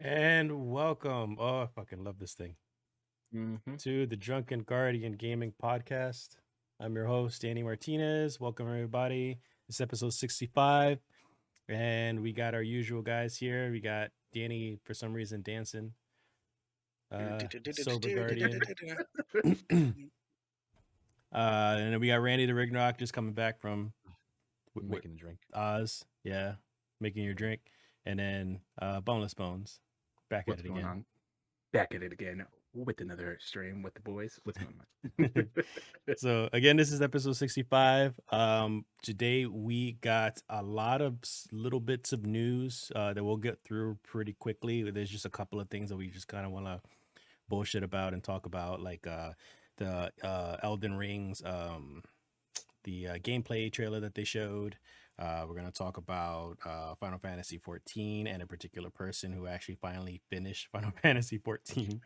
And welcome. Oh, I fucking love this thing. Mm-hmm. To the Drunken Guardian Gaming Podcast. I'm your host, Danny Martinez. Welcome, everybody. It's episode 65. And we got our usual guys here. We got Danny, for some reason, dancing. Sober Guardian. And then we got Randy the Rignrock just coming back from Making a drink. Oz. Yeah, making your drink. And then Boneless Bones. Back What's at it going again. on? Back at it again with another stream with the boys. What's going on? So again, this is episode 65. Today we got a lot of little bits of news that we'll get through pretty quickly. There's just a couple of things that we just kind of want to bullshit about and talk about, like the Elden Rings, the gameplay trailer that they showed. We're gonna talk about Final Fantasy 14 and a particular person who actually finally finished Final Fantasy 14.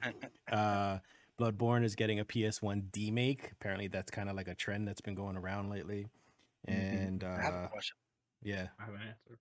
Bloodborne is getting a PS1 demake. Apparently, that's kind of like a trend that's been going around lately. And I have a question. yeah, I have an answer.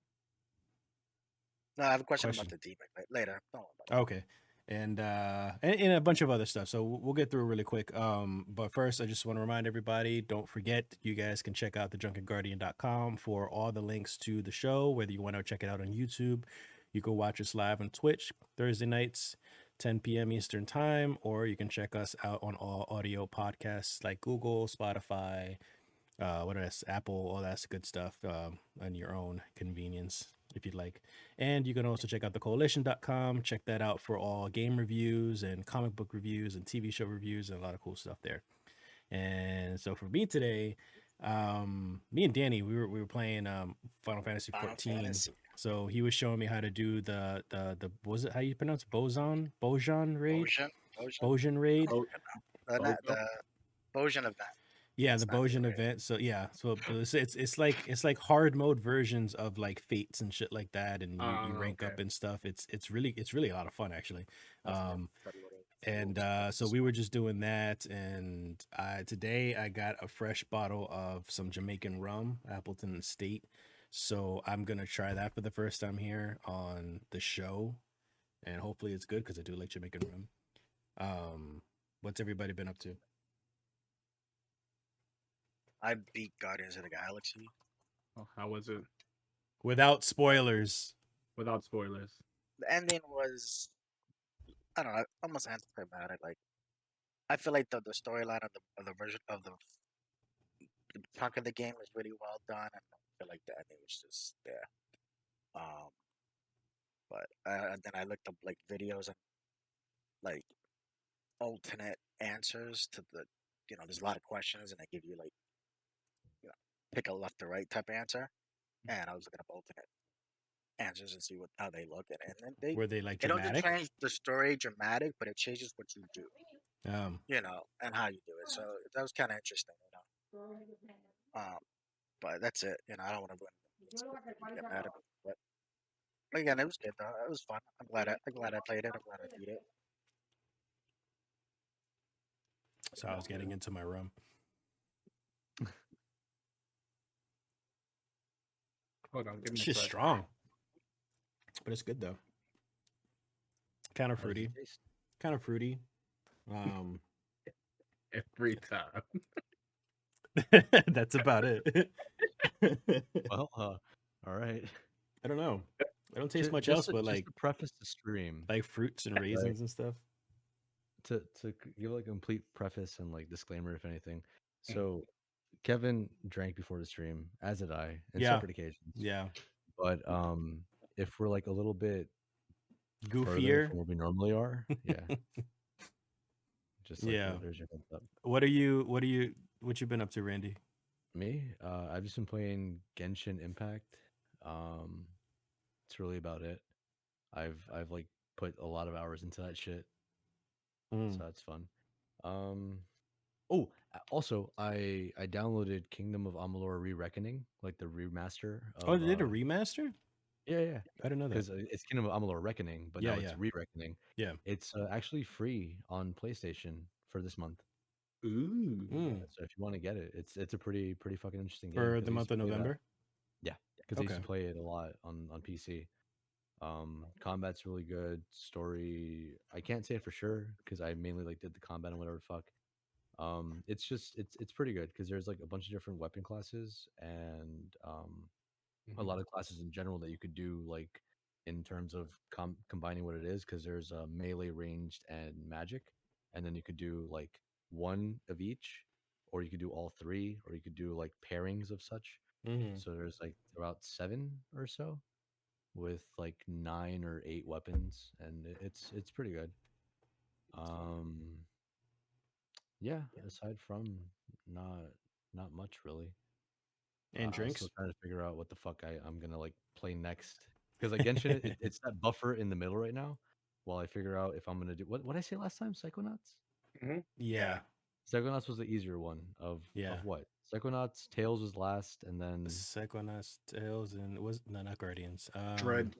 No, I have a question about the demon later. Don't worry about it. Okay. And a bunch of other stuff. So we'll get through really quick. But first, I just want to remind everybody, don't forget, you guys can check out thedrunkenguardian.com for all the links to the show, whether you want to check it out on YouTube. You can watch us live on Twitch Thursday nights, 10 p.m. Eastern time, or you can check us out on all audio podcasts like Google, Spotify, Apple, all that's good stuff on your own convenience if you'd like. And you can also check out thecoalition.com. Check that out for all game reviews and comic book reviews and TV show reviews and a lot of cool stuff there. And so for me today, me and Danny, we were playing Final Fantasy 14. So he was showing me how to do the was it how you pronounce Bojan raid? Bojan raid. The Bojan event. Yeah, the Bojan event. So yeah, so it's like hard mode versions of like fates and shit like that, and you rank up and stuff. It's really a lot of fun actually. So we were just doing that, and today I got a fresh bottle of some Jamaican rum, Appleton State. So I'm gonna try that for the first time here on the show, and hopefully it's good because I do like Jamaican rum. What's everybody been up to? I beat Guardians of the Galaxy. Oh, how was it? Without spoilers. Without spoilers. The ending was, I don't know, almost anticlimactic. Like, I feel like the storyline of the version of the chunk of the game was really well done, and I feel like the ending was just there. But then I looked up like videos and like alternate answers to the, there's a lot of questions, and they give you like, pick a left or right type answer, and I was looking up alternate answers and see how they look, and then they Were they like it dramatic? doesn't change the story dramatic, but it changes what you do, and how you do it. So that was kind of interesting, but that's it. I don't want to get mad at me, but again, it was good though. It was fun. I'm glad I played it. I'm glad I beat it. So I was getting into my rum. Hold on, give me It's strong, but it's good though. Kind of fruity. Kind of fruity. Every time. That's about it. Well, all right. I don't know. I don't taste much else, but like to preface the stream, like fruits and raisins and stuff. To give like a complete preface and like disclaimer, if anything. So, Kevin drank before the stream, as did I, on separate occasions. Yeah. But if we're like a little bit goofier from where we normally are, yeah. Just like there's your heads up. What you been up to, Randy? Me? I've just been playing Genshin Impact. It's really about it. I've like put a lot of hours into that shit. So that's fun. Oh, also I downloaded Kingdom of Amalur Re-Reckoning, like the remaster. They did a remaster? Yeah. I didn't know that. Because it's Kingdom of Amalur Reckoning, but now it's Re-Reckoning. Yeah. It's actually free on PlayStation for this month. Ooh. So if you want to get it, it's a pretty fucking interesting game. For the month of November? Yeah, because I used to play it a lot on PC. Combat's really good. Story, I can't say it for sure because I mainly like did the combat and whatever the fuck. It's just it's pretty good because there's like a bunch of different weapon classes and a lot of classes in general that you could do like in terms of combining what it is because there's melee, ranged, and magic, and then you could do like one of each, or you could do all three, or you could do like pairings of such. Mhm. So there's like about 7 or so with like 9 or 8 weapons, and it's pretty good. Um, yeah. Aside from not not much really. And I'm drinks. still trying to figure out what the fuck I'm gonna like play next because like Genshin, it's that buffer in the middle right now. While I figure out if I'm gonna do what I say last time, Psychonauts. Yeah. Psychonauts was the easier one Yeah. of what Psychonauts. Tails was last, and then Psychonauts, Tales, and was no, not Guardians. Dread.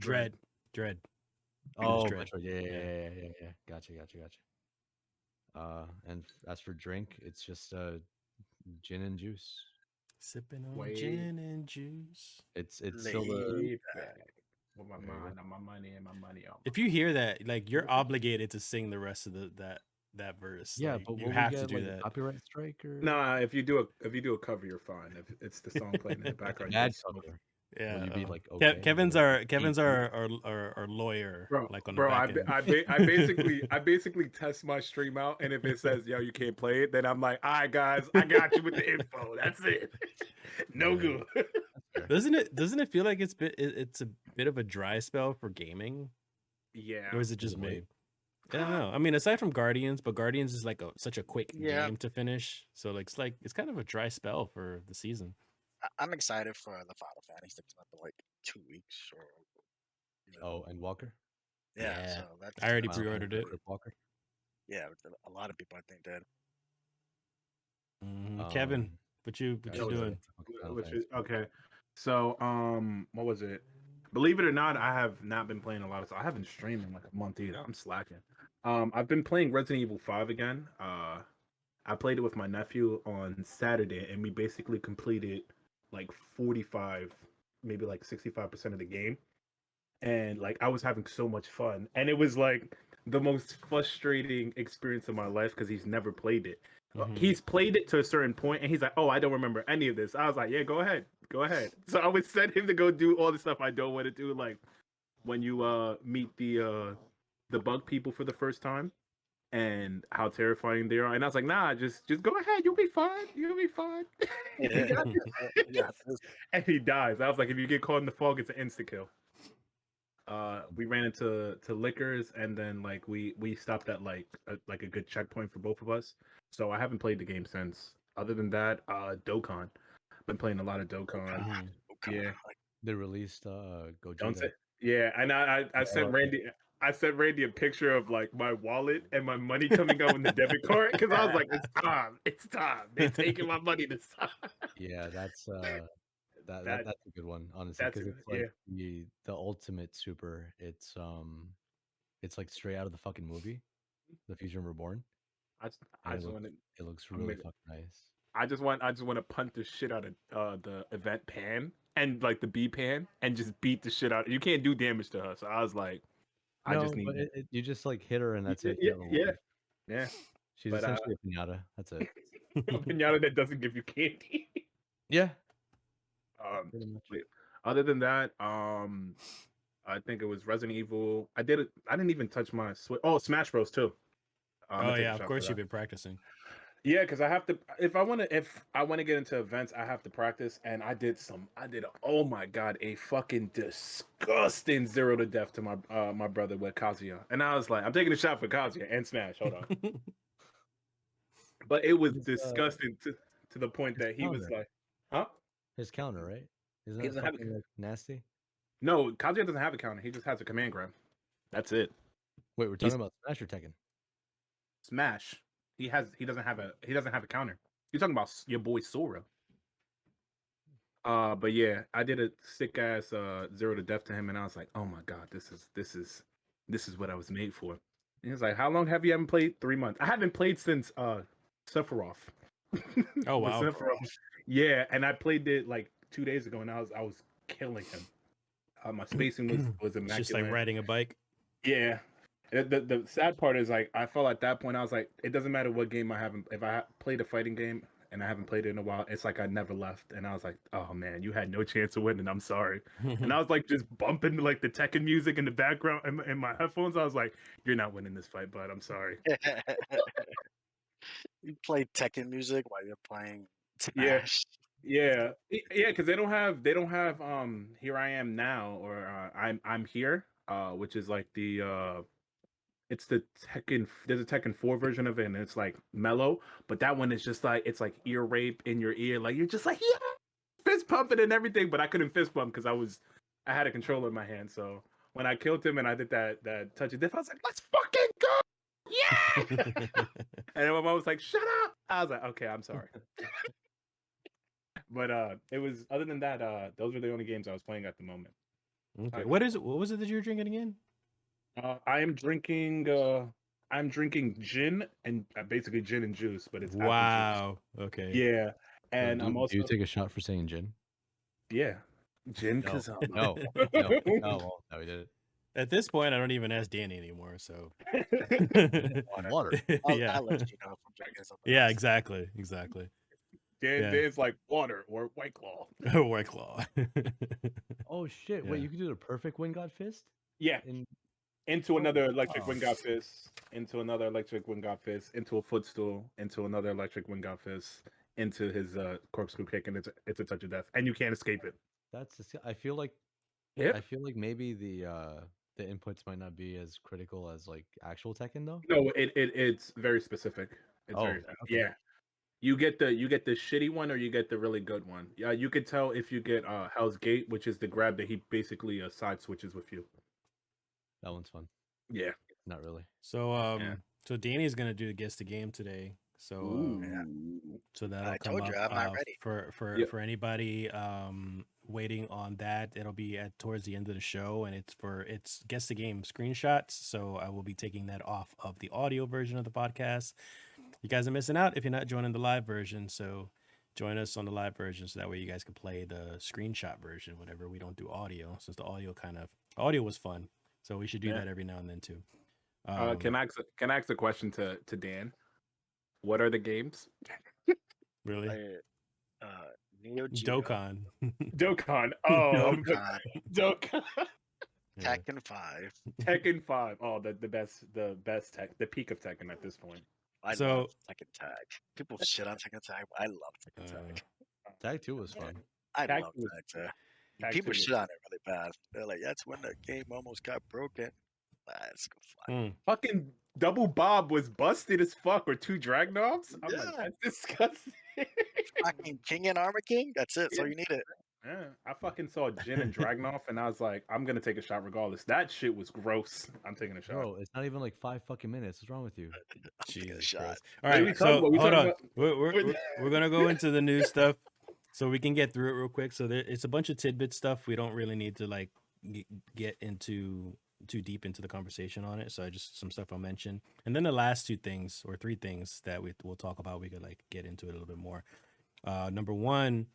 Dread. Dread. It was oh, Dread. Metroid. Yeah, yeah, Yeah. yeah, yeah, yeah. Gotcha. And as for drink, it's just gin and juice. Sipping on Wait. gin and juice. It's still the Laid Back. With my There you go. mind on my money and my money on. If you hear that, like you're obligated to sing the rest of that verse. yeah, Like, but you will we have to get do like a that. copyright strike or Nah, if you do a cover, you're fine. If it's the song playing in the like a background, bad you're smoking. cover? Yeah. Will you be like okay? Kevin's Like, our beep, Kevin's beep? our lawyer, Bro, like on the bro, back end. I basically test my stream out, and if it says yo you can't play it, then I'm like, all right guys, I got you with the info. That's it. No Yeah. good. That's fair. Doesn't it feel like it's a bit of a dry spell for gaming, Yeah. or is it just it me? late? I don't know. I mean, aside from Guardians, but Guardians is like such a quick Yeah. game to finish, so like it's kind of a dry spell for the season. I'm excited for the Final Fantasy to come up in like 2 weeks or. Oh, and Walker. Yeah, Yeah. so that's. I already Final pre-ordered Fantasy it. Crip Walker. Yeah, a lot of people I think did. Kevin, what you guys, doing? Final Which Fantasy. is okay. So what was it? Believe it or not, I have not been playing a lot of stuff. I haven't streamed in like a month either. I'm slacking. I've been playing Resident Evil 5 again. I played it with my nephew on Saturday, and we basically completed like 45, maybe like 65% of the game. And like I was having so much fun, and it was like the most frustrating experience of my life because he's never played it. He's played it to a certain point, and he's like, "Oh, I don't remember any of this." I was like, "Yeah, go ahead." So I would send him to go do all the stuff I don't want to do, like when you meet the bug people for the first time, and how terrifying they are. And I was like, "Nah, just go ahead. You'll be fine. You'll be fine." Yeah. And he dies. I was like, "If you get caught in the fog, it's an insta kill." We ran into Liquors, and then like we stopped at like a good checkpoint for both of us. So I haven't played the game since. Other than that, Dokkan. Been playing a lot of Dokkan. Yeah. They released Don't say. Gogeta. Yeah, and I sent Randy. I sent Randy a picture of like my wallet and my money coming out in the debit card because I was like, "It's time! It's time! They're taking my money this time." Yeah, that's That- that's a good one, honestly, that's because it's yeah. like the ultimate super. It's like straight out of the fucking movie, The Fusion Reborn. I And just want to. it looks I'm really gonna- fucking nice. I just want to punt the shit out of the event pan and like the B pan and just beat the shit out. You can't do damage to her, so I was like, I No, just need but you just like hit her and that's it. yeah, You have a yeah, woman. yeah. She's But, essentially a pinata. That's it. A pinata that doesn't give you candy. Yeah, um, pretty much. wait, other than that, I think it was Resident Evil. I didn't even touch my Switch. Oh, Smash Bros too. I'm Oh gonna take a yeah, of shot for course that. you've been practicing. Yeah, because I have to. If I want to get into events, I have to practice. And I did. Oh my god, a fucking disgusting 0 to death to my brother with Kazuya. And I was like, I'm taking a shot for Kazuya and Smash. Hold on. But it was disgusting to the point that he was counter. like, huh? His counter, right? Isn't He that doesn't have a- fucking like, nasty? No, Kazuya doesn't have a counter. He just has a command grab. That's it. Wait, we're talking about Smash or Tekken? Smash. He doesn't have a counter. You're talking about your boy Sora. But yeah, I did a sick ass 0 to death to him, and I was like, oh my god, this is what I was made for. And he was like, how long have you haven't played? 3 months. I haven't played since Sephiroth. Oh wow. Sephiroth. Yeah, and I played it like 2 days ago, and I was killing him. My spacing was It's just like immaculate. riding a bike. Yeah. The sad part is like I felt at that point I was like, it doesn't matter what game I haven't. If I played a fighting game and I haven't played it in a while, it's like I never left. And I was like, oh man, you had no chance of winning. I'm sorry. And I was like just bumping like the Tekken music in the background in my headphones. I was like, you're not winning this fight, bud. I'm sorry. You play Tekken music while you're playing Yeah. Smash. Yeah, because they don't have Here I Am Now or I'm Here, which is like it's the there's a Tekken 4 version of it and it's like mellow, but that one is just like it's like ear rape in your ear, like you're just like yeah, fist pumping and everything, but I couldn't fist pump because I had a controller in my hand, so when I killed him and I did that touch of death, I was like, let's fucking go, yeah. And then my mom was like, shut up. I was like, okay, I'm sorry. But it was other than that, those were the only games I was playing at the moment. Okay. What was it that you were drinking again? I'm drinking gin and basically gin and juice, but it's apple Wow. juice. Okay. Yeah, and I'm also Do you take a shot for saying gin? yeah, gin No, because no, well, we did it. At this point, I don't even ask Danny anymore. So Water. yeah. I'll let you know if I'm drinking something Yeah. else. Exactly. Dan's like water or White Claw. White Claw. Oh shit! Wait, Yeah. you can do the perfect wind god fist. Yeah, into another electric wow. wind god fist, into another electric wind god fist, into a footstool, into another electric wind god fist, into his corkscrew kick, and it's a touch of death, and you can't escape it. I feel like Yep. I feel like maybe the inputs might not be as critical as like actual Tekken though. No, it's very specific. It's Oh, very okay. yeah. You get the shitty one or you get the really good one. Yeah, you could tell if you get Hell's Gate, which is the grab that he basically side switches with you. That one's fun. Yeah. Not really. So so Danny's gonna do guess the game today. So so that'll I come told up you, I'm not ready. for anybody waiting on that. It'll be at towards the end of the show, and it's guess the game screenshots. So I will be taking that off of the audio version of the podcast. You guys are missing out if you're not joining the live version. So join us on the live version so that way you guys can play the screenshot version whenever we don't do audio, since the audio was fun. So we should do that every now and then too. Can I ask a question to Dan? What are the games? Really? Neo Geo, Dokkan. Dokkan. Oh, Dokkan, Dokkan. Yeah. Tekken 5. Tekken 5. Oh, the best tech, the peak of Tekken at this point. I So- love Tekken Tag. People shit on Tekken Tag, but I love Tekken Tag. Tag 2 was fun. I Tag love was- Tag Tag. Tag People 2 was- shit on it really bad. They're like, that's when the game almost got broken. That's fun. Mm. Fucking Double Bob was busted as fuck, or two Dragonovs. I'm like, Yeah. that's disgusting. Fucking King and Armor King. That's it. That's all you needed. Yeah, I fucking saw Jin and Dragunov, and I was like, I'm gonna take a shot regardless. That shit was gross. I'm taking a shot. Bro, it's not even like 5 fucking minutes. What's wrong with you? Taking a Jesus shot. Christ. All What are we right, talking so about? We hold talking on. about- We're gonna go into the new stuff, so we can get through it real quick. So it's a bunch of tidbit stuff. We don't really need to like get into too deep into the conversation on it. So I just some stuff I'll mention, and then the last 2 things or 3 things that we'll talk about. We could like get into it a little bit more. Number 1.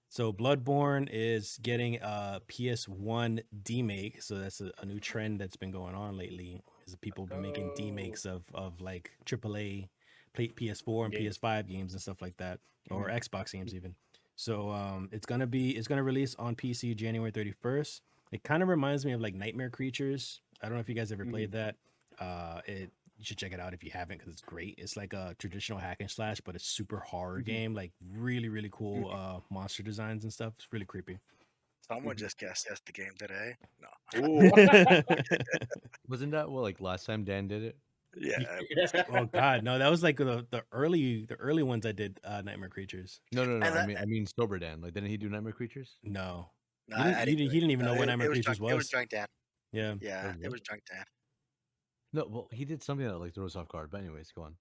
So Bloodborne is getting a PS1 demake. So that's a new trend that's been going on lately. Is people been making demakes of like AAA PS4 and PS5 games and stuff like that, or Xbox games even. So it's gonna release on PC January 31st. It kind of reminds me of like Nightmare Creatures. I don't know if you guys ever played that. You should check it out if you haven't, because it's great. It's like a traditional hack and slash, but it's super horror game. Like really, really cool monster designs and stuff. It's really creepy. Someone just guessed the game today. No. Ooh. Wasn't that what like last time Dan did it? Yeah. Oh God, no, that was like the early ones I did. Nightmare Creatures. No. And I mean sober Dan. Like, didn't he do Nightmare Creatures? No, No, he didn't even know what Nightmare Creatures It was was. Drunk Dan. Yeah. Yeah, Oh, it was Drunk Dan. No, well, he did something that like throws off guard. But anyways, go on.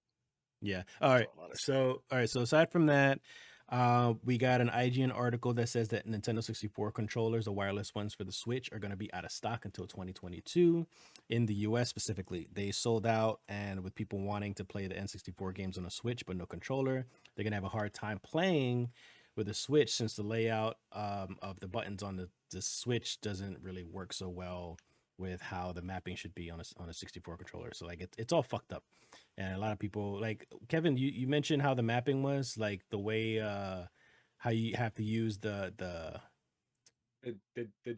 Yeah. All right. So aside from that, we got an IGN article that says that Nintendo 64 controllers, the wireless ones for the Switch, are going to be out of stock until 2022 in the US specifically. They sold out, and with people wanting to play the N64 games on a Switch but no controller, they're going to have a hard time playing with the Switch, since the layout of the buttons on the Switch doesn't really work so well with how the mapping should be on a 64 controller. So like it's all fucked up. And a lot of people, like Kevin, you mentioned how the mapping was, like the way how you have to use the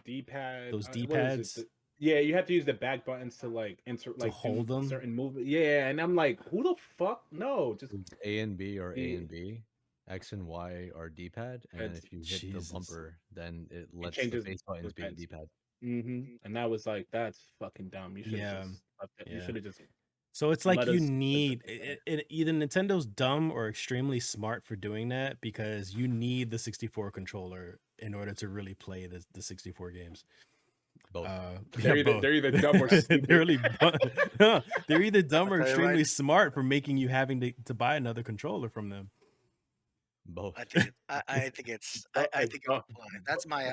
D-pad, those what is it? D-pads Yeah, you have to use the back buttons to like insert, to like hold do them. certain movement. Yeah, and I'm like, who the fuck? No, just It's A and B or A Yeah. and B. X and Y are D-pad, and then It's- if you hit the Jesus. bumper, then it lets changes the base buttons those be buttons. D-pad. And that was like, that's fucking dumb. You should Yeah, have just left it. You yeah. should have just So it's like let you us. need either Nintendo's dumb or extremely smart for doing that, because you need the 64 controller in order to really play the 64 games. Both. They're either dumb or stupid. they're really they're either dumb or I'll tell you extremely right- smart for making you having to buy another controller from them. Both. I think it's I think it's Oh, applied. That's my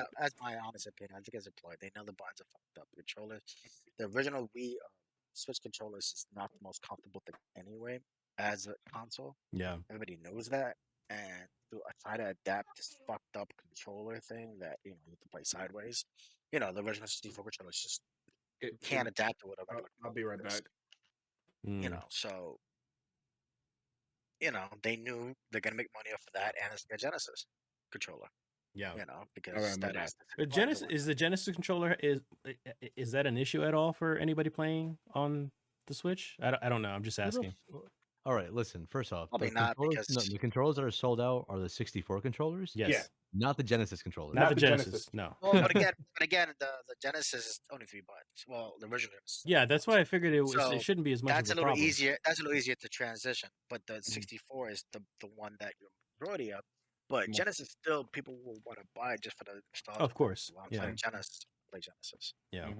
honest opinion. I think it's applied. They know the buttons are fucked up. The controllers, the original Wii Switch controllers is not the most comfortable thing anyway as a console. Yeah, Everybody knows that, and to try to adapt this fucked up controller thing that you have to play sideways. The original 64 controller is just can't adapt to whatever. I'll be right back. So they knew they're gonna make money off of that and it's a Genesis controller. yeah. Because Alright, my that bad. is But the Genesis controller is that an issue at all for anybody playing on the Switch? I don't know. I'm just asking. All right, listen. First off, Probably not, because the controllers that are sold out are the 64 controllers. Yes. Yeah. Not the Genesis controllers. Not Not the the Genesis. Genesis. No. Well, but again, the Genesis is only 3 buttons. Well, the original Genesis. Yeah, that's why I figured So, it shouldn't be as much That's of a a little problem. easier. That's a little easier to transition. But the 64 is the one that you're majority of. But Yeah. Genesis still people will want to buy just for the nostalgia. Of course. Well, I'm Yeah. playing Genesis. Play Genesis. Yeah.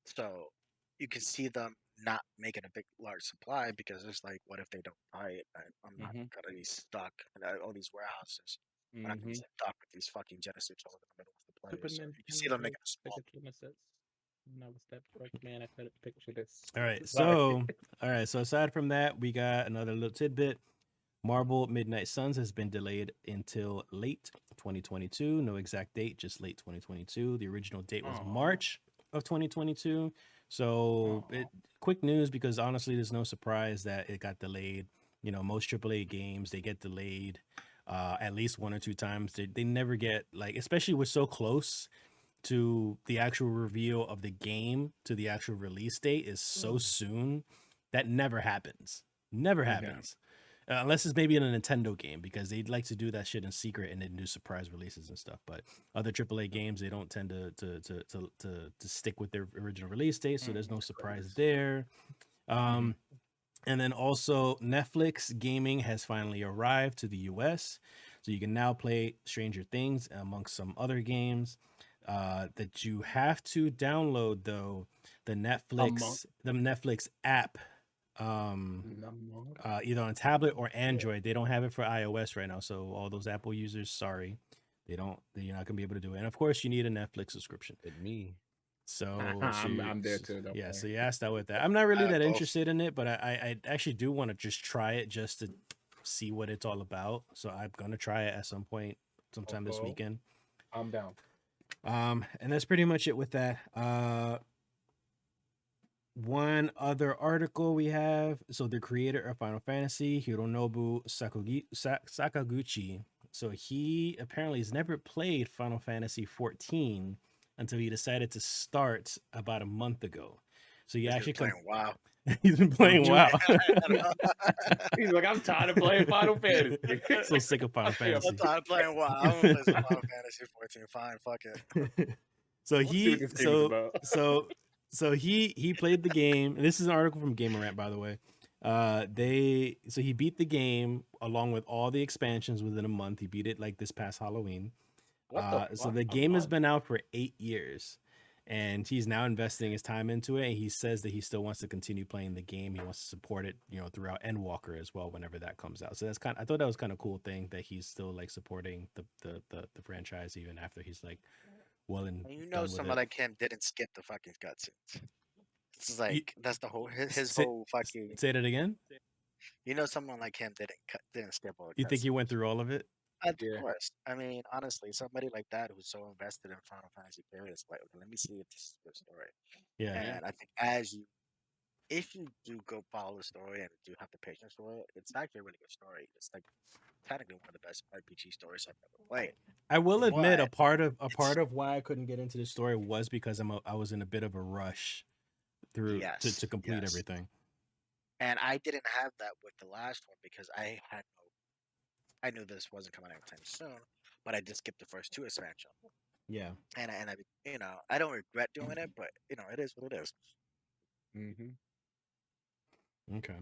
So you can see them not making a large supply, because it's like, what if they don't buy it? I'm not gonna be stuck in all these warehouses. I'm not gonna be stuck with these fucking Genesis controllers in the middle of the place. So you can see them making a small. Man, I couldn't picture this. All right. Sorry. So aside from that, we got another little tidbit. Marvel Midnight Suns has been delayed until late 2022. No exact date, just late 2022. The original date was March of 2022. So quick news, because honestly, there's no surprise that it got delayed. Most AAA games, they get delayed at least 1 or 2 times. They never get, like, especially we're so close to the actual reveal of the game to the actual release date is so soon. That never happens. Never happens. Unless it's maybe in a Nintendo game, because they'd like to do that shit in secret and then do surprise releases and stuff. But other AAA games, they don't tend to stick with their original release date, so there's no surprise there. And then also Netflix gaming has finally arrived to the US, so you can now play Stranger Things amongst some other games. That you have to download, though, the Netflix app. Either on tablet or Android. They don't have it for iOS right now, so all those Apple users, sorry, you're not gonna be able to do it. And of course, you need a Netflix subscription. Me. So I'm there too. Don't yeah, worry. so you asked that with that. I'm not really that interested in it, but I actually do want to just try it just to see what it's all about. So I'm gonna try it at some point, sometime this weekend. I'm down. And that's pretty much it with that. One other article we have. So the creator of Final Fantasy, Hironobu Sakaguchi. So he apparently has never played Final Fantasy 14 until he decided to start about a month ago. So he actually playing WoW. He's been playing WoW. He's like, I'm tired of playing Final Fantasy. So sick of Final Fantasy. I'm tired of playing WoW. I'm gonna play some Final Fantasy 14. Fine, fuck it. So Let's see what this game is about. So he played the game. And this is an article from Gamer Rant, by the way. So he beat the game along with all the expansions within a month. He beat it like this past Halloween. So the game has been out for 8 years, and he's now investing his time into it. And he says that he still wants to continue playing the game. He wants to support it, throughout Endwalker as well whenever that comes out. So that's I thought that was kind of cool thing that he's still like supporting the franchise even after he's like well and someone like him didn't skip the fucking cutscenes. It's like that's the whole his whole fucking. Say that again. Someone like him didn't skip all the cutscenes. You think he went through all of it? Of Yeah. course. I mean, honestly, somebody like that who's so invested in Final Fantasy period is like, okay, let me see if this is a good story. Yeah. And I think if you do go follow the story and do have the patience for it, it's actually a really good story. It's like technically one of the best RPG stories I've ever played. I will admit a But part of it's why I couldn't get into the story was because I was in a bit of a rush through yes, to complete yes. everything. And I didn't have that with the last one because I knew this wasn't coming out anytime soon, but I did skip the first two expansions. Yeah. And I I don't regret doing it, but it is what it is. Mm-hmm. Okay.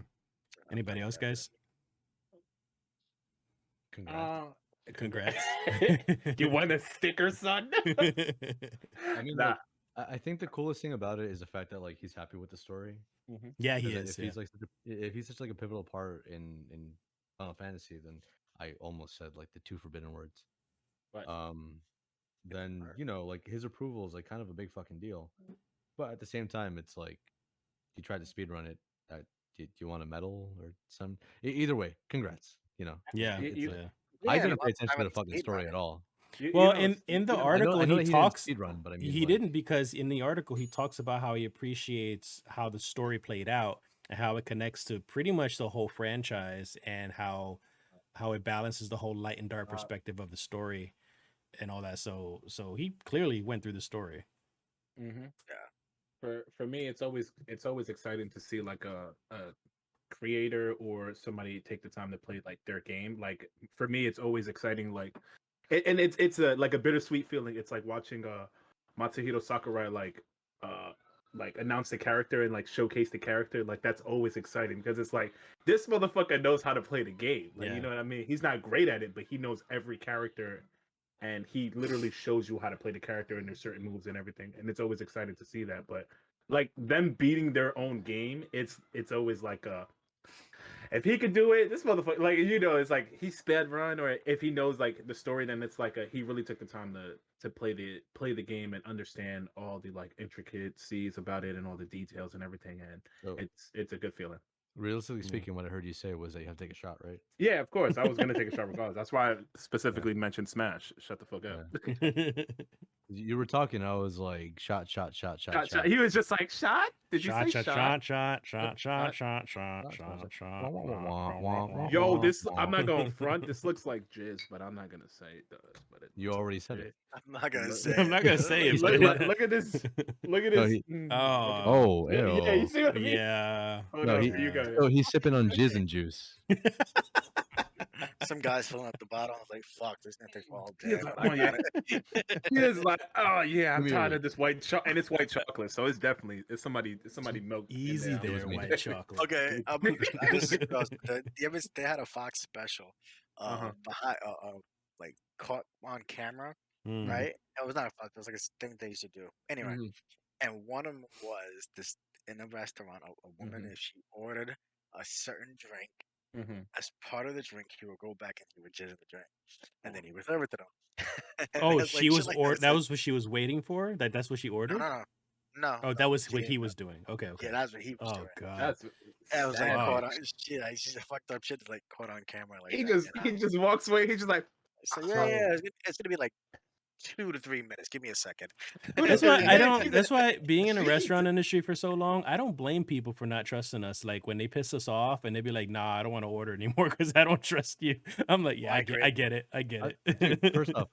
So, Anybody else, guys? Congrats. Congrats. You want a sticker, son? I mean, Nah. like, I think the coolest thing about it is the fact that like he's happy with the story. Mm-hmm. Yeah, he Because is. if Yeah. he's like if he's such like a pivotal part in Final Fantasy, then I almost said like the two forbidden words. But Then like his approval is like kind of a big fucking deal. But at the same time, it's like you tried to speedrun it. Do you want a medal or some? Either way, congrats. Yeah. You- It's you- yeah, I and didn't pay I'm attention to the with fucking story speedrunning. at all. well, know, in the you know, article I know he that he talks. didn't speedrun, but I mean, He like, didn't, because in the article he talks about how he appreciates how the story played out and how it connects to pretty much the whole franchise, and how it balances the whole light and dark perspective of the story and all that. So he clearly went through the story. Mm-hmm. Yeah. For me, it's always exciting to see like a creator or somebody take the time to play like their game. Like for me, it's always exciting. Like, and it's a like a bittersweet feeling. It's like watching Matsuhiro Sakurai like announce the character and like showcase the character. Like that's always exciting because it's like this motherfucker knows how to play the game. Like you know what I mean? He's not great at it, but he knows every character. And he literally shows you how to play the character and there's certain moves and everything. And it's always exciting to see that. But like them beating their own game, it's always like if he could do it, this motherfucker, like it's like he sped run, or if he knows like the story, then it's like he really took the time to play the game and understand all the like intricacies about it and all the details and everything. And so it's a good feeling. realistically speaking, what I heard you say was that you have to take a shot, right? Yeah, of course. I was gonna take a shot regardless. That's why I specifically mentioned Smash. Shut the fuck up. You were talking, I was like, shot. Shot. He was just like, shot? Did you say shot? Yo, this, I'm not going front. This looks like jizz, but I'm not going to say it does. But You already said it. I'm not gonna say I'm not gonna say it. Look at this. Look at this. Oh, Yeah, ew. you see what I mean? Yeah. Hold No, on, he, you got it. so he's sipping on jizz and juice. Some guys filling up the bottle. I was like, fuck, this thing takes all He day. is like, oh, yeah. He is like, oh yeah, I'm Come tired here. of this white chocolate, and it's white chocolate, so it's definitely somebody milk. in Easy there. there, me. white chocolate. Okay, they had a Fox special, behind, like caught on camera, Mm. right? It was not a Fox. It was like a thing they used to do. Anyway, Mhm. and one of them was this in a restaurant. A woman, if she ordered a certain drink, as part of the drink, he would go back and he would jizz in the drink, and then he would serve it to them. And Oh, it's she was like that was what she was waiting for. That's what she ordered. no. Oh, that was what yeah, he was doing. Okay. Yeah, that's what he was Oh doing. god. That's And it was like sad. caught on shit. Like, she's fucked up shit, like caught on camera. Like He that, just walks away. He's just like, So yeah, it's gonna be like 2 to 3 minutes. Give me a second. That's why I don't. Jesus. That's why being in the restaurant Jesus. industry for so long, I don't blame people for not trusting us. Like when they piss us off and they be like, "Nah, I don't want to order anymore because I don't trust you." I'm like, "Yeah, I I agree. get it. I get it." Dude, first off,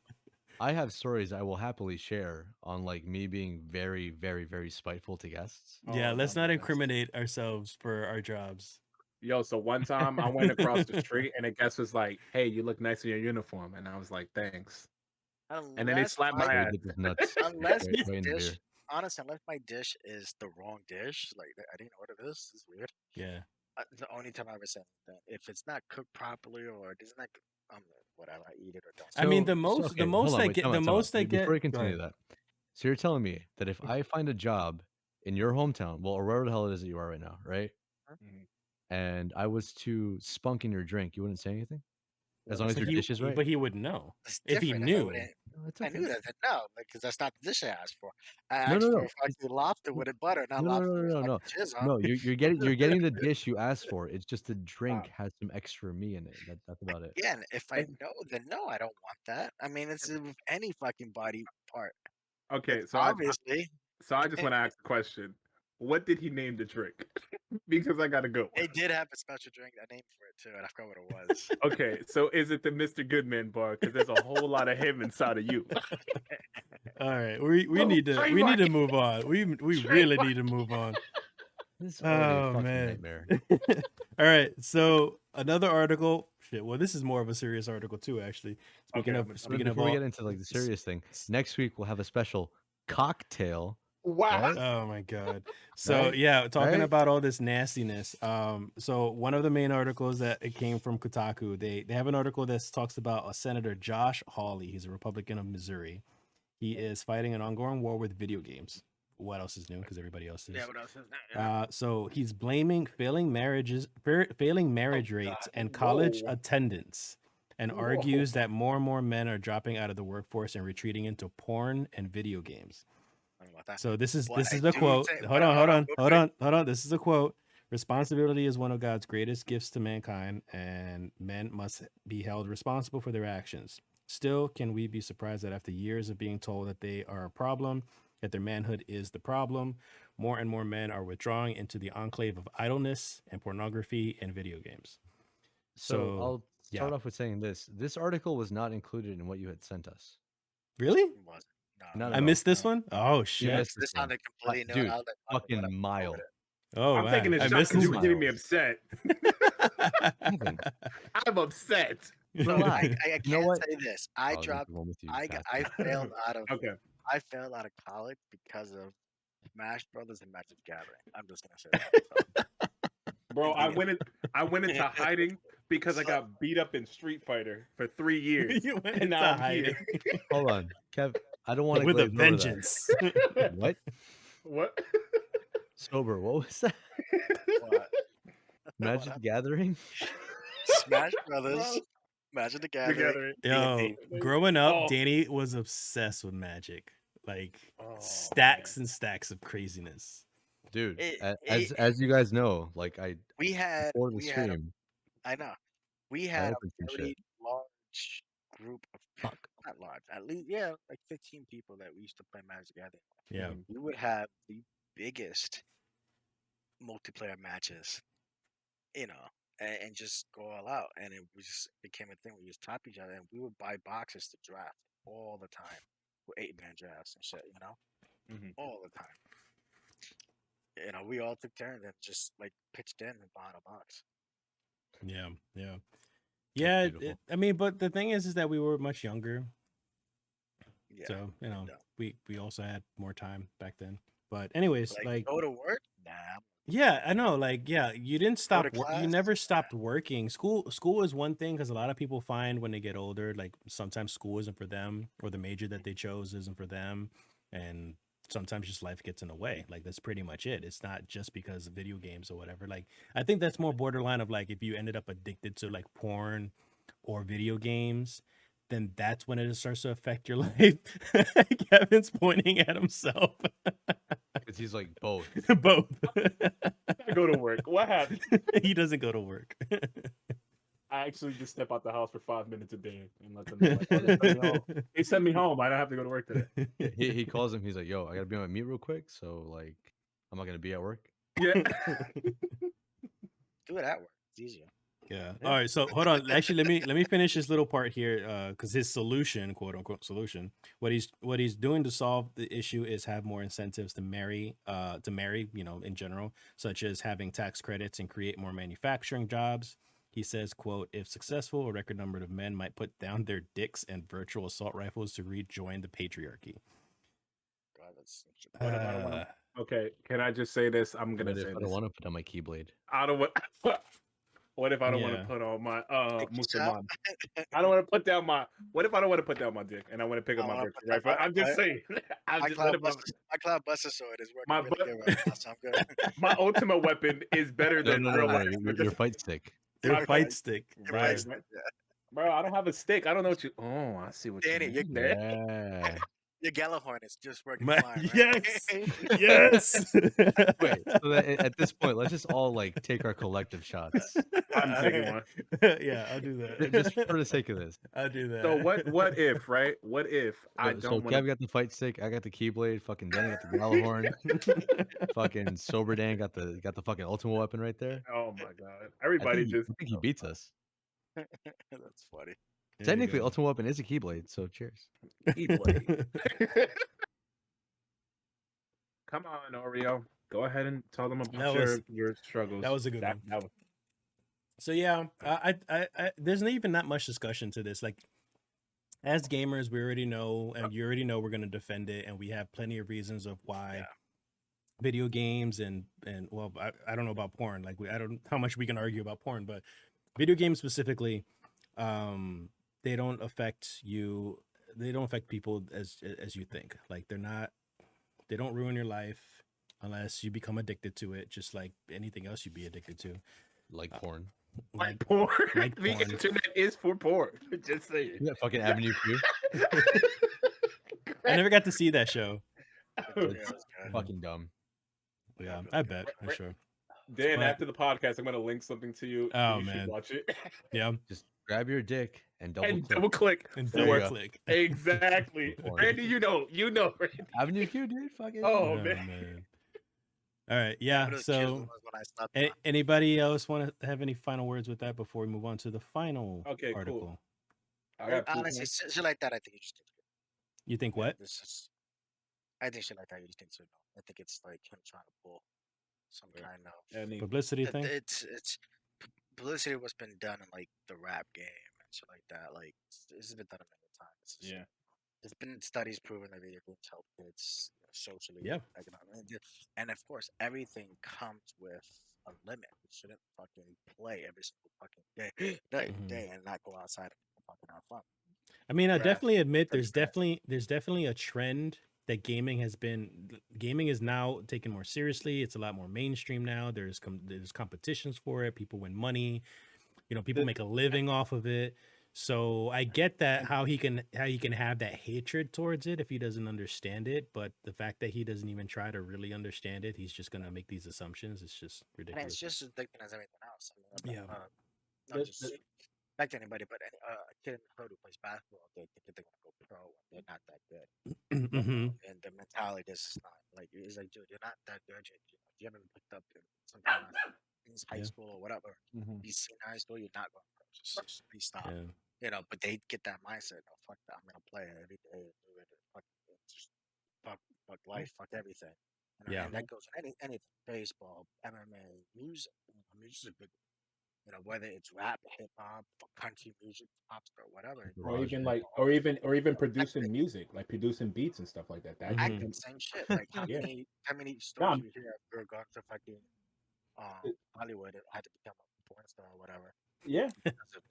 I have stories I will happily share on like me being very, very, very spiteful to guests. Yeah, Oh, let's no, not no. incriminate ourselves for our jobs. Yo, so one time I went across the street and a guest was like, "Hey, you look nice in your uniform," and I was like, "Thanks." And then they slapped my So he ass. did his nuts Unless right my in the dish, beer. honestly, unless my dish is the wrong dish, like I didn't order this. It's weird. Yeah. The only time I ever said that if it's not cooked properly or it isn't, whatever, I eat it or don't. I mean, the So, most, the okay, most hold on, I wait, get, time the out, time out. most I get. Before you Go continue ahead. that, so you're telling me that if I find a job in your hometown, well, or wherever the hell it is that you are right now, right? And I was to spunk in your drink, you wouldn't say anything? As long as But your dish is right? but he wouldn't know It's if he different knew. It's I okay. knew that. No, because that's not the dish I asked for. I No, asked no, for no. fucking lobster with a butter, not No, no, lobster no, with no, no, fucking jizz on. no. You're getting the dish you asked for. It's just the drink has some extra me in it. That's about it. Again, if I And- know, then no, I don't want that. I mean, it's with any fucking body part. Okay, It's so I obviously, just want to ask a question. What did he name the drink? Because I gotta go. they did have a special drink, a name for it too, and I forgot what it was. Okay, so is it the Mr. Goodman bar? Because there's a whole lot of him inside of you. All right, we Oh, need to trademark. move on. We really Trademark. need to move on. This is already a Oh fucking man. nightmare. All right, so another article. Shit. Well, this is more of a serious article too, actually. Speaking Okay, of I'm- speaking of Before we all, get into like the serious thing, next week we'll have a special cocktail. Wow. Right? oh my god. So Right? yeah, talking Right? about all this nastiness. So one of the main articles that it came from Kotaku, they have an article that talks about a Senator Josh Hawley. He's a Republican of Missouri. He is fighting an ongoing war with video games. What else is new? Because everybody else is. Yeah, what else is that? So he's blaming failing marriage rates and college Whoa. attendance, and Whoa. argues that more and more men are dropping out of the workforce and retreating into porn and video games. I don't know about that. So this is But I the do quote. say- Hold but on. real quick. This is a quote. Responsibility is one of God's greatest gifts to mankind, and men must be held responsible for their actions. Still, can we be surprised that after years of being told that they are a problem, that their manhood is the problem, more and more men are withdrawing into the enclave of idleness and pornography and video games? So I'll start yeah. off with saying this. This article was not included in what you had sent us. Really? It wasn't. No. Not I at missed all. this one? Oh You shit. missed This this one. sounded completely new. Dude, I was like, fucking what am I mile. with it? Oh, I'm taking wow. a I shot missed because this you were one. getting me upset. Kevin, I'm upset. So relax. I You know can't what? say this. I I'll leave dropped. the one with you, I bastard. failed out of. Okay. I failed out of college because of Smash Brothers and Magic the Gathering. I'm just gonna say that. So, Bro, I Indeed. went into hiding because I got beat up in Street Fighter for 3 years. You went and into now I'm hiding here. Hold on, Kev. I don't want to with a glaze over that. vengeance. What? What? Sober. What was that? what? Magic What? the Gathering? Smash Brothers, Bro. Magic the Together. Gathering. Yo, D&D. growing up, Oh. Danny was obsessed with Magic. Like Oh, stacks and stacks of craziness. Dude, It- as you guys know, like We had. before the We had. stream, I know. We had a opened some very shit. large group of. Fuck. Not large. At least, yeah, like 15 people that we used to play Magic the Gathering. Yeah. We would have the biggest multiplayer matches, and just go all out. And it just became a thing. We just top each other, and we would buy boxes to draft all the time with 8-man drafts and shit. Mhm. All the time. We all took turns and just like pitched in and bought a box. Yeah. Yeah. Yeah. beautiful. I mean, but the thing is that we were much younger. Yeah. So, Yeah. we also had more time back then. But anyways, like go to work? Nah. yeah, I know. Like, yeah, you didn't stop. to You class? never stopped working. School is one thing because a lot of people find when they get older, like sometimes school isn't for them, or the major that they chose isn't for them, and sometimes just life gets in the way. Like that's pretty much it. It's not just because of video games or whatever. Like I think that's more borderline of like if you ended up addicted to like porn or video games, then that's when it starts to affect your life. Kevin's pointing at himself. Because he's like both. Both. I go to work. What happened? He doesn't go to work. I actually just step out the house for 5 minutes a day and let them know. Like, oh, they send me home. They send me home. I don't have to go to work today. He calls him. He's like, "Yo, I gotta be on my meet real quick. So like, I'm not gonna be at work." Yeah. Do it at work. It's easier. Yeah. All right. So hold on. Actually, let me finish this little part here, because his solution, quote unquote solution, what he's doing to solve the issue is have more incentives to marry, in general, such as having tax credits and create more manufacturing jobs. He says, quote, if successful, a record number of men might put down their dicks and virtual assault rifles to rejoin the patriarchy. God, that's What if I don't wanna- Okay, can I just say this? I'm But gonna if say I don't this. want to put on my keyblade, I don't want. What if I don't want Yeah. to put on my Take your shot. Musulman? I don't want to put down my. What if I don't want to put down my dick and I want to pick I up my wanna virtue put down rifle? my- I'm just my- saying. I'm My just, what Cloud Buster sword is working My really butt- good right now, so I'm good. my ultimate weapon is better no, than no, real no, no, life. your fight stick. Your Okay. fight stick. Your Right. fight stick, yeah. Bro, I don't have a stick. I don't know what you. Oh, I see what Danny, you mean there. Yeah. your Gallahorn is just working My- fine, right? yes, yes. Wait. So that at this point, let's just all like take our collective shots, I'm taking one. Yeah, I'll do that. just for the sake of this. I'll do that. So what if, right? What if I So don't want Kev to? got the fight stick, I got the keyblade, fucking Danny got the Gallahorn, fucking Sober Dan got the fucking ultimate weapon right there. Oh my god! I Everybody think just. he beats us. That's funny. There you Technically, go. ultimate weapon is a keyblade, so cheers. Keyblade. Come on, Oreo. Go ahead and tell them about That was- your struggles. that was a good one. That was, So yeah, I there's not even that much discussion to this. Like, as gamers, we already know, and you already know, we're gonna defend it, and we have plenty of reasons of why video games and well, I don't know about porn. Like, I don't know how much we can argue about porn, but video games specifically, they don't affect you. They don't affect people as you think. Like, they don't ruin your life unless you become addicted to it, just like anything else you'd be addicted to. Like porn. like porn. like The porn. internet is for porn. Just saying. Yeah, fucking Avenue Q. I never got to see that show. Yeah, that's good. Fucking dumb. Yeah, I bet. I'm Right. sure. Dan, But- after the podcast, I'm gonna link something to you. Oh, You should man. watch it. Yeah, Just grab your dick and double And click. double click. and There you double go. click. Exactly. Porn. Randy, you know, Randy. Avenue Q, dude. Fucking. Oh, man. All right, yeah. One of those kids So, was when I slept on. anybody else want to have any final words with that before we move on to the final Okay, cool. article? I got two Honestly, points. shit like that, I think you just. You think what? This is. I think shit like that, you just think so. I think it's like him trying to pull some Yeah. kind of. Any- Publicity thing? It's publicity. What's been done in like the rap game and shit like that. Like this has been done a million times. It's just- Yeah. There's been studies proving that video games help kids socially, Yeah. economically, and of course, everything comes with a limit. You shouldn't fucking play every single fucking Mhm. day and not go outside and fucking have fun. I mean, I Trash. definitely admit Pretty there's definitely a trend that gaming is now taken more seriously. It's a lot more mainstream now. There's competitions for it. People win money. People The- make a living off of it. So I get that how he can have that hatred towards it if he doesn't understand it. But the fact that he doesn't even try to really understand it, he's just gonna make these assumptions. It's just And it's ridiculous. just as addicting as everything else. I mean, Yeah. not The- just the- back to anybody, but a kid in the hood who plays basketball, they think they're gonna go pro and they're not that good. Mhm. And the mentality is not like it's like, dude, you're not that good. You haven't picked up some kind of in high Yeah. school or whatever. Mhm. You see in high school, you're not going pro. Just please stop. Yeah. But they get that mindset. No, fuck that. I'm gonna play it every day. And do it. Fuck, just fuck life. Fuck everything. Yeah. And that goes with anything. Baseball, MMA, music. Music's a big. Whether it's rap, hip hop, country music, pop star, whatever. Or Garage, even man. like, or even producing music, like producing beats and stuff like that. That Mhm. Acting, same shit. Like how Yeah. many stories I'm- you hear of girl going to fucking Hollywood and had to become a porn star or whatever. yeah. Because of,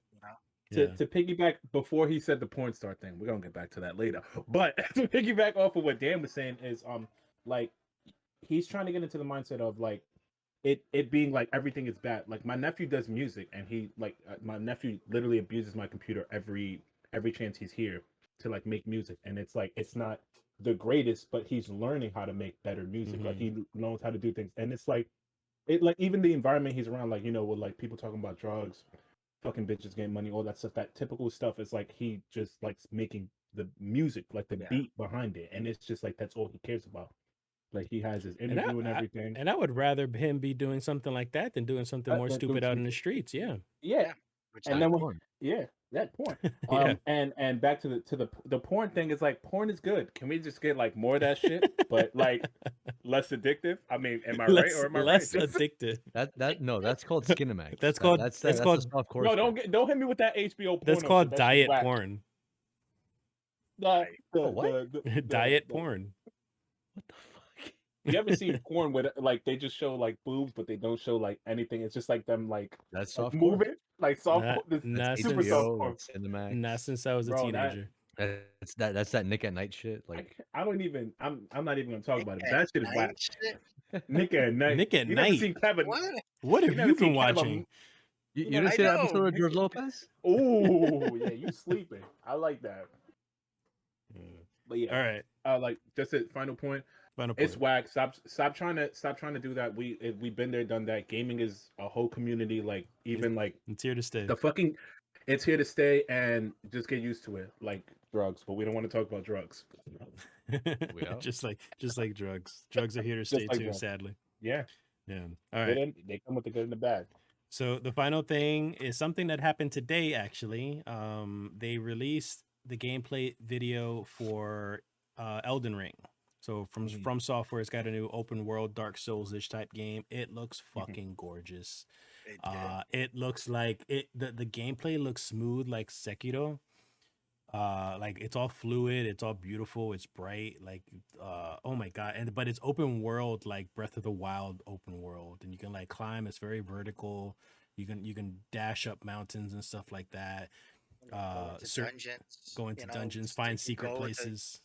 Yeah. To piggyback before he said the porn star thing, we're gonna get back to that later. But to piggyback off of what Dan was saying is like he's trying to get into the mindset of like it being like everything is bad. Like my nephew does music and he like my nephew literally abuses my computer every chance he's here to like make music, and it's like it's not the greatest, but he's learning how to make better music. Like he knows how to do things, and it's like even the environment he's around, like with like people talking about drugs, fucking bitches getting money, all that stuff, that typical stuff is like he just likes making the music, like the beat behind it, and it's just like that's all he cares about. Like he has his interview and everything. And I would rather him be doing something like that than doing something more than stupid doing out some- in the streets. Yeah. Yeah. which And I- then porn. that porn. Yeah. And back to the porn thing is like porn is good. Can we just get like more of that shit, but like less addictive? I mean, am I right or am I less right? addictive. No, that's called Skinamax. That's called- that's that's a called- softcore No, shit. don't hit me with that HBO porn. That's called diet porn. Diet porn. What the fuck? You ever seen porn with like they just show like boobs, but they don't show like anything? It's just like them like That's softcore. moving, like soft. Nah, this nah, That's super since- soft HBO, porn. that's Cinemax. Not since I was a Bro, that- teenager. That's that Nick at Night shit. Like I don't even. I'm not even gonna talk about it. Nick That at shit is whack. Night shit? Nick at Night. Nick at You never Night. seen Kevin? What? What have never you seen been Kevin- watching? You I didn't see that episode know. of George Lopez? Oh, yeah, you sleeping. I like that. Yeah. But yeah, All right. like just a final point. Final It's point. whack. Stop trying to do that. We've been there, done that. Gaming is a whole community. Like even like It's here to stay. the fucking, it's here to stay, and just get used to it. Like drugs, but we don't want to talk about drugs. We out? just like drugs. Drugs are here to Just stay like too, drugs. sadly. Yeah, Yeah. All right. they come with the good and the bad. So the final thing is something that happened today. Actually, they released the gameplay video for Elden Ring. So from Software, it's got a new open world Dark Souls-ish type game. It looks fucking gorgeous. It looks like the gameplay looks smooth like Sekiro. Like it's all fluid, it's all beautiful, it's bright, like oh my god. But it's open world, like Breath of the Wild open world, and you can like climb. It's very vertical. You can dash up mountains and stuff like that. Dungeons. Go into dungeons, find secret places.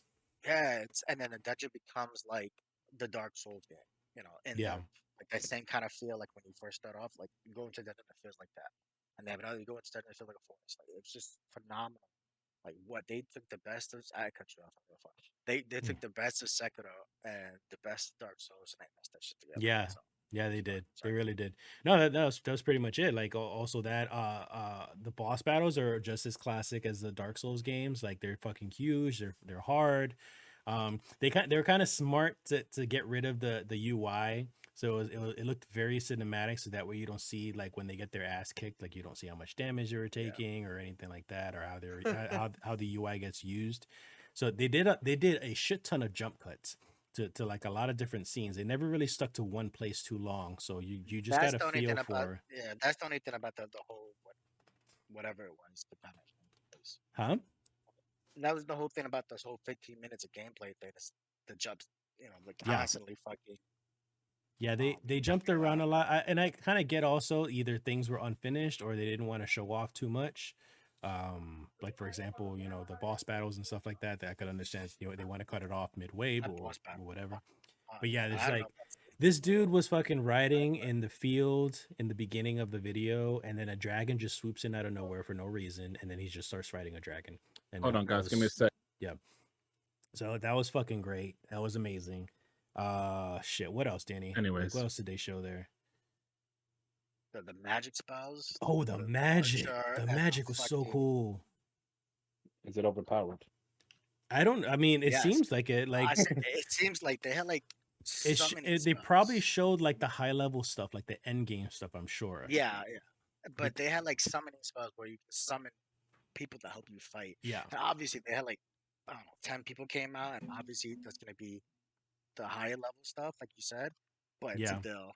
And then the dungeon becomes like the Dark Souls game, like that same kind of feel like when you first start off, like you go into dungeon, it feels like that. And then you go into dungeon, it feels like a forest. Like it's just phenomenal. Like what they took the best of, I cut you off. They took the best of Sekiro and the best of Dark Souls, and they messed that shit together. Yeah. So, Yeah, they did. They really did. No, that was pretty much it. Like also that the boss battles are just as classic as the Dark Souls games. Like they're fucking huge. They're hard. They're kind of smart to get rid of the UI. So it looked very cinematic, so that way you don't see like when they get their ass kicked, like you don't see how much damage they're taking or anything like that, or how they're how the UI gets used. So they did a shit ton of jump cuts to like a lot of different scenes. They never really stuck to one place too long, so you just got to feel for. That's the only thing about the whole whatever it was. Huh? That was the whole thing about this whole 15 minutes of gameplay thing. Is the jumps, like constantly fucking. Yeah, they jumped around a lot, and I kind of get also either things were unfinished or they didn't want to show off too much. Like for example, the boss battles and stuff like that. That I could understand. They want to cut it off midway or whatever. But yeah, there's like this dude was fucking riding in the field in the beginning of the video, and then a dragon just swoops in out of nowhere for no reason, and then he just starts fighting a dragon. And Hold on, guys, give me a sec. Yeah. So that was fucking great. That was amazing. Shit. What else, Danny? Anyways, what else did they show there? The magic spells. Oh, the magic. The magic was so cool. Is it overpowered? I mean, it seems like it. Like it seems like they had like. They probably showed like the high level stuff, like the end game stuff. I'm sure. Yeah. But they had like summoning spells where you can summon people to help you fight. Yeah. And obviously they had like 10 people came out, and obviously that's gonna be the higher level stuff, like you said. But still,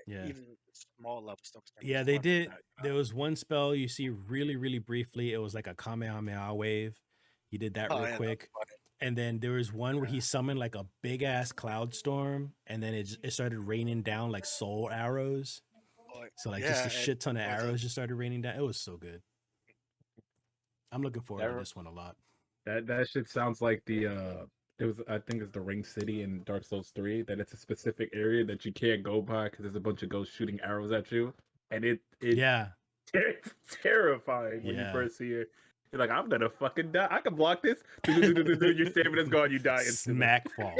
even small level stuff. Yeah, they did. There was one spell you see really, really briefly. It was like a Kamehameha wave. He did that real quick. And then there was one where he summoned like a big ass cloud storm, and then it started raining down like soul arrows. So like just a shit ton of arrows just started raining down. It was so good. I'm looking forward to this one a lot. That shit sounds like I think it's the Ring City in Dark Souls 3, that it's a specific area that you can't go by because there's a bunch of ghosts shooting arrows at you, and it's terrifying when you first see it. You're like, I'm gonna fucking die. I can block this. Your stamina's gone. You die instantly. Smack fall.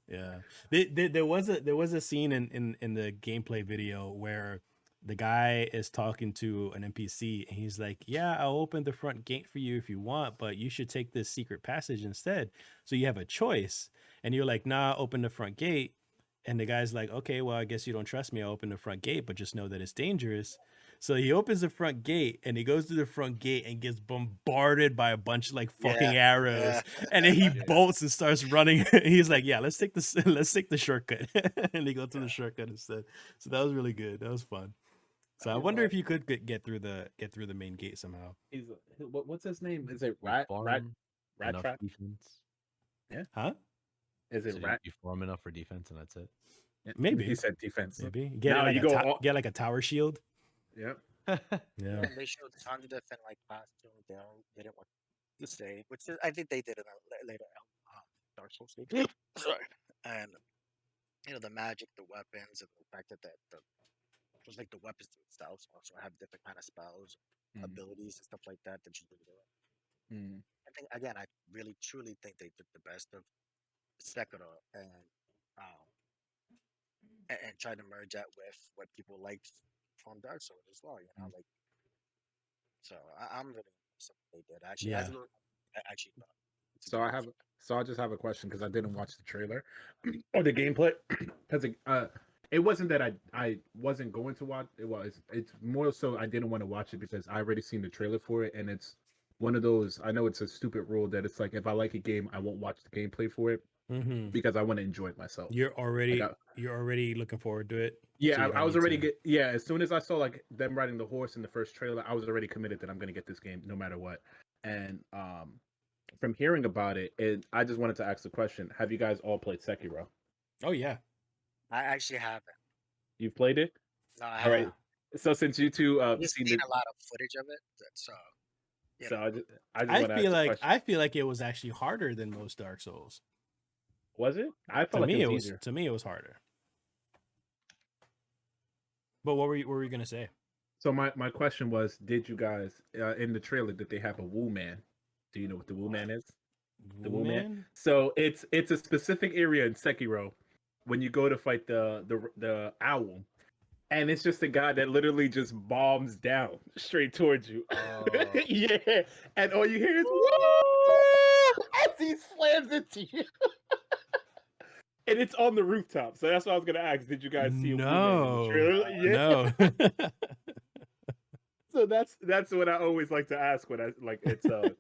Yeah, there was a scene in the gameplay video where the guy is talking to an NPC, and he's like, "Yeah, I'll open the front gate for you if you want, but you should take this secret passage instead. So you have a choice." And you're like, "Nah, open the front gate." And the guy's like, "Okay, well, I guess you don't trust me. I'll open the front gate, but just know that it's dangerous." So he opens the front gate, and he goes to the front gate and gets bombarded by a bunch of like fucking arrows. And then he bolts and starts running. He's like, "Yeah, let's take the shortcut." And they go to the shortcut instead. So that was really good. That was fun. So I wonder if you could get through the main gate somehow. What's his name? Is it Rat Trap? Defense? Yeah. Huh? Is it Rat? You farm enough for defense, and that's it. Maybe he said defense. Maybe get like a tower shield. Yep. Yeah. They showed tons of different like costumes. They didn't want to say, which I think they did in a later Dark Souls game. Sorry. And the magic, the weapons, and the fact that the just like the weapons themselves also have different kind of spells, abilities, and stuff like that you can do. I think again, I really truly think they took the best of Sekiro um and tried to merge that with what people liked from Dark Souls as well. Like so I'm really impressed with what they did. Actually, as Yeah. a little, I actually thought. So I just have a question because I didn't watch the trailer or the gameplay because it wasn't that I wasn't going to watch it. It's more so I didn't want to watch it because I already seen the trailer for it, and it's one of those. I know it's a stupid rule that it's like if I like a game, I won't watch the gameplay for it because I want to enjoy it myself. You're already looking forward to it. Yeah, so I was already as soon as I saw like them riding the horse in the first trailer, I was already committed that I'm gonna get this game no matter what. And from hearing about it, I just wanted to ask the question: have you guys all played Sekiro? Oh yeah. I actually haven't. You've played it? No, I All haven't. right. So since you two Just seen seen a lot of footage of it, so I just I want to ask feel the like question. it was actually harder than most Dark Souls. Was it? I To felt like me, it was easier. to me it was harder. But what were you gonna say? So my question was, did you guys in the trailer did they have a Woo Man? Do you know what the Woo Man is? The Woo Man. So it's a specific area in Sekiro when you go to fight the owl, and it's just a guy that literally just bombs down straight towards you. Yeah, and all you hear is woo as he slams into you. And it's on the rooftop. So that's what I was gonna ask. Did you guys see a Woo Man in the trailer? Yeah. No. So that's what I always like to ask when I like it's a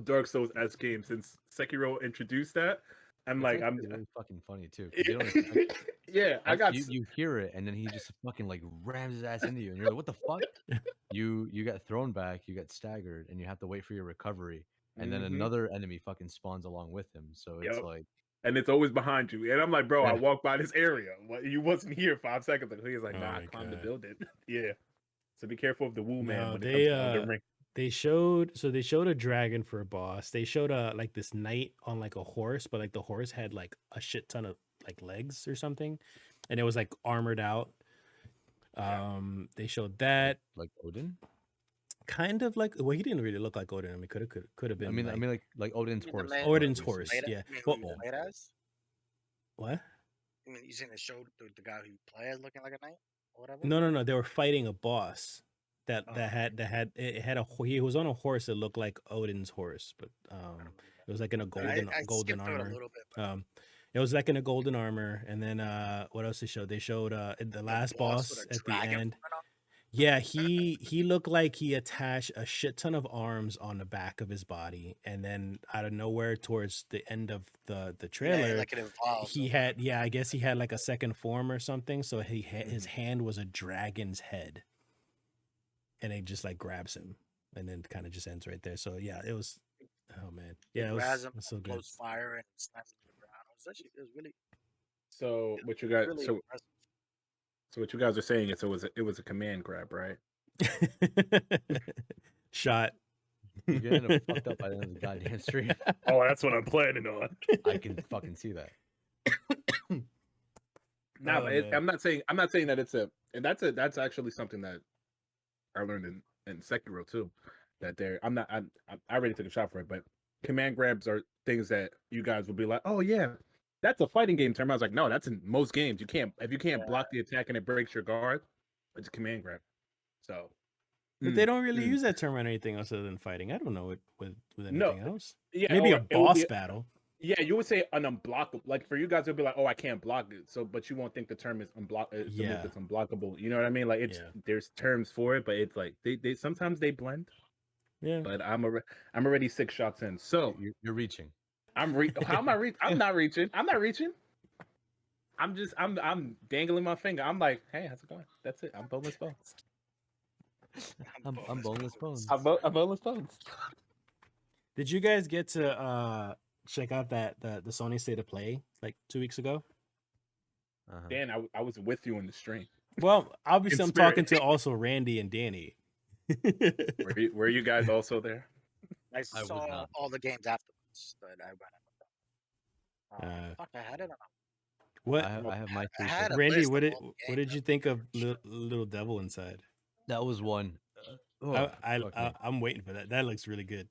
Dark Souls S game since Sekiro introduced that. I'm It's like I'm actually really fucking funny too. 'Cause you don't expect, yeah, I got you hear it and then he just fucking like rams his ass into you and you're like, what the fuck? You got thrown back, you got staggered, and you have to wait for your recovery. And then another enemy fucking spawns along with him. So it's Yep. like, and it's always behind you. And I'm like, bro, I Yeah. walked by this area. You wasn't here 5 seconds ago. He was like, Oh nah, I my climbed the God. building. Yeah. So be careful of the Woo Man No, when it comes to Elden Ring. they showed a dragon for a boss. They showed like this knight on like a horse, but like the horse had like a shit ton of like legs or something, and it was like armored out. They showed that like Odin. kind of like, well, he didn't really look like Odin. I mean, could have been. I mean like Odin's You mean the horse. man Odin's who horse. played it? Yeah. You mean Well, who he played as? what? I mean, you seen the show the guy who played as looking like a knight or whatever? No. They were fighting a boss that Oh. it had he was on a horse that looked like Odin's horse, but it was like in a golden I golden skipped through it armor. a little bit, but It was like in a golden armor, and then what else they showed? They showed the the last boss boss with a at the dragon end. flying off. Yeah, he looked like he attached a shit ton of arms on the back of his body, and then out of nowhere, towards the end of the Yeah, trailer, like it evolved. he had I guess he had like a second form or something. So he had his hand was a dragon's head, and it just like grabs him, and then kind of just ends right there. So yeah, it was. Oh man, yeah, it grabs him, was so good. blows fire, and slams him to the ground. It was really, So what you guys really so impressive. so what you guys are saying is it was a command grab, right? Shot. You're getting fucked up by the end of the goddamn stream. Oh, that's what I'm planning on. I can fucking see that. No, Oh, but man. I'm not saying that it's that's actually something that I learned in Sekiro too. That I already took a shot for it, but command grabs are things that you guys will be like, oh yeah, that's a fighting game term. I was like, no, that's in most games. If you can't block the attack and it breaks your guard, it's a command grab. So, But they don't really use that term on anything else other than fighting. I don't know it with anything else. Yeah, Maybe or a it would boss be- battle. Yeah, you would say an unblockable. Like for you guys, it'd be like, oh, I can't block it. So, but you won't think the term is unblock. It's a move that's unblockable. You know what I mean? Like there's terms for it, but it's like they sometimes they blend. Yeah. But I'm already 6 shots in. So You're reaching. how am I reaching? I'm not reaching. I'm dangling my finger. I'm like, hey, how's it going? That's it. I'm boneless bones. I'm boneless bones. I'm boneless bones. Did you guys get to check out the Sony State of Play like 2 weeks ago? Dan, I was with you in the stream. Well, obviously In I'm spirit. talking to also Randy and Danny. Were you guys also there? I was saw not. all the games afterwards, but I went. Fuck, I had it on. What I have my I three had picks. a Randy? list What of did all the what games did I you think of played. Sure. Little Devil Inside? That was one. Fuck me. I'm waiting for that. That looks really good.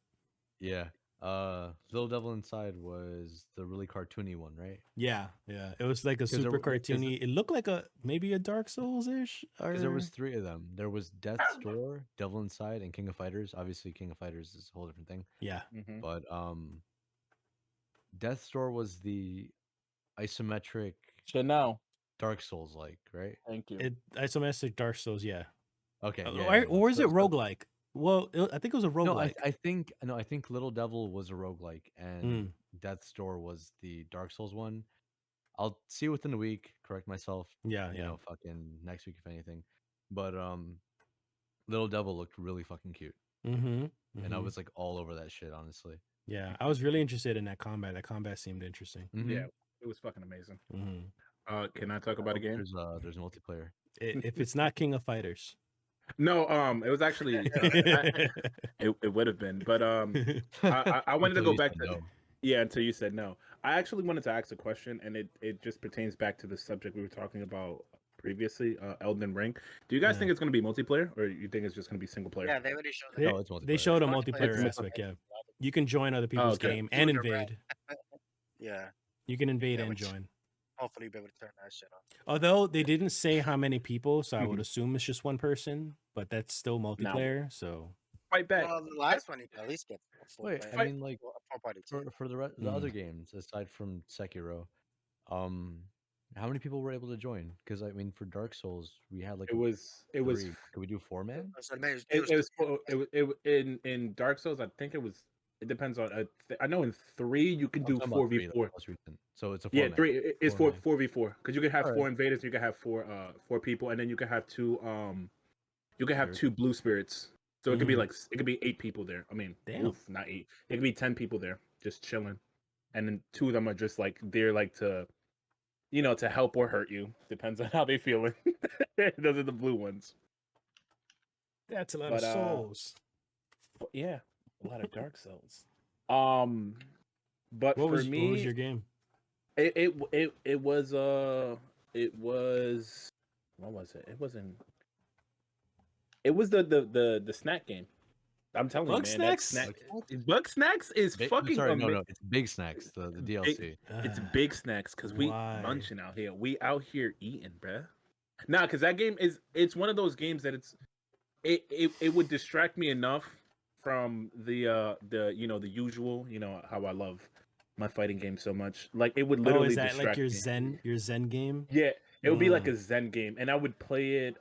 Yeah. Little Devil Inside was the really cartoony one, right? Yeah. It was like a 'Cause there super w- 'cause cartoony. It looked like maybe a Dark Souls ish. Because there was Or three of them. There was Death's Door, Devil Inside, and King of Fighters. Obviously, King of Fighters is a whole different thing. yeah, Mm-hmm. But Death's Door was the isometric Chanel. Dark Souls like, right? Thank you. isometric Dark Souls. Yeah. Okay, Or is it So, roguelike? Well, I think it was a no, roguelike. I think Little Devil was a roguelike and Mm. Death's Door was the Dark Souls one. I'll see within a week, correct myself, Yeah. fucking next week if anything. But Little Devil looked really fucking cute. Mm-hmm. And I was like all over that shit, honestly. Yeah, I was really interested in that combat. That combat seemed interesting. Yeah, it was fucking amazing. Mm-hmm. Can I talk about a game? There's multiplayer. If it's not King of Fighters, No, it was actually it would have been, but I wanted to Until go you back said to no. yeah until you said no. I actually wanted to ask a question, and it just pertains back to the subject we were talking about previously, Elden Ring. Do you guys Yeah. think it's going to be multiplayer, or you think it's just going to be single player? Yeah, they already showed They, that. No, it's they multiplayer. showed a It's multiplayer multiplayer. aspect. Yeah, you can join other people's okay. game and Doing it right. invade. Yeah, You can invade Yeah, and which- join. hopefully you'll be able to turn that shit on. Although they didn't say how many people, so I would Mhm. assume it's just one person. But that's still multiplayer. So Fight back. Well, the last one you can at least get a full Wait, player. I mean, like, a full party team. for the other Mm. games aside from Sekiro, how many people were able to join? Because I mean, for Dark Souls, we had like It was three. Could we do 4-man? So it it, was it was in Dark Souls. I think it was. It depends on. I know in 3 you can I'm do talking about 3, 4v4. the most recent. So it's a 4-man. Yeah, 3 is 4 4-man. 4v4 because you could have Alright. 4 invaders. You could have four people, and then you could have two Spirits. 2 blue spirits. So it could be Mhm. like it could be 8 people there. I mean, Damn. oof, not 8. It could be 10 people there just chilling, and then 2 of them are just like they're like to, to help or hurt you. Depends on how they feeling. Those are the blue ones. that's a lot But, of souls. But yeah, a lot of Dark Souls. But What for was me, what was your game? it was what was it? It was the snack game. I'm telling Bug you, man. That Snacks? Bug Snacks is fucking Sorry, no, amazing. it's Big Snacks, the DLC. It's big snacks because we Why? munching out here. We out here eating, bruh. Nah, because that game it's one of those games that it would distract me enough from the usual, how I love my fighting game so much. Like it would literally is that distract like me. your Zen game? Yeah, it would be like Mm. a Zen game, and I would play it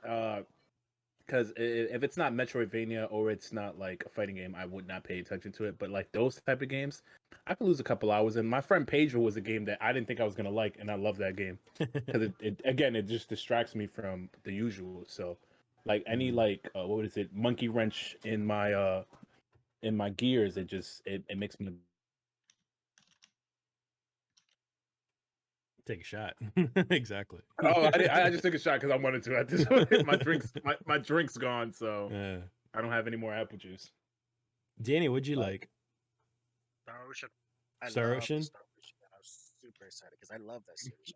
because if it's not Metroidvania or it's not like a fighting game, I would not pay attention to it. But like those type of games, I could lose a couple hours. And my friend Pedro was a game that I didn't think I was gonna like, and I love that game because it just distracts me from the usual. So, like any what is it, monkey wrench in my gears, it makes me Take a shot. Exactly. Oh, I just took a shot because I wanted to. At this point, my drink's gone, so Yeah. I don't have any more apple juice. Danny, what'd you like? Star Ocean. I Star love Ocean? Star Ocean. I was super excited because I love that series.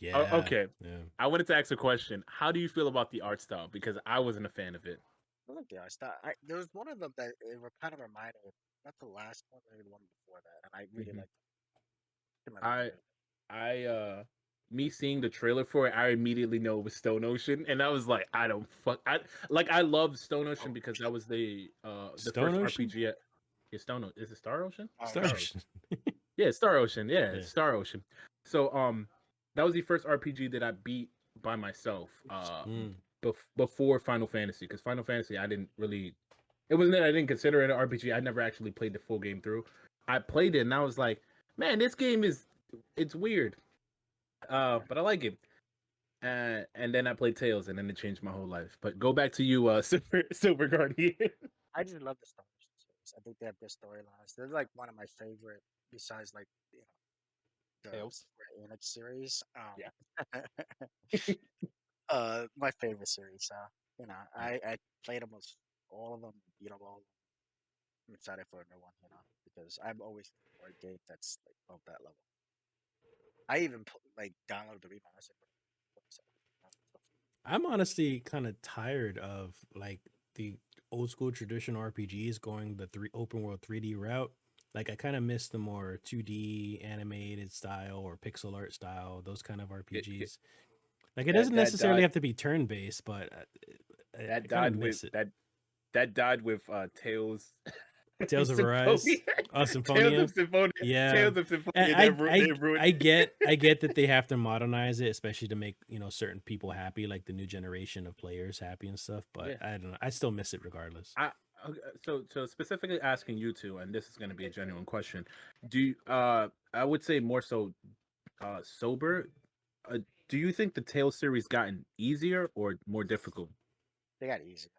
Yeah. Okay. Yeah. I wanted to ask a question. How do you feel about the art style? Because I wasn't a fan of it. I like the art style. There was one of them that kind of reminded me, not the last one, maybe the one before that, and I really Mhm. liked it. Me seeing the trailer for it, I immediately know it was Stone Ocean, and I was like, I love Stone Ocean because that was the Stone first Ocean? RPG. Is it Star Ocean? Star Ocean. Yeah, Star Ocean. Yeah, Yeah. Star Ocean. So that was the first RPG that I beat by myself. Mm. Before Final Fantasy, because Final Fantasy I didn't really. It wasn't that I didn't consider it an RPG. I never actually played the full game through. I played it and I was like, man, this game it's weird. But I like it. And then I played Tales, and then it changed my whole life. But go back to you, Silver Guardian. I just love the Star Ocean series. I think they have good storylines. They're like one of my favorite, besides like the Tales. Square Enix series. Yeah. My favorite series. I played almost all of them, beat them all. I'm excited for a new one, because I'm always looking for a game that's like of that level. I even like downloaded the remaster. I'm honestly kind of tired of like the old school traditional RPGs going the open world 3D route. Like I kind of miss the more 2D animated style or pixel art style, those kind of RPGs. Like it doesn't necessarily have to be turn based, but I kind of miss it. That died with Tales. Tales of Arise, Symphonia. Tales of Symphonia. Yeah, Tales of Symphonia. I get that they have to modernize it, especially to make certain people happy, like the new generation of players happy and stuff. But I don't know, I still miss it regardless. So specifically asking you two, and this is going to be a genuine question. Do you, I would say more so sober. Do you think the Tales series gotten easier or more difficult? They got easier.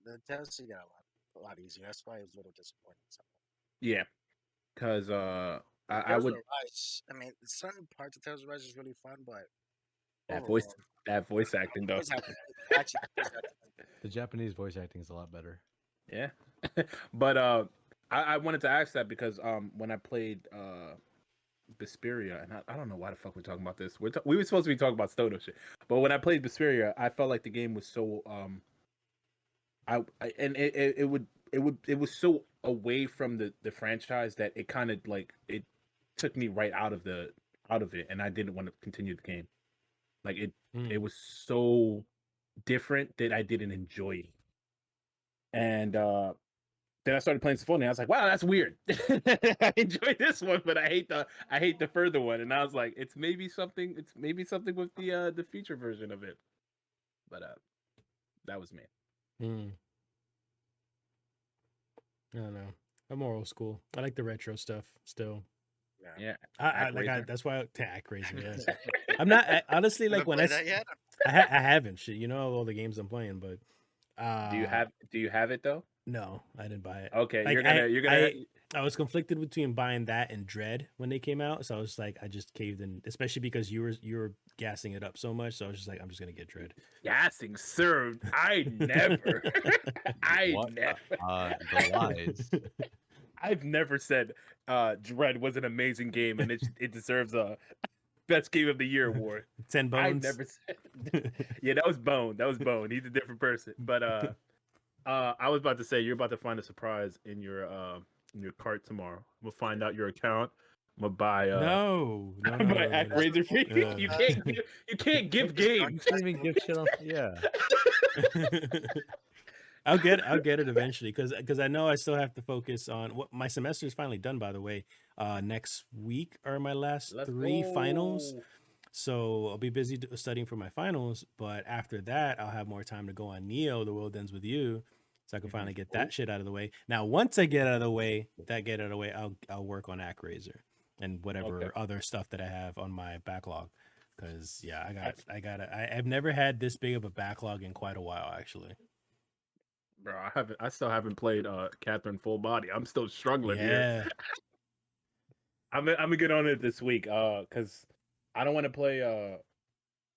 The Tales series got a lot easier. That's why it was a little disappointing. Yeah, because I would. I mean, certain parts of Tales of Rise is really fun, but that voice acting though. The Japanese voice acting is a lot better. Yeah, but I wanted to ask that because when I played Vesperia, and I don't know why the fuck we're talking about this. We were supposed to be talking about Stoto shit, but when I played Vesperia, I felt like the game was so it was so away from the franchise that it kind of like it took me right out of it, and I didn't want to continue the game. Like it was so different that I didn't enjoy it. And then I started playing Symphonia. I was like, wow, that's weird. I enjoyed this one, but I hate the further one. And I was like, it's maybe something with the future version of it. But that was me. I don't know. I'm more old school. I like the retro stuff still. Yeah. That's why Actraiser. Yes. I'm not honestly like when that yet? I haven't shit. All the games I'm playing, but do you have it though? No, I didn't buy it. Okay, like, you're gonna. I was conflicted between buying that and Dread when they came out, so I was like, I just caved in, especially because you were gassing it up so much. So I was just like, I'm just gonna get Dread. Gassing, sir. I never. The lies. I've never said Dread was an amazing game and it deserves a best game of the year award. 10 Bones. I never said. Yeah, that was Bone. He's a different person. But I was about to say you're about to find a surprise in your cart tomorrow. We'll find out your account. I'm gonna buy no. Actraiser for you. You can't give games. You can't even give shit off. Yeah. I'll get it eventually because I know I still have to focus on what my semester is finally done, by the way. Next week are my last 3 finals. So I'll be busy studying for my finals, but after that I'll have more time to go on Neo, The World Ends With You, so I can finally get that shit out of the way. Now, once I get out of the way, I'll work on Actraiser and whatever other stuff that I have on my backlog. Because I've never had this big of a backlog in quite a while, actually. Bro, I still haven't played Catherine Full Body. I'm still struggling here. I'm gonna get on it this week because I don't want to play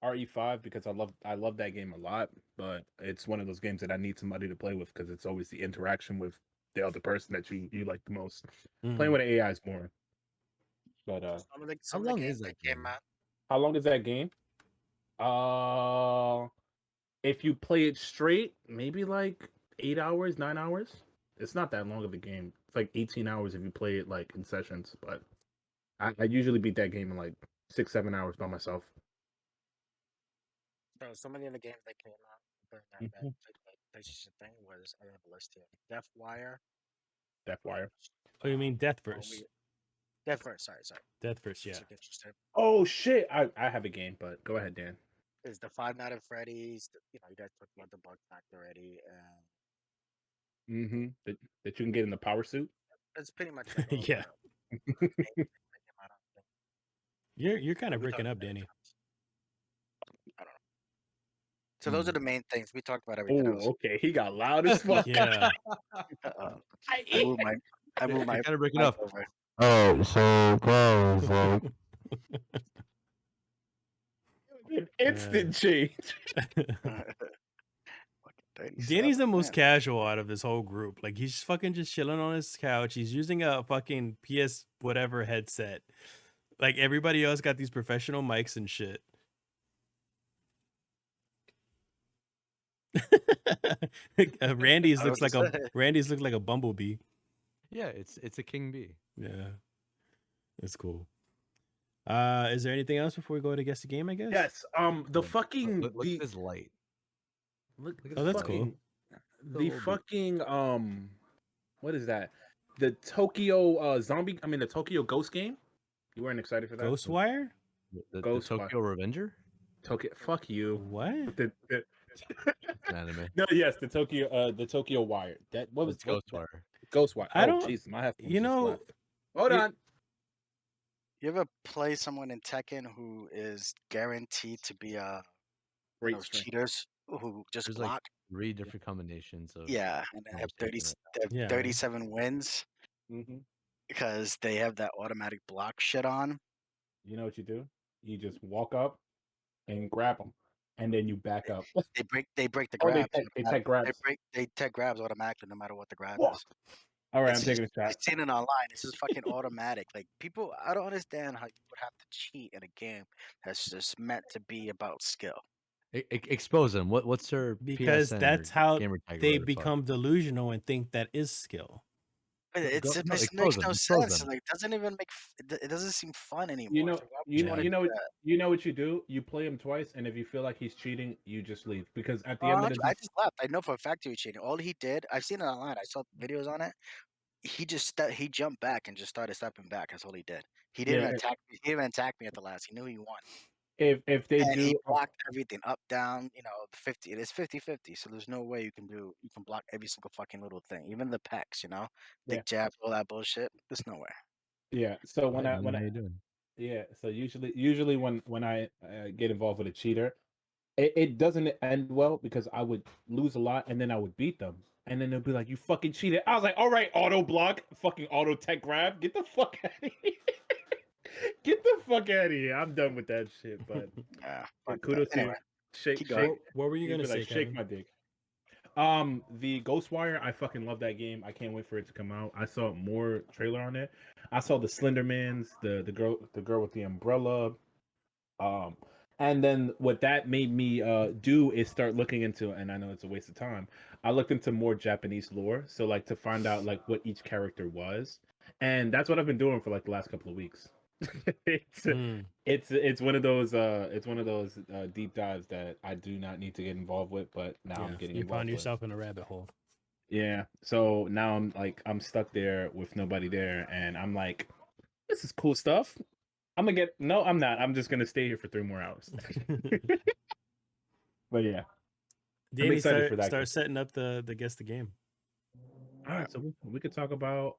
RE5 because I love that game a lot, but it's one of those games that I need somebody to play with because it's always the interaction with the other person that you like the most. Playing with AI is boring. But how long is that game out? How long is that game? If you play it straight, maybe like 8 hours, 9 hours. It's not that long of a game. It's like 18 hours if you play it like in sessions, but I usually beat that game in like 6-7 hours by myself. So some of the other games that came out during that PlayStation thing was, I have a list here. Deathwire. Oh, you mean Deathverse? Deathverse, sorry. Deathverse, yeah. Oh shit! I have a game, but go ahead, Dan. Is the Five Nights at Freddy's? You guys talked about the bug factor already, and that you can get in the power suit. That's pretty much like yeah. You're kind of breaking up, Danny. I don't know. So those are the main things we talked about. Everything else. Okay, he got loud as fuck. Yeah. I moved my. Kind of breaking up. Over. Oh, so guys, like. An instant change. Danny's the most casual out of this whole group. Like he's fucking just chilling on his couch. He's using a fucking PS whatever headset. Like everybody else got these professional mics and shit. Randy's I looks was like just a Randy's look like a bumblebee. Yeah, it's a king bee. Yeah, it's cool. Is there anything else before we go to guess the game? I guess. Yes. The Yeah. fucking Look at this light. look Look at Oh, this that's light. cool. the little bit. fucking what is that? The Tokyo the Tokyo Ghost game. You weren't excited for that? Ghostwire? The Ghostwire. Tokyo Revenger? Tokyo. Fuck you. What? The, An anime. no, yes, the Tokyo Wire. That what was It's Ghostwire. Ghostwire. I Oh, don't- jeez, my headphones you just know, left. Hold it- on. You ever play someone in Tekken who is guaranteed to be Great those strength. cheaters who just There's block? like 3 different combinations of Yeah, and they how have much they can- they have Yeah. 37 wins Mm-hmm. because they have that automatic block shit on. You know what you do? You just walk up and grab them, and then you back up. They break the Oh, grabs. they tech grabs. They tech grabs automatically no matter what the grab Walk. is. All right, It's I'm taking a just- I've shot. seen it online. It's just fucking automatic. Like people, I don't understand how you would have to cheat in a game that's just meant to be about skill. Expose them. What's their Because PSN or that's how gamer tag or they whatever the fuck? become delusional and think that is skill. But it expose makes them, no expose sense. them. Like doesn't even make it doesn't seem fun anymore. You know, It's like, why would you wanna do that? you know what you do. You play him twice, and if you feel like he's cheating, you just leave. Because at the Oh, end of the I just left. I know for a fact he was cheating. All he did, I've seen it online. I saw videos on it. He just he jumped back and just started stepping back. That's all he did. He didn't Yeah. attack me. He didn't attack me at the last. He knew he won. if they And he do, blocked everything up, down. You know, 50. It is 50-50. So there's no way you can block every single fucking little thing, even the pecs. You know, Yeah. big jabs, all that bullshit. There's no way. yeah. So when Hi, I man, how you doing? yeah. So usually when I get involved with a cheater, it doesn't end well because I would lose a lot and then I would beat them. And then they'll be like, "You fucking cheated." I was like, "All right, auto block, fucking auto tech grab. Get the fuck out of here. Get the fuck out of here. I'm done with that shit." But Yeah. kudos to you. Anyway, Shake, keep going. shake. What were you You'd gonna be say, like, shake Kevin? my dick. The Ghostwire, I fucking love that game. I can't wait for it to come out. I saw more trailer on it. I saw the Slendermans, the girl with the umbrella. And then what that made me do is start looking into, and I know it's a waste of time. I looked into more Japanese lore, so like to find out like what each character was, and that's what I've been doing for like the last couple of weeks. it's Hmm. it's one of those deep dives that I do not need to get involved with, but now I'm Yeah, getting you involved found with. yourself in a rabbit hole. Yeah, so now I'm stuck there with nobody there, and I'm like, this is cool stuff. I'm not. I'm just gonna stay here for 3 more hours. But yeah, Danny, excited for that start game. setting up the guess the game. all right. So we could talk about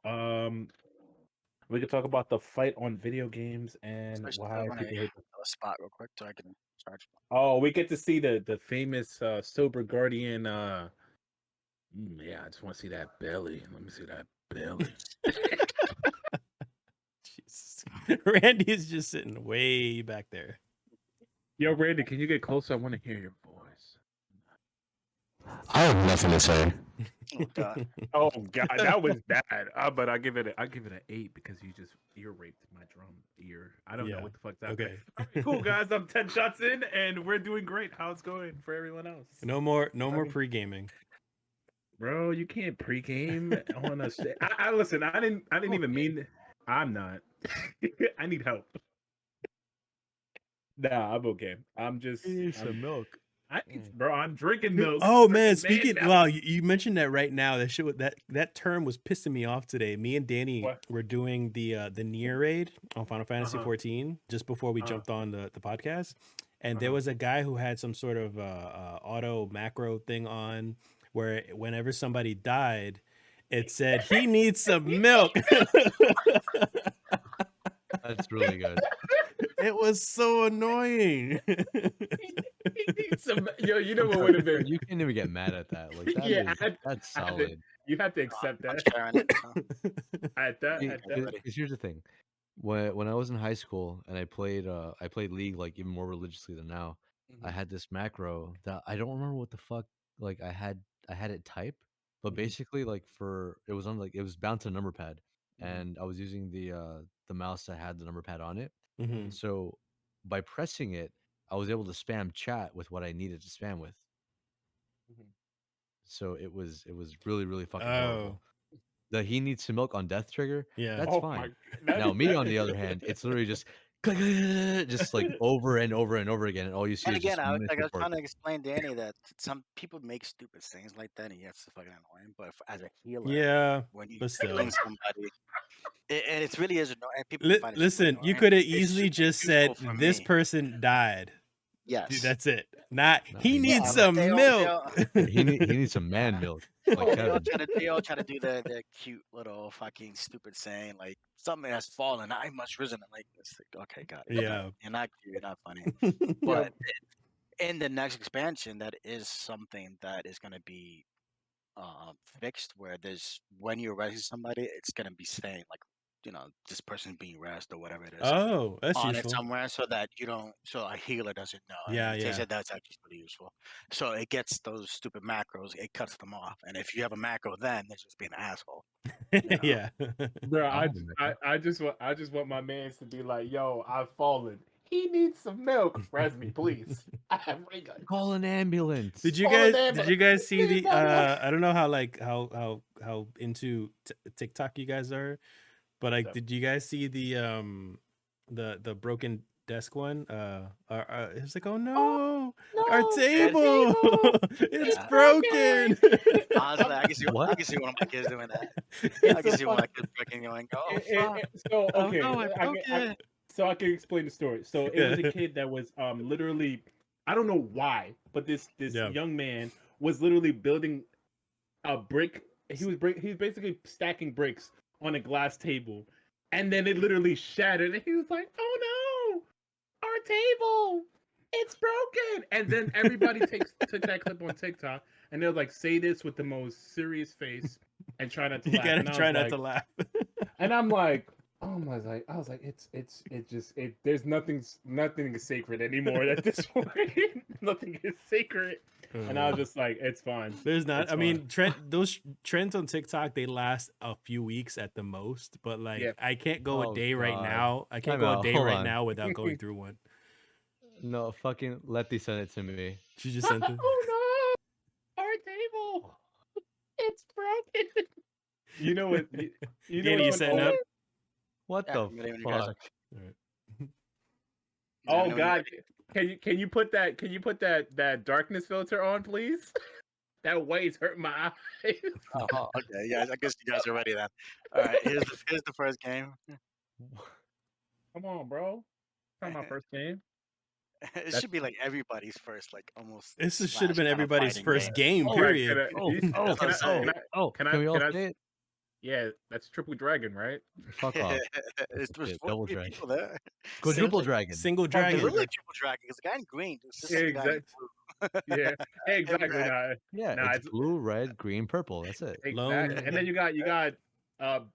the fight on video games and Especially why when I people hate them. a spot real quick so I can charge. Oh, we get to see the famous Sober Guardian. Yeah, I just want to see that belly. Let me see that belly. Jesus. Randy is just sitting way back there. Yo, Randy, can you get closer? I want to hear your voice. I have nothing to say. Oh god. Oh God, that was bad. But I give it an 8 because you just ear raped my drum ear. I don't know Yeah, what the fuck's happening. okay. Alright, cool guys, I'm 10 shots in, and we're doing great. How's it going for everyone else? No more Okay. pre-gaming. Bro, you can't pregame on a. I listen. I didn't even mean. I'm not. I need help. Nah, I'm okay. I'm just. milk. Bro, I'm drinking milk. Oh Freaking man, speaking now. wow, you mentioned that right now. That shit that term was pissing me off today. Me and Danny What? were doing the Nier raid on Final Fantasy Uh-huh. 14 just before we Uh-huh. jumped on the podcast, and there Uh-huh. was a guy who had some sort of auto macro thing on where whenever somebody died, it said he needs some milk. That's really good. It was so annoying. He needs some. Yo, you know what would have been? You can't even get mad at that. Like that Yeah, that's I had to- solid. You have to accept I'm that. sharing it. So. At that. See, At that. because here's the thing. When I was in high school and I played League like even more religiously than now, I had this macro that I don't remember what the fuck like I had it type, but Mhm. basically like it was on like it was bound to a number pad, and I was using the mouse that had the number pad on it. Mm-hmm. So by pressing it, I was able to spam chat with what I needed to spam with. So it was really really fucking horrible. The he needs some milk on death trigger. Yeah. That's Oh fine. my! Now me on the other hand, it's literally just click, click, click, just like over and over and over again, and all you see And is again, just I was miserable. trying to explain Danny that some people make stupid things like that, and it's fucking annoying. But as a healer, Yeah, when you but still. healing somebody, and it really is annoying. And people find it super Listen, you annoying. could have It's easily super just useful said for this me. person died. Yes. That's it. Not No, he he needs but some they milk. he needs some man milk. Like They all Kevin. try to do the cute little fucking stupid saying like something has fallen. I must risen. I'm like, it's like, okay, got it. Yeah. You're not cute. You're not funny. But in the next expansion, that is something that is going to be fixed. Where there's when you're rescuing somebody, it's going to be saying like, this person's being rescued or whatever it is Oh, that's on it useful. somewhere, so that so a healer doesn't know. Yeah, And they yeah. said that's actually pretty useful. So it gets those stupid macros, it cuts them off. And if you have a macro, then they're just being an asshole. Yeah. Bro, I'll have a macro. I just want my mans to be like, yo, I've fallen. He needs some milk. Res me, please. I have ring gun. Call an ambulance. Did you Call an guys ambulance. see Please, the I don't know how into TikTok you guys are, but like So- did you guys see the broken desk one? It's like, oh no, our table, it's Yeah. broken. Honestly, I can see What? I can see one of my kids doing that. It's I can so see one of my funny. kids freaking going, oh It- fuck. so Oh okay, no, I broke it. so I can explain the story. So it was a kid that was literally, I don't know why, but this Yeah. young man was literally building a brick. He was basically stacking bricks on a glass table, and then it literally shattered. And he was like, "Oh no, our table, it's broken!" And then everybody took that clip on TikTok, and they're like, "Say this with the most serious face and try not to You laugh." gotta And I try was not like, to laugh. and I'm like, oh my, I was like, there's nothing is sacred anymore at this point. Nothing is sacred. And I was just like, it's fine. There's not. It's I mean, those trends on TikTok, they last a few weeks at the most. But like, Yeah. I can't go Oh, a day right God. now. I can't Time go a out. day Hold right on. now without going through one. No, fucking Letty sent it to me. She just sent it. Oh no, our table, it's broken. You know what? You know Danny, you what's setting funny? up? What Yeah, the I'm ready when you guys fuck? are. Oh God, can you put that darkness filter on, please? That white's hurt my eyes. Oh, okay, yeah, I guess you guys are ready then. All right, here's the first game. Come on, bro. Not my first game. It should be like everybody's first, like almost. This should slash have been kinda everybody's fighting first game. Oh, right, Period. Can we all can I- say it? Yeah, that's Triple Dragon, right? Fuck off. There's Shit, 4 double people dragon. there. Quadruple Single- dragon. Single It dragon. looked like triple dragon because the guy in green. It's just like the guy in blue. Yeah, exactly. Red. Nah, Yeah, Nah, it's blue, red, green, purple. That's it. Lone- exactly. And then you got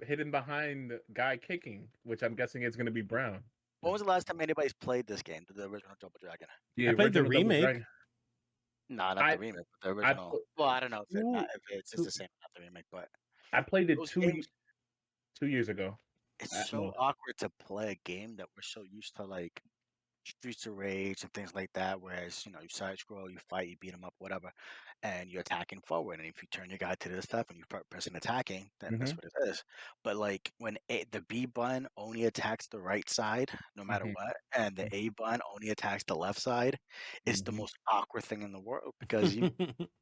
hidden behind the guy kicking, which I'm guessing is going to be brown. When was the last time anybody's played this game, the original Double Dragon? The I played the original Double remake. Dragon. No, not I- the remake, but the original. Well, I don't know if it's the same, not the remake, but I played it those 2 games- 2 years ago. it's so awkward to play a game that we're so used to, like Streets of Rage and things like that. Whereas you side scroll, you fight, you beat them up, whatever, and you're attacking forward. And if you turn your guy to this stuff and you start pressing attacking, then that's what it is. But like when the B button only attacks the right side, no matter what, and the A button only attacks the left side, it's the most awkward thing in the world because you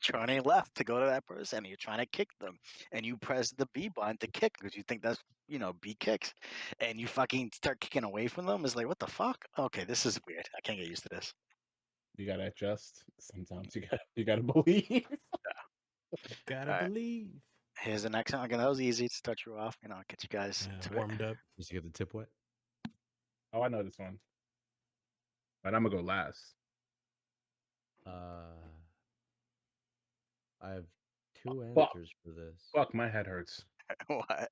turning left to go to that person and you're trying to kick them, and you press the B button to kick because you think that's B kicks, and you fucking start kicking away from them. It's like, what the fuck? Okay, this is weird. I can't get used to this. You gotta adjust. Sometimes you gotta believe. Gotta Alright. believe. Here's the next one. Again, that was easy to start you off. Get you guys Yeah, to it. warmed up. Just to get the tip wet. Oh, I know this one, but I'm gonna go last. I have two Fuck. answers for this. Fuck, my head hurts. What?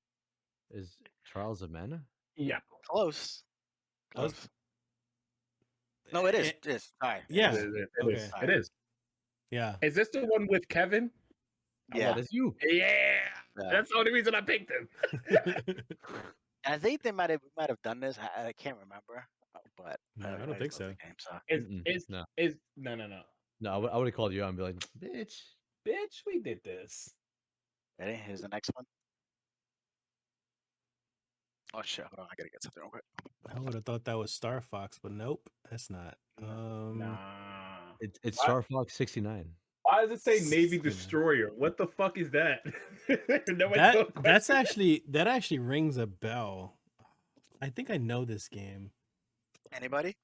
Is Trials of Mana? Yeah. Close. Close. Close. No, it is. It is. All right. Yeah. It is. Okay. It is. Yeah. Is this the one with Kevin? Yeah. That's you. Yeah. Yeah. That's the only reason I picked him. I think they might have done this. I can't remember, but No, I don't just think love so. the game, so. No. No. I would have called you out and be like, bitch. Bitch, we did this. Ready? Here's the next one. Oh shit! Hold on, I gotta get something real quick. I would have thought that was Star Fox, but nope, that's not. Nah. It's What? Star Fox 69. Why does it say Navy 69. Destroyer? What the fuck is that? That actually rings a bell. I think I know this game. Anybody?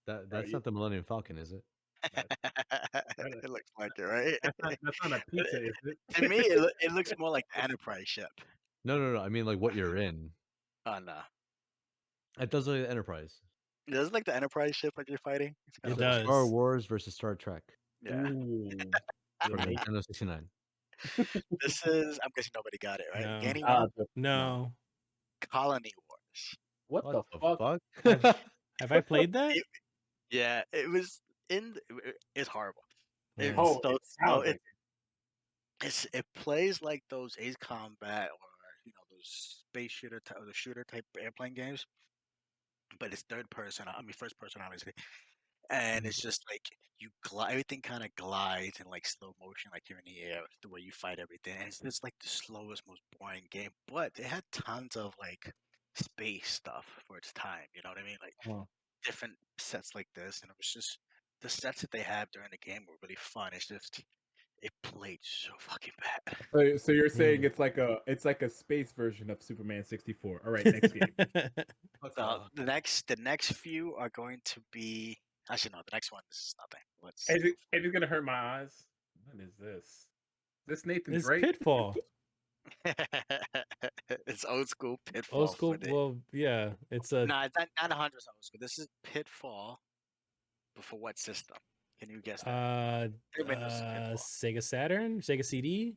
That's not the Millennium Falcon, is it? It looks like it, right? That's not a pizza, is it? To me, it looks more like the Enterprise ship. No. I mean, like what you're in. Oh no, It does look like the Enterprise. it doesn't like the Enterprise ship like you're fighting. It's It kinda does. Star Wars versus Star Trek Yeah. Ooh. for Nintendo 69. This is. I'm guessing nobody got it, right? No. Danny, No. Colony Wars. What the fuck? Have I played that? Yeah, it was in. It's horrible. Yeah. It plays like those Ace Combat or those space shooter type, the shooter type airplane games, but it's third person. I mean, first person obviously, and it's just like everything kind of glides in like slow motion, like you're in the air, the way you fight everything. And it's just like the slowest, most boring game, but it had tons of like space stuff for its time. You know what I mean? Like different sets like this, and it was just the sets that they have during the game were really fun. It's just it played so fucking bad. So you're saying it's like a space version of Superman 64. All right, next game. So the next few are going to be actually no, the next one is nothing. Is it gonna hurt my eyes? What is this? This Nathan It's Drake? Pitfall. It's old school Pitfall. Old school. Well, yeah, it's a. No, it's not 100% old school. This is Pitfall, but for what system? Can you guess that? Sega Saturn, Sega CD,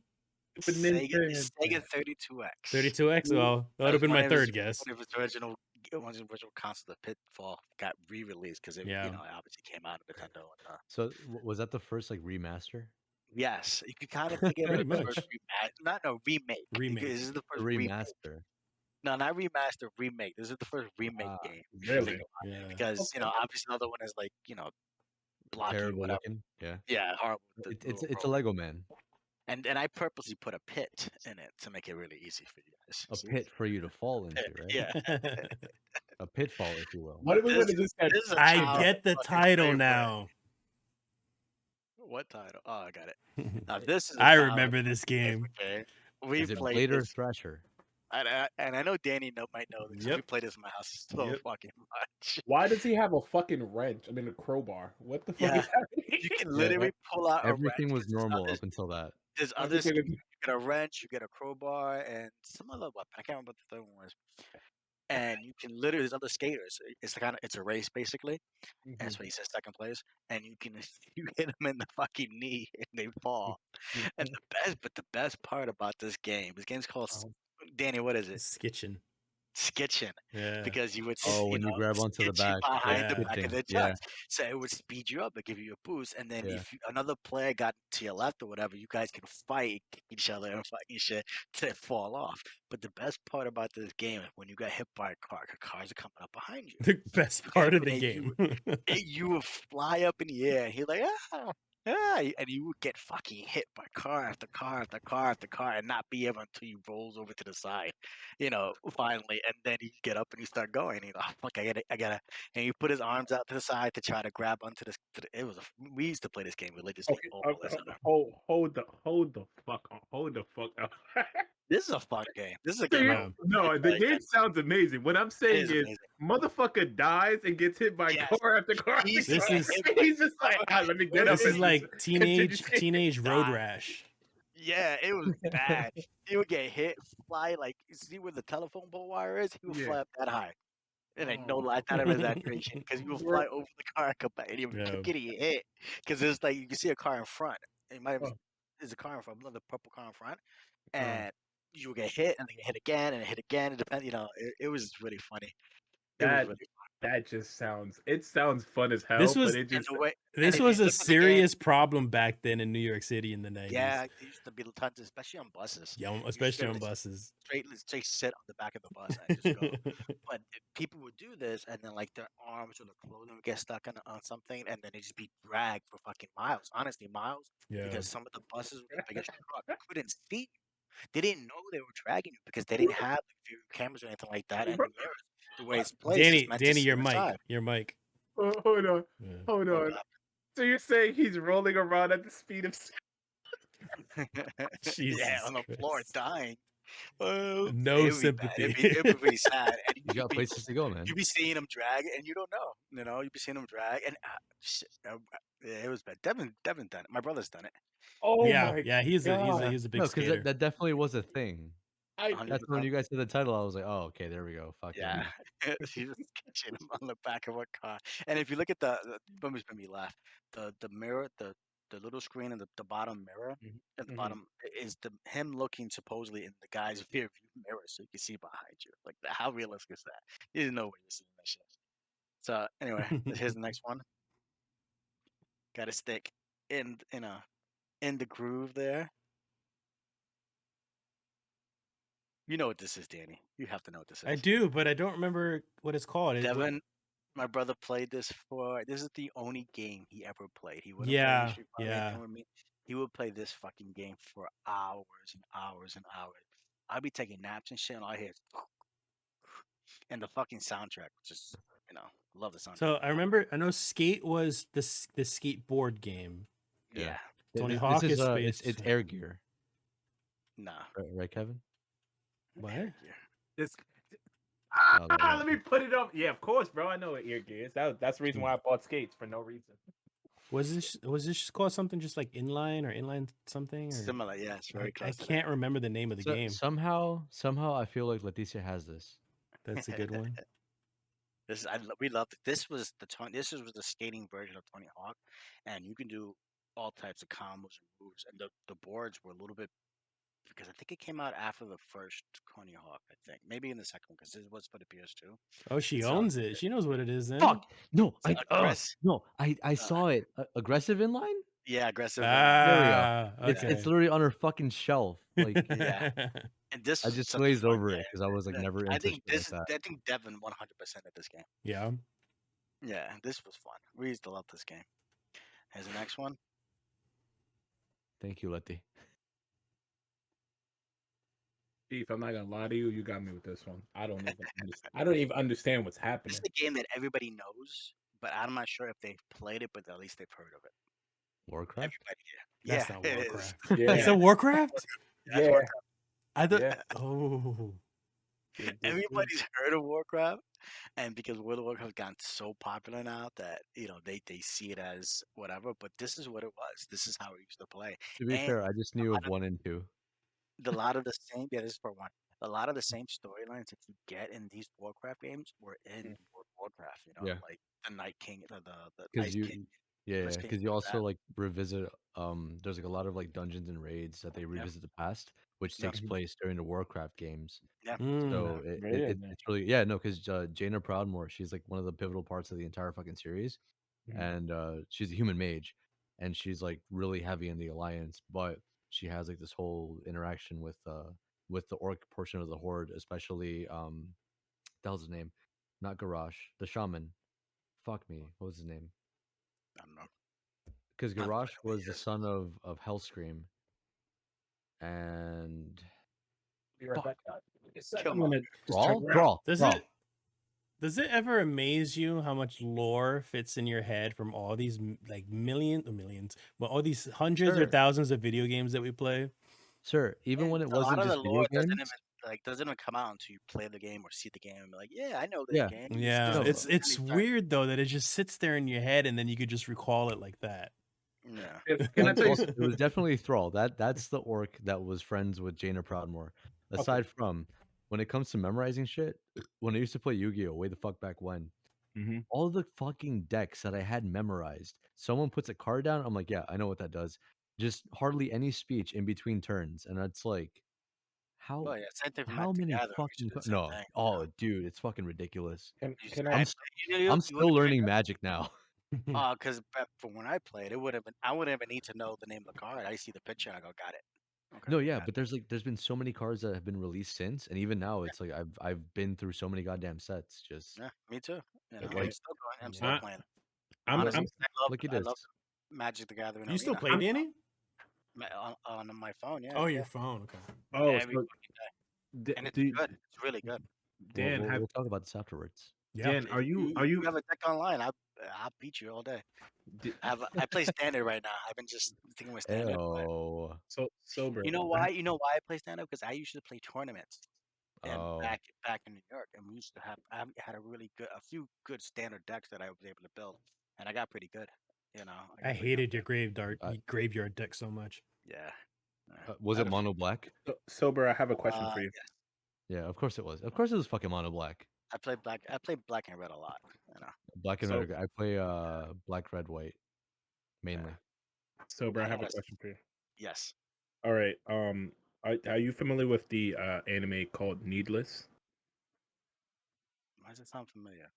Sega 32X. 32X. Well, that would have been my third guess. One of his original consoles, the Pitfall, got re-released because it, it obviously came out of Nintendo. So was that the first like remaster? Yes, you could kind of think of it as the first remake. Remake. This is the first remaster. Remake. No, not remaster, remake. This is the first remake game. Really? Yeah. Because obviously another one is like blocky, Terrible whatever. looking. Yeah. Yeah, horrible. It's a Lego man. And I purposely put a pit in it to make it really easy for you guys. A pit for you to fall into, right? Yeah. A pitfall, if you will. What do we want to just get? I get the title favorite. now. What title? Oh, I got it. Now, this is. I remember this game. We Is it played Blade or this, Thrasher? and I know Danny might know this. Yep. We played this in my house so fucking much. Why does he have a fucking wrench? I mean, a crowbar. What the fuck is happening? You can literally pull out Everything a wrench. was normal up until that. There's other. You get a wrench, you get a crowbar, and some other weapon. I can't remember what the third one was. And you can literally, there's other skaters. It's a race basically. And that's why he says second place. And you hit them in the fucking knee and they fall. And the best part about this game's called Danny. What is it? Skitchin. Yeah. Because you would when you grab onto the back behind the back of the judge. Yeah. So it would speed you up and give you a boost. And then if another player got to your left or whatever, you guys can fight each other and fight shit to fall off. But the best part about this game is when you got hit by a car, cars are coming up behind you. The best part of the game. You would fly up in the air and he's like, and you would get fucking hit by car after car after car after car and not be able until you rolls over to the side, finally. And then you get up and you start going. And you go, oh, fuck, I gotta. And you put his arms out to the side to try to grab onto this. We used to play this game religiously. Hold the fuck up. This is a fun game. This is a game. No, the game sounds amazing. What I'm saying is motherfucker dies and gets hit by car after car. He's just like, let me get up. This is like teenage road rash. Yeah, it was bad. He would get hit, fly like, you see where the telephone pole wire is? He would fly up that high. And I know not of exaggeration because you will fly over the car and come back and you would get hit. Because it's like you can see a car in front. It might have there's a car in front, another purple car in front, and you will get hit and then get hit again and hit again. It depends, it was really funny. That just sounds fun as hell, This but was it And just the way, and this if you was a look at the game, serious problem back then in New York City in the 90s. yeah, there used to be tons, especially on buses. Yeah, You especially on straight, buses. straight sit on the back of the bus and just go. But people would do this, and then like their arms or the clothing would get stuck on something, and then they just be dragged for fucking miles. Honestly, miles, Yeah. because some of the buses with the biggest truck couldn't see you. They didn't know they were dragging you because they didn't have like, view cameras or anything like that, and the mirrors, the way it's placed, is meant to Danny, see your the mic, side. your mic. hold on, Yeah. hold What on. So you're saying he's rolling around at the speed of yeah, Jesus on the floor Christ. dying. Oh, No it would be bad. sympathy. It'd be pretty sad. And You got places to go, man. you'd be seeing him drag, and you don't know. You know, you'd be seeing him drag, and yeah, it was bad. Devin done it. My brother's done it. Oh yeah, my yeah, he's a god. big No, because skater. that definitely was a thing. I 100%. That's when you guys said the title. I was like, oh, okay, there we go. Fuck Yeah, he was catching him on the back of a car. And if you look at the made me laugh. The mirror, the little screen in the bottom mirror Mhm, at the mhm. bottom is the him looking supposedly in the guy's rear view mirror, so you can see behind you. Like how realistic is that? There's no way you're seeing that shit. So anyway, here's the next one. Got a stick in the groove there. You know what this is, Danny. You have to know what this is. I do, but I don't remember what it's called. Devin, my brother played this for. This is the only game he ever played. He wouldn't play Yeah, any Street Fighter or yeah. anything with me. He would play this fucking game for hours and hours and hours. I'd be taking naps and shit, and all I hear is and the fucking soundtrack, which is love the soundtrack. So I know Skate was the skateboard game. Yeah, Tony This Hawk is is it's space. Air Gear, nah. right, Kevin? What? This Oh, yeah. let me put it up. Yeah, of course, bro. I know what ear gear is. That's the reason why I bought skates for no reason. Was this called something just like inline or inline something? Or Similar, yeah, it's very I close. to can't remember the name of the game. Somehow I feel like Leticia has this. That's a good one. We loved it. This was the skating version of Tony Hawk, and you can do all types of combos and moves. And the boards were a little bit because I think it came out after the first Tony Hawk. I think maybe in the second one because this was for the PS2. Oh, she It's, owns it. She knows what it is then. Fuck no! Aggress- I saw it. Aggressive inline. Yeah, aggressive. There we go. Ah, It's okay. literally on her fucking shelf. Like Yeah. And this I was just such a glazed fun over it game. because I was like never I into think shit like that. I think Devin 100% at this game. Yeah. Yeah, this was fun. We used to love this game. Here's the next one. Thank you, Letty. Chief, I'm not gonna lie to you. You got me with this one. I don't even understand what's This happening. is a game that everybody knows, but I'm not sure if they've played it, but at least they've heard of it. Warcraft. Everybody here. That's Yeah, not it is. Warcraft. Yeah. Is it Warcraft? That's Yeah. Warcraft. I thought. Yeah. Oh. Everybody's heard of Warcraft, and because World of Warcraft has gotten so popular now that they see it as whatever. But this is what it was. This is how we used to play. To be And fair, I just knew of 1 and 2. a lot of the same. Yeah, this is part one. A lot of the same storylines that you get in these Warcraft games were in World of Warcraft. Yeah. Like the Night King, the Because Ice you, King. yeah, Ice because King you like also that. like revisit. There's like a lot of like dungeons and raids that they revisit the past, which Yeah. takes place during the Warcraft games. Yeah. So it's really no, because Jaina Proudmoore, she's like one of the pivotal parts of the entire fucking series, Mhm. and she's a human mage, and she's like really heavy in the alliance, but she has like this whole interaction with the orc portion of the horde, especially the hell's his name, not Garrosh, the shaman. Fuck me, what was his name? I don't know. Because Not Garrosh quite, was the yes. son of Hellscream, and Be right back. Come I'm on. gonna just Brawl, turn around. Brawl, Does Brawl. it ever amaze you how much lore fits in your head from all these like millions, but all these hundreds or Sure. thousands of video games that we play? Sir, even when it A lot wasn't of the just video lore games. doesn't even come out until you play the game or see the game and be like, yeah, I know that Yeah. game. Yeah, No. it's really start- weird though that it just sits there in your head and then you could just recall it like that. Yeah. Can I Well, tell you? also, it was definitely Thrall. That's the orc that was friends with Jaina Proudmoore. Aside from when it comes to memorizing shit, when I used to play Yu-Gi-Oh! Way the fuck back when, Mhm. all the fucking decks that I had memorized, someone puts a card down, I'm like, yeah, I know what that does. Just hardly any speech in between turns, and it's like, How Well, yeah, same thing for how Magic the many Gathering. We should fucking do the same no? thing. Oh, dude, it's fucking ridiculous. Can I'm I? I'm still learning Magic now. Because from when I played, it would have been. I wouldn't even need to know the name of the card. I see the picture and I go, got it. Okay. No, yeah, got it. but there's been so many cards that have been released since, and even now, it's like I've been through so many goddamn sets. Just Yeah, me too. You know, But, I'm like, still going. I'm yeah. still playing. I'm Honestly, I'm like it I is. love Magic the Gathering You still Arena. play, Danny? On my phone, yeah. Oh, yeah. your phone. Okay. Every so fucking day. And it's do, good. It's really good. Dan, we'll talk about this afterwards. Yeah. Dan, are you You have a deck online? I'll beat you all day. I play standard right now. I've been just thinking with standard. Oh, so sober? You know why? You know why I play standard? Because I used to play tournaments. And oh, back in New York, and we used to have I had a few good standard decks that I was able to build, and I got pretty good. You know, I hated your graveyard deck so much. Yeah. was it mono black? Sober, I have a question for you. Yeah. Yeah, of course it was. Of course it was fucking mono black. I play black and red a lot. You know. Black and So- red. I play black, red, white mainly. Sober, I have a Yes. question for you. Yes. All right. Are you familiar with the anime called Needless? Why does it sound familiar?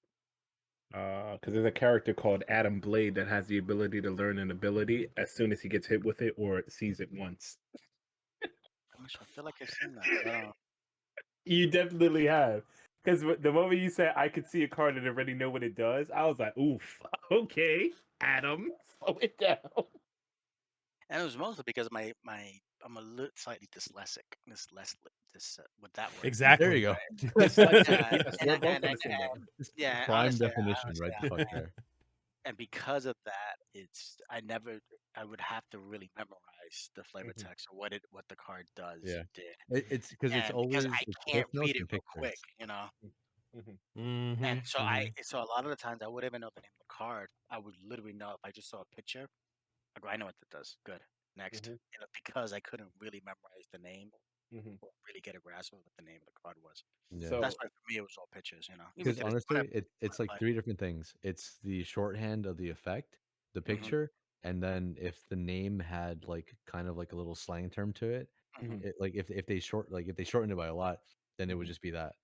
Because there's a character called Adam Blade that has the ability to learn an ability as soon as he gets hit with it or sees it once. I feel like I've seen that. But I don't know. You definitely have. Because the moment you said I could see a card and already know what it does, I was like, oof, okay, Adam, slow it down. And it was mostly because I'm a little slightly dyslexic. This with that word. Exactly. There you go. Yeah, Yes, we're both on the same level. yeah, Prime honestly, definition, right the fuck there. And because of that, I would have to really memorize the flavor Mhm. text or what the card does Yeah. did. It's because it's And always because I it's can't cliff notes read it and real pictures. quick, you know. Mm-hmm. And so so a lot of the times I wouldn't even know the name of the card. I would literally know if I just saw a picture. I go, I know what that does. Good. Next. Mhm. You know, because I couldn't really memorize the name Mhm. or really get a grasp of what the name of the card was. Yeah. So That's why for me it was all pictures, you know. Even Because to this point, honestly, it's like like, three different things. It's the shorthand of the effect, the Mhm. picture, and then if the name had like kind of like a little slang term to it, Mhm. like if they shortened it by a lot, then it would Mhm. just be that.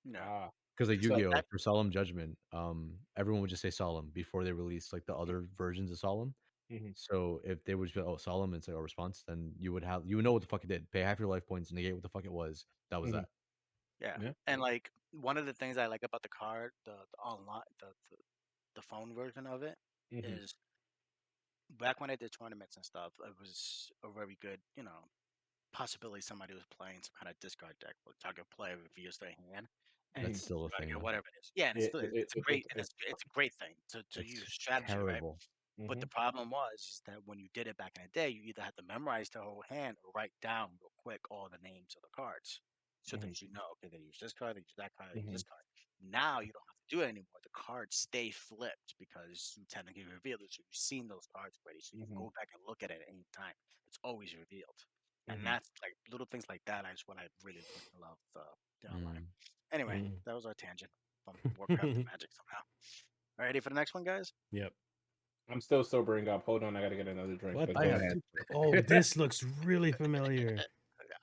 Yeah. Because like So- Yu-Gi-Oh! For Solemn Judgment, everyone would just say Solemn before they released like the other versions of Solemn. Mhm. So if they would just be Solemn and say a response, then you would know what the fuck it did. Pay half your life points, negate what the fuck it was. That was Mhm. that. Yeah. Yeah. And like one of the things I like about the card, the online the phone version of it Mhm. is back when I did tournaments and stuff, it was a very good, you know, possibility somebody was playing some kind of discard deck, which I could play reveals their hand and That's still a try to thing. get Though. whatever it is. Yeah, and it's It- still it- it's a it- great it- it's a great thing to It's use strategy, right? terrible. But the problem was is that when you did it back in the day, you either had to memorize the whole hand or write down real quick all the names of the cards so that you know, okay, they use this card, they use that card, they use this card. Now you don't have to do it anymore. The cards stay flipped because you tend to get revealed. So you've seen those cards already, so you can go back and look at it at any time. It's always revealed, and that's like little things like that is what I really love the online. Anyway, that was our tangent from Warcraft to Magic somehow. All ready for the next one, guys? Yep. I'm still sobering up. Hold on, I gotta get another drink. What But the go heck? ahead. Oh, this looks really familiar.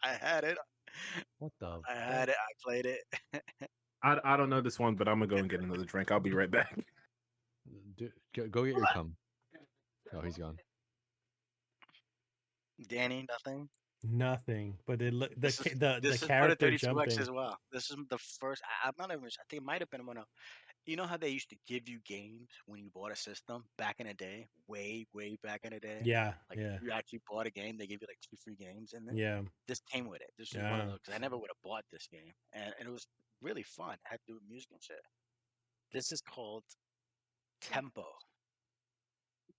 I had it. What the? I had it. I played it. I don't know this one, but I'm gonna go and get another drink. I'll be right back. Dude, go get your cum. Oh, he's gone. Danny, nothing. Nothing, but it look This is the for the character 32X jumping. as well. This is the first. I'm not even sure. I think it might have been one of. You know how they used to give you games when you bought a system back in the day, way back in the day. Yeah, Like yeah, you actually bought a game, they gave you like 2 free games, and then yeah. this came with it. This was one Yeah. of those because I never would have bought this game, and it was really fun. It had to do with music and shit. This is called Tempo.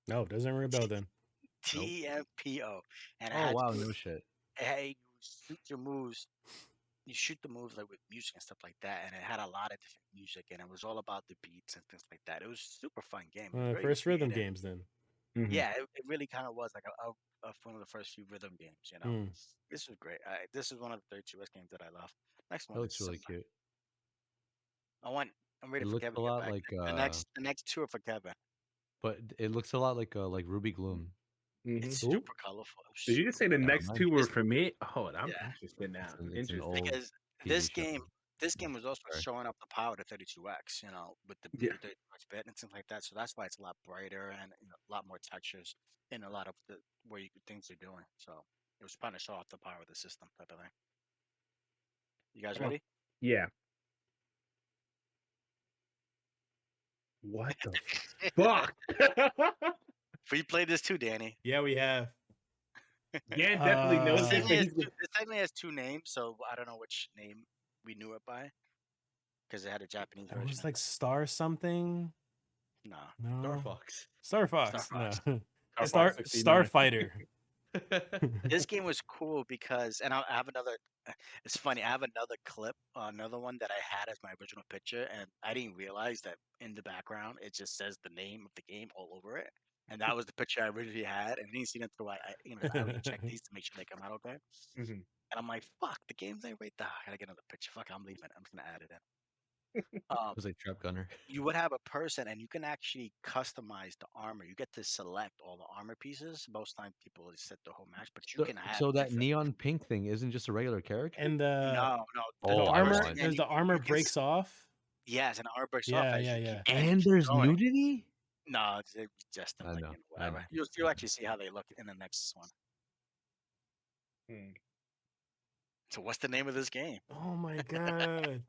No, doesn't ring a bell then. TMPO, and it Oh had wow, to do no with, shit. hey, you shoot your moves. You shoot the moves like with music and stuff like that, and it had a lot of different music, and it was all about the beats and things like that. It was a super fun game. It was very First rhythm creative. games then. Yeah, it really kind of was like one of the first few rhythm games. You know, this was great. This is one of the 32S games that I love. Next one That is looks really similar. cute. I'm ready It for looks Kevin a to get lot back. like The next two are for Kevin. but it looks a lot like Ruby Gloom. It's Mhm. super colorful. Did you just say the next mine- two were for me? Oh, I'm Yeah. interested now. It's an Interesting. old Because TV this show. game was also Sorry. showing up the power to 32x, with the Yeah. 32x bit and things like that. So that's why it's a lot brighter and a lot more textures in a lot of the things they're doing. So it was trying to show off the power of the system type of thing. You guys ready? Yeah. What the fuck? We played this too, Danny. Yeah, we have. Dan definitely knows It it, but he's technically has two names, so I don't know which name we knew it by, because it had a Japanese It version. was like Star something. No. No. Star Fox. Star Fox. Star Fox. No. Star Fox 69. Starfighter. This game was cool because, and I have another. It's funny. I have another clip, another one that I had as my original picture, and I didn't realize that in the background it just says the name of the game all over it, and that was the picture I originally had, and I didn't see it until I already checked these to make sure they come out okay. Mhm. And I'm like, fuck, the game's ain't right there. I gotta get another picture. Fuck, I'm leaving it. I'm just gonna add it in. It was like Trap Gunner. You would have a person, and you can actually customize the armor. You get to select all the armor pieces. Most times people just set the whole match, but you can have So that different- neon pink thing isn't just a regular character. And no, the Oh, I armor, want. does the armor breaks off? Yes, and armor breaks off. Yeah, as yeah, you yeah. keep- as you And keep there's going. nudity. No, it's just I know, I whatever. know. You'll actually see how they look in the next one. Hmm. So, what's the name of this game? Oh my god.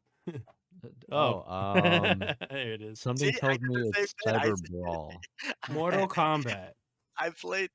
Oh, there it is. something See, I told did me the same it's thing. I Cyber said- Brawl. Mortal Kombat. I played.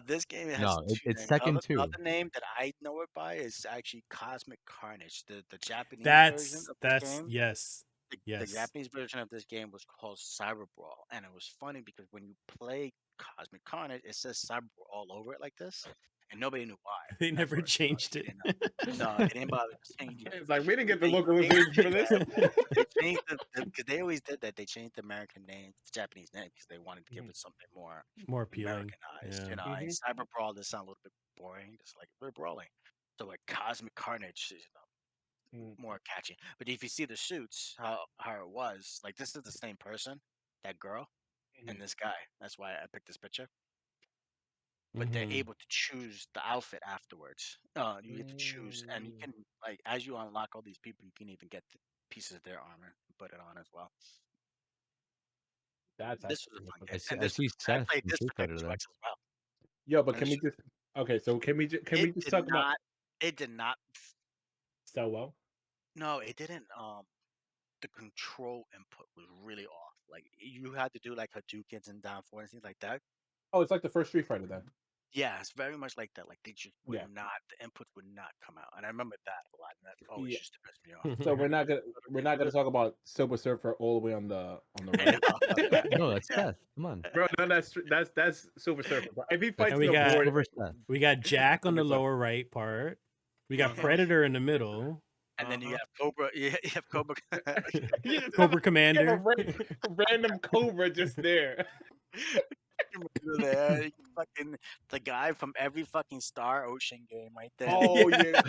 This game has No, two it's names. Tekken 2. Another name that I know it by is actually Cosmic Carnage. The Japanese version of this game. Yes. The Yes. Japanese version of this game was called Cyber Brawl, and it was funny because when you play Cosmic Carnage, it says Cyber Brawl all over it like this, and nobody knew why. They at never first. changed They it. didn't know. No, they didn't bother changing it. It's like we didn't get the They localization for this. They changed because they always did that. They changed the American name, the Japanese name, because they wanted to give it something more More appealing. Americanized. Yeah. And Cyber Brawl does sound a little bit boring, just like we're brawling. So like Cosmic Carnage is more catchy. But if you see the suits, how it was, like this is the same person, that girl, and this guy. That's why I picked this picture. But they're Mhm. able to choose the outfit afterwards. You get to choose, and you can as you unlock all these people, you can even get the pieces of their armor and put it on as well. That's This was a actually fun wicked. game. I see, And I this see I Seth played from this Street for Fighter 32x there. as well. Yo, but And can we just? Okay, so can we just talk about It did not. so well? No, it didn't. The control input was really off. Like you had to do like Hadoukens and down forward and things like that. Oh, it's like the first Street Fighter then. Yeah, it's very much like that. Like they just would Yeah. not. The inputs would not come out, and I remember that a lot. And that always Yeah. used to piss me off. So we're not gonna talk about Silver Surfer all the way on the I right. know. No, that's Yeah. Seth. Come on. Bro, no, that's Silver Surfer. Bro. If he fights And we the got- board, Silver Seth. We got Jack on the It's like- lower right part. We got Uh-huh. Predator in the middle. And then you have Cobra. You have Cobra. You just Cobra have Commander. a random Cobra just there. there. Fucking the guy from every fucking Star Ocean game right there. Oh yeah.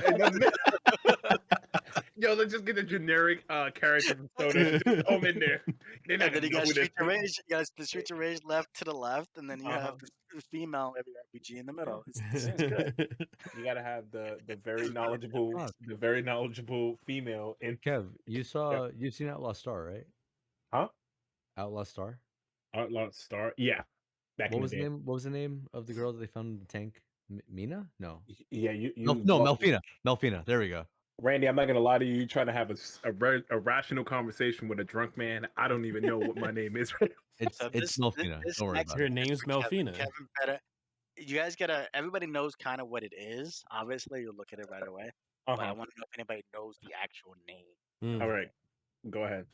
Yo, let's just get a generic character from Soda. Just throw him in there. They're not And then gonna you know got who this Street to Rage. You got the Street to Rage left to the left, and then you Uh-huh. have the female every RPG in the middle. It's good. You gotta have the very knowledgeable female in Kev, you've seen Outlaw Star, right? Huh? Outlaw Star. Outlaw Star. Yeah. Back What in was the the day. name? What was the name of the girl that they found in the tank? Mina? No. Yeah, you No, Melfina. Melfina. There we go. Randy, I'm not gonna lie to you. You're trying to have a rational conversation with a drunk man. I don't even know what my name is. It's So it's Melfina. Don't worry next about Her it. name's Kevin- Melfina. Kevin better. You guys gotta. Everybody knows kind of what it is. Obviously, you'll look at it right away. But I want to know if anybody knows the actual name. Mm. All right, go ahead.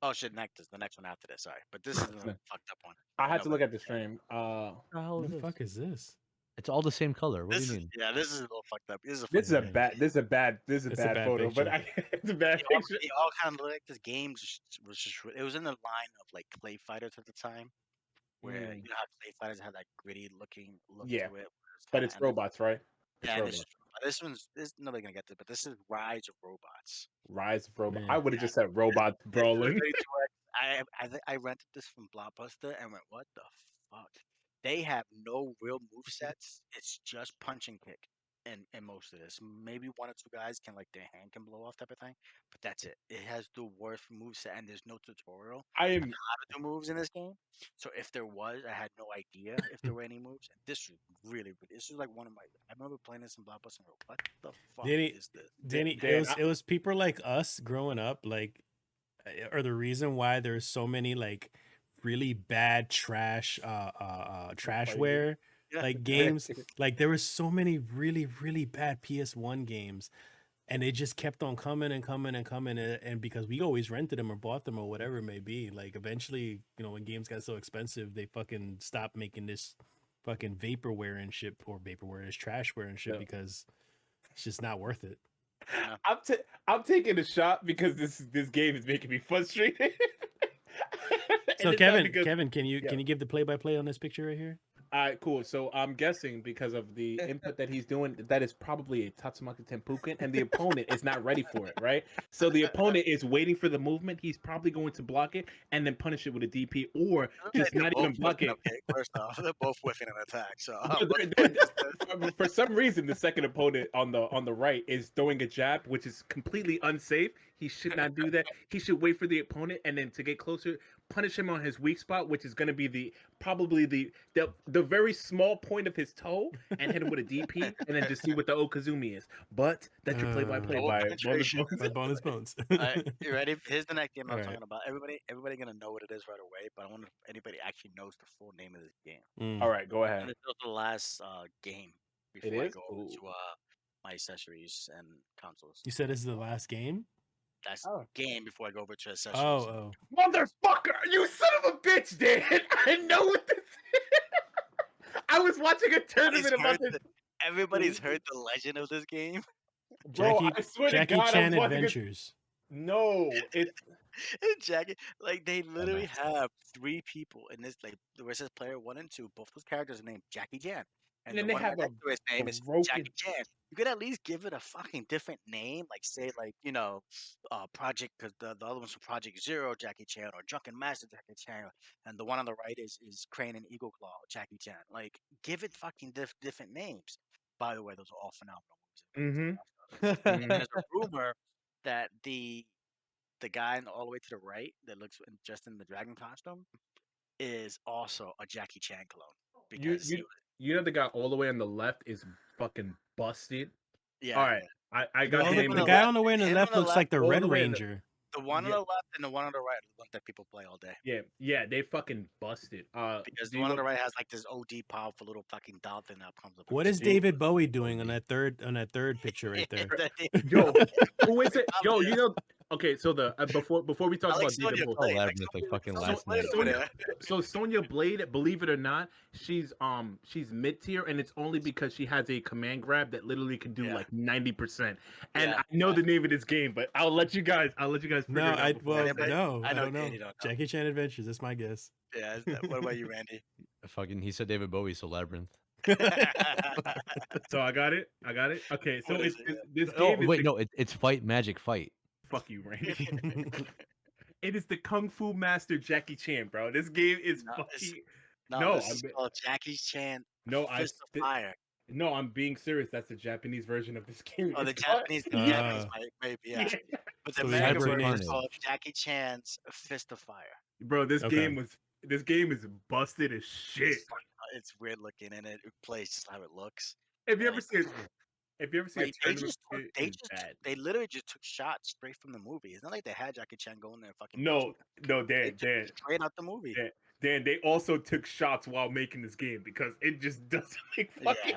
Oh shit! The next one after this. Sorry, but this is the fucked up one. I had know, to look but- at the stream. What the hell What is the this? fuck is this? It's all the same color. What do you mean? Yeah, this is a little fucked up. This is a This is a fucking bad. This is a bad It's a bad photo. But picture. it's a bad They picture. all kind of look like this game was just. It was in the line of like Clay Fighters at the time, where you know how Clay Fighters had that gritty looking look Yeah, to it. But it's robots, right? It's Yeah, robots. this nobody gonna get this, but this is Rise of Robots. Rise of Robots. Man. I would have just said robots This is brawling. 32X. I rented this from Blockbuster and went, what the fuck? they have no real move sets. It's just punch and kick in most of this. Maybe one or two guys can like their hand can blow off type of thing, but that's it. It has the worst move set, and there's no tutorial I on am how to do moves in this game. So if there was, I had no idea if there were any moves. And this was really good. This was like one of my. I remember playing this in Blockbuster and go, "What the fuck Danny, is this?" Danny, Dan, it was people like us growing up, like, are the reason why there's so many like really bad trashware Yeah. like games. Like there was so many really really bad PS1 games, and they just kept on coming and coming and coming, and because we always rented them or bought them or whatever it may be, like eventually, when games got so expensive, they fucking stopped making this fucking vaporware and shit, or vaporware is trashware and shit, Yeah. because it's just not worth it. I'm taking a shot because this game is making me frustrated. So Kevin, can you yeah. give the play-by-play on this picture right here? All right, cool. So I'm guessing because of the input that he's doing, that is probably a Tatsumaki Tenpuken, and the opponent is not ready for it, right? So the opponent is waiting for the movement. He's probably going to block it and then punish it with a DP, or just not even block it. Okay, first off, they're both whiffing an attack. So for some reason, the second opponent on the right is throwing a jab, which is completely unsafe. He should not do that. He should wait for the opponent and then to get closer, punish him on his weak spot, which is going to be probably the very small point of his toe, and hit him with a DP, and then just see what the Okazumi is. But that's your play-by-play by Bonus Bones. You ready? Here's the next game I'm All talking about. Everybody gonna know what it is right away, but I wonder if anybody actually knows the full name of this game. All right, go ahead. And it's the last game before It I is? go over Ooh. to my accessories and consoles. You said this is the last game? That's game before I go over to accessories. Oh. Motherfucker! You son of a bitch, Dan! I know what this is! I was watching a tournament about this. Everybody's heard the legend of this game. Bro, I swear Jackie to God, Chan I was watching Adventures. No, it's Jackie, like they literally have 3 people in this, like the versus player 1 and 2. Both those characters are named Jackie Chan, and then the they one have right next to his name is broken- Jackie Chan. You could at least give it a fucking different name, like say like Project, because the other one's from Project Zero, Jackie Chan, or Drunken Master Jackie Chan, and the one on the right is Crane and Eagle Claw, Jackie Chan. Like give it fucking different names. By the way, those are all phenomenal movies. And there's a rumor that the guy all the way to the right that looks just in the dragon costume is also a Jackie Chan clone. Because you know the guy all the way on the left is fucking busted. Yeah. All right, I got the name. The guy on the way on the left looks like the Red Ranger. The one on the left and the one on the right are the ones that people play all day. Yeah, they fucking busted. Because the one on the right has like this OD powerful little fucking dolphin that comes up. What is David Bowie doing on that third picture right there? Yo, who is it? Yo, you know. Okay, so the before we talk about David Bowie, so Sonya Blade, believe it or not, she's mid tier, and it's only because she has a command grab that literally can do like 90%. And I know the name of this game, but I'll let you guys. Figure it out I don't know. Don't know. Jackie Chan Adventures. That's my guess. Yeah. What about you, Randy? He said David Bowie, so Labyrinth. So I got it. Okay, so this game. Oh wait, no, it's Fight Magic Fight. Fuck you, Randy. It is the Kung Fu Master Jackie Chan, bro. This game is fucking. It's called Jackie Chan. Fist of Fire. No, I'm being serious. That's the Japanese version of this game. Oh, the Japanese maybe, yeah. But the American version is called Jackie Chan's Fist of Fire. Bro, this game is busted as shit. It's weird looking, and it plays just how it looks. Have you ever seen they literally just took shots straight from the movie. It's not like they had Jackie Chan going there and fucking. No, Dan. Straight out the movie. Dan, they also took shots while making this game because it just doesn't make fucking.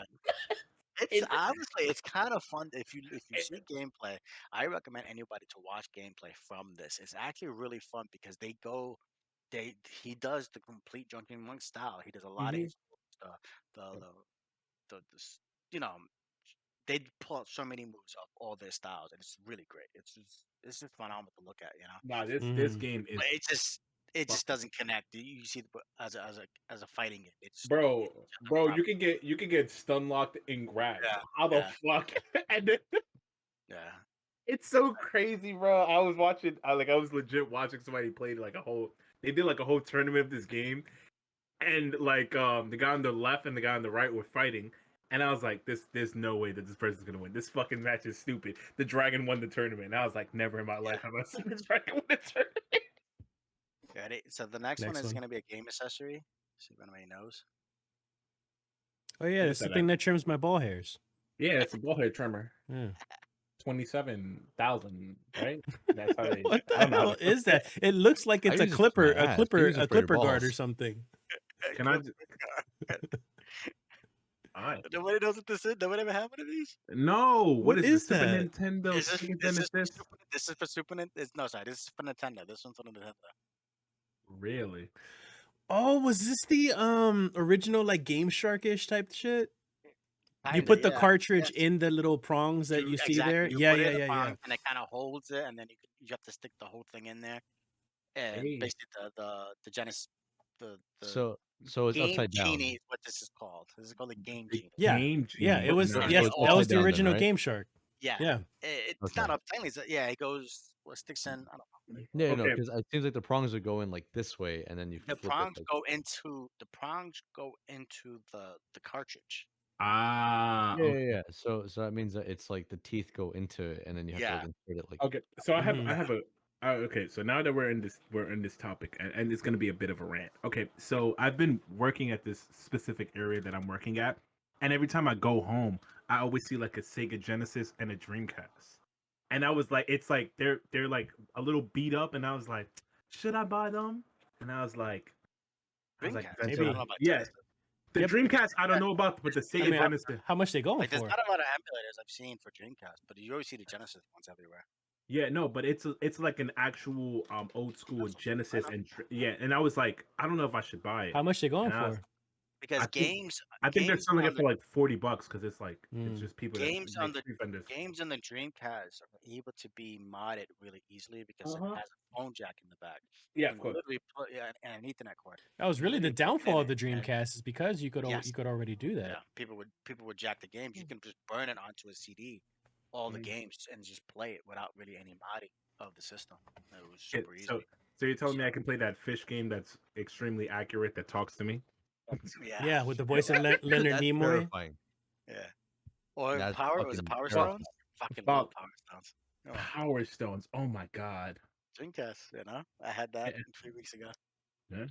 It's honestly, it's kind of fun if you see gameplay. I recommend anybody to watch gameplay from this. It's actually really fun because he does the complete Drunken Monk style. He does a lot of they pull out so many moves of all their styles, and it's really great. It's just phenomenal to look at, Nah, this game is. But it just doesn't connect. You see, as a fighting game, bro, you can get stun locked and grabbed. Yeah, How the fuck? And then, it's so crazy, bro. I was watching. I was legit watching somebody play they did like a whole tournament of this game, and like the guy on the left and the guy on the right were fighting, and I was like, there's no way that this person's gonna win. This fucking match is stupid. The dragon won the tournament. And I was like, never in my life have I seen the dragon win the tournament. Ready? So the next one Next is one. going to be a game accessory. See if anybody knows. Oh yeah, What it's is the that, thing that trims my ball hairs. Yeah, it's a ballhead trimmer. Yeah. 27,000, right? That's how they. What the I don't know how hell to- is that? It looks like I it's a use it for clipper, my a ass. clipper, You use it a for your clipper guard or balls. something. Can I? Alright. Nobody knows what this is. Nobody ever had one of these. No, What what is is this? Super that? Nintendo, Is this, Sega this, is for Genesis? this is for Super Nintendo. No, sorry, this is for Nintendo. This one's for Nintendo. Really? Oh, was this the original like Game Shark-ish type shit? You Kinda, put the yeah. cartridge Yes. in the little prongs that you see exactly. there. You Yeah, put it yeah, in the yeah, yeah. palm, and it kind of holds it, and then you have to stick the whole thing in there. And Hey. basically, the Genesis, the So it's Game upside down. Genie is what this is called. This is called the Game The Genie. Yeah, Game yeah. Genie. It was Nice. yes, So it's that was upside the down then, original right? Game Shark. Yeah, Yeah. it's Okay. not up. Technically, yeah, it goes. What sticks in? I don't know. No, no, Okay. because it seems like the prongs would go in like this way, and then you The flip prongs it. Like, go into the cartridge. Ah. yeah, Okay. yeah, yeah. So that means that it's like the teeth go into it, and then you have to like Yeah. insert it. Like, Okay. So I Mhm. have a. Okay. So now that we're in this topic, and it's gonna be a bit of a rant. Okay. So I've been working at this specific area that I'm working at, and every time I go home, I always see like a Sega Genesis and a Dreamcast, and I was like, it's like they're like a little beat up, and I was like, should I buy them? And I was like, Dreamcast. Maybe. I don't know about yeah. Genesis. The Yep. Dreamcast, I don't know about, but the Sega I mean, Genesis. how much they going Like, there's for? not a lot of emulators I've seen for Dreamcast, but you always see the Genesis ones everywhere. Yeah, no, but it's like an actual old school Genesis yeah, and I was like, I don't know if I should buy it. How much they going And I was- for? Because I think- games, I think they're games selling on it for like $40 because it's like it's Mm. just people games that on the street vendors. games on the Dreamcast are able to be modded really easily because Uh-huh. it has a phone jack in the back. Yeah, You of can course. literally put and an Ethernet cord. That was really the literally put it downfall in of the it, and- Dreamcast is because you could Yes. you could already do that. Yeah, people would jack the games. You can just burn it onto a CD, all the Mm. games, and just play it without really any modding of the system. It was Yeah, super easy. so you're telling me I can play that fish game that's extremely accurate that talks to me? Yeah. Yeah, with the voice of Leonard that's Nimoy. terrifying. Yeah. Or That's Power was it fucking Power terrifying. Stones? Fucking Pow- love Power Stones. Oh, Power Stones. Oh my god. Dreamcast, you know? I had that Yeah. 3 weeks ago. Yeah,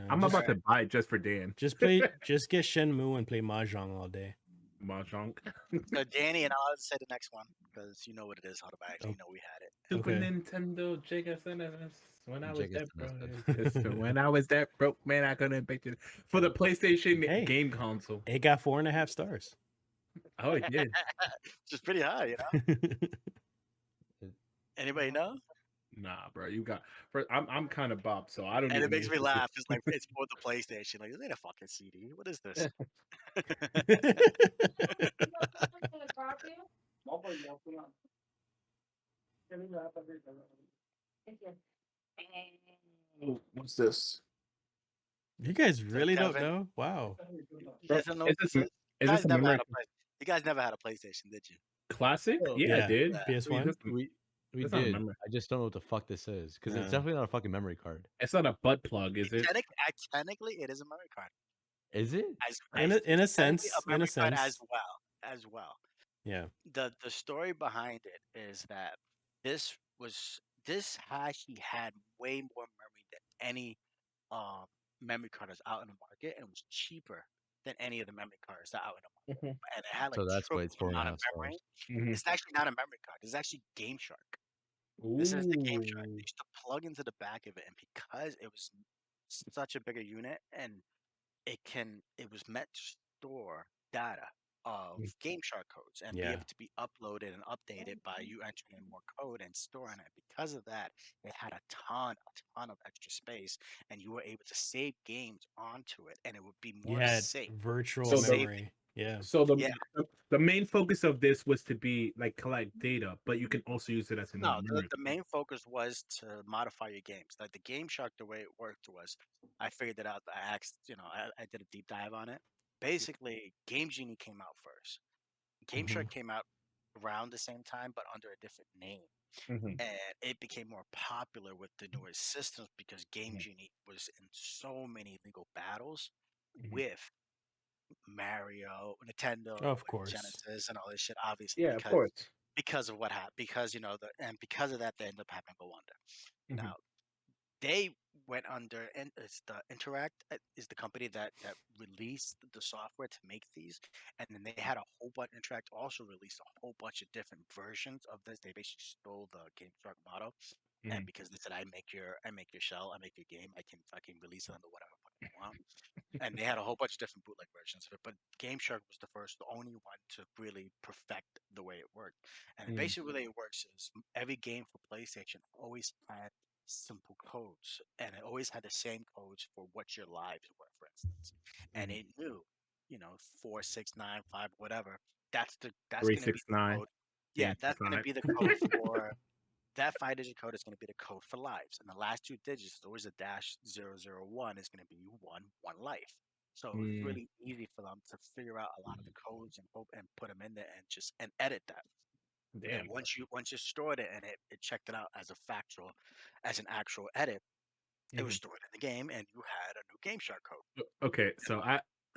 I'm just, about to buy it just for Dan. just get Shenmue and play Mahjong all day. Mahjong. So Danny, and I'll say the next one because you know what it is automatically. You know we had it. Super Okay. Nintendo Sega Genesis. When I was Sega that broke, Genesis. when I was that broke, man, I couldn't pick it for the PlayStation Hey. game console. It got 4.5 stars. Oh, it did. Which is pretty high, you know? Anybody know? Nah, bro, you got. I'm kind of bopped, so I don't. And even it makes use me this. laugh. It's like it's for the PlayStation. Like, is it a fucking CD? What is this? Oh, what's this? You guys really don't Kevin? know? Wow. You guys don't know what Is this is? Is You this guys a never memory had a play- You guys never had a PlayStation, did you? classic? Oh, Yeah, yeah. I did. Yeah. PS1. We That's not a did. memory. I just don't know what the fuck this is because it's Yeah. definitely not a fucking memory card. It's not a butt plug, is it? Technically, it is a memory card. Is it? In a It's sense, technically a in a memory card sense. as well. Yeah. The story behind it is that this actually had way more memory than any memory card that's out in the market, and it was cheaper than any of the memory cards that are out in the market. And it had like So that's why it's triple the amount of 4.5 memory. Mhm. It's actually not a memory card. It's actually Game Shark. This is the Game Shark. You used to plug into the back of it, and because it was such a bigger unit, and it was meant to store data of Game Shark codes and be Yeah. able to be uploaded and updated by you entering in more code and storing it. Because of that, it had a ton of extra space, and you were able to save games onto it, and it would be You more had safe. virtual So the- memory. Yeah. So Yeah. the main focus of this was to be like collect data, but you can also use it as a No, memory. the main focus was to modify your games. Like the Game Shark, the way it worked was, I figured it out. I asked, I did a deep dive on it. Basically, Game Genie came out first. Game Shark came out around the same time, but under a different name. Mhm. and it became more popular with the newer systems because Game Genie was in so many legal battles Mhm. with Mario, Nintendo, Of and course. Genesis, and all this shit. Obviously, Yeah, of course. because of what happened, because and because of that, they end up having to go under. Mhm. Now they went under, and it's the Interact is the company that released the software to make these, and then they had a whole bunch. Interact also released a whole bunch of different versions of this. They basically stole the GameShark motto, and Mhm. because they said, I make your shell, I make your game, I can fucking release it under whatever fucking I want. And they had a whole bunch of different bootleg versions of it, but GameShark was the only one to really perfect the way it worked. And Mhm. basically, the way it works is every game for PlayStation always had simple codes, and it always had the same codes for what your lives were, for instance. And Mhm. it knew, 4, 6, 9, 5, whatever. That's Three, going to be six, the nine. code. Yeah, Game that's going to five. be the code for that 5-digit code is going to be the code for lives, and the last two digits is always a -001 is going to be one life. So it was Mm, really easy for them to figure out a lot of the codes and put them in there and just edit that. And damn. once you stored it and it checked it out as as an actual edit, it was Mhm. stored in the game, and you had a new Game Shark code. Okay,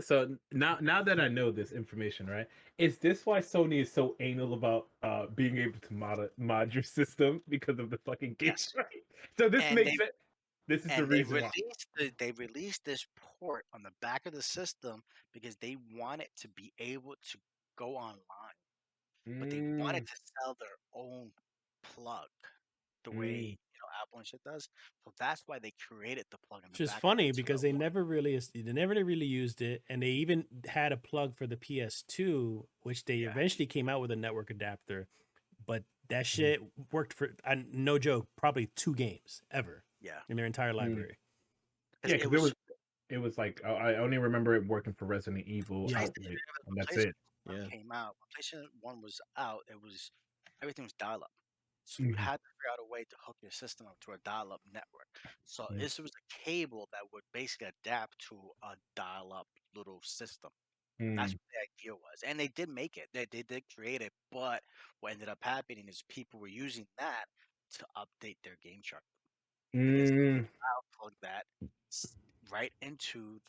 so now that I know this information, right? Is this why Sony is so anal about being able to mod your system because of the fucking game? Yes, Right? So this and makes it. This is the and they reason why. released they released this port on the back of the system because they wanted to be able to go online, but they wanted Mm, to sell their own plug the way mm, Apple and shit does. So that's why they created the plug in the Which is back of funny it to because they avoid. never really used it, and they even had a plug for the PS2, which they Yeah, eventually came out with a network adapter. But that mm, shit worked for, no joke, probably 2 games ever yeah, in their entire mm. library. because Yeah, it because was it was like I only remember it working for Resident Evil Yeah. Outbreak, and when that's PlayStation it. 1 Yeah. came out. When PlayStation 1 was out, everything was dial up. So you Mhm. had to figure out a way to hook your system up to a dial-up network. So Mm, this was a cable that would basically adapt to a dial-up little system. That's mm, what the idea was, and they did make it. They did create it, but what ended up happening is people were using that to update their game chart because mm. plug that s- right into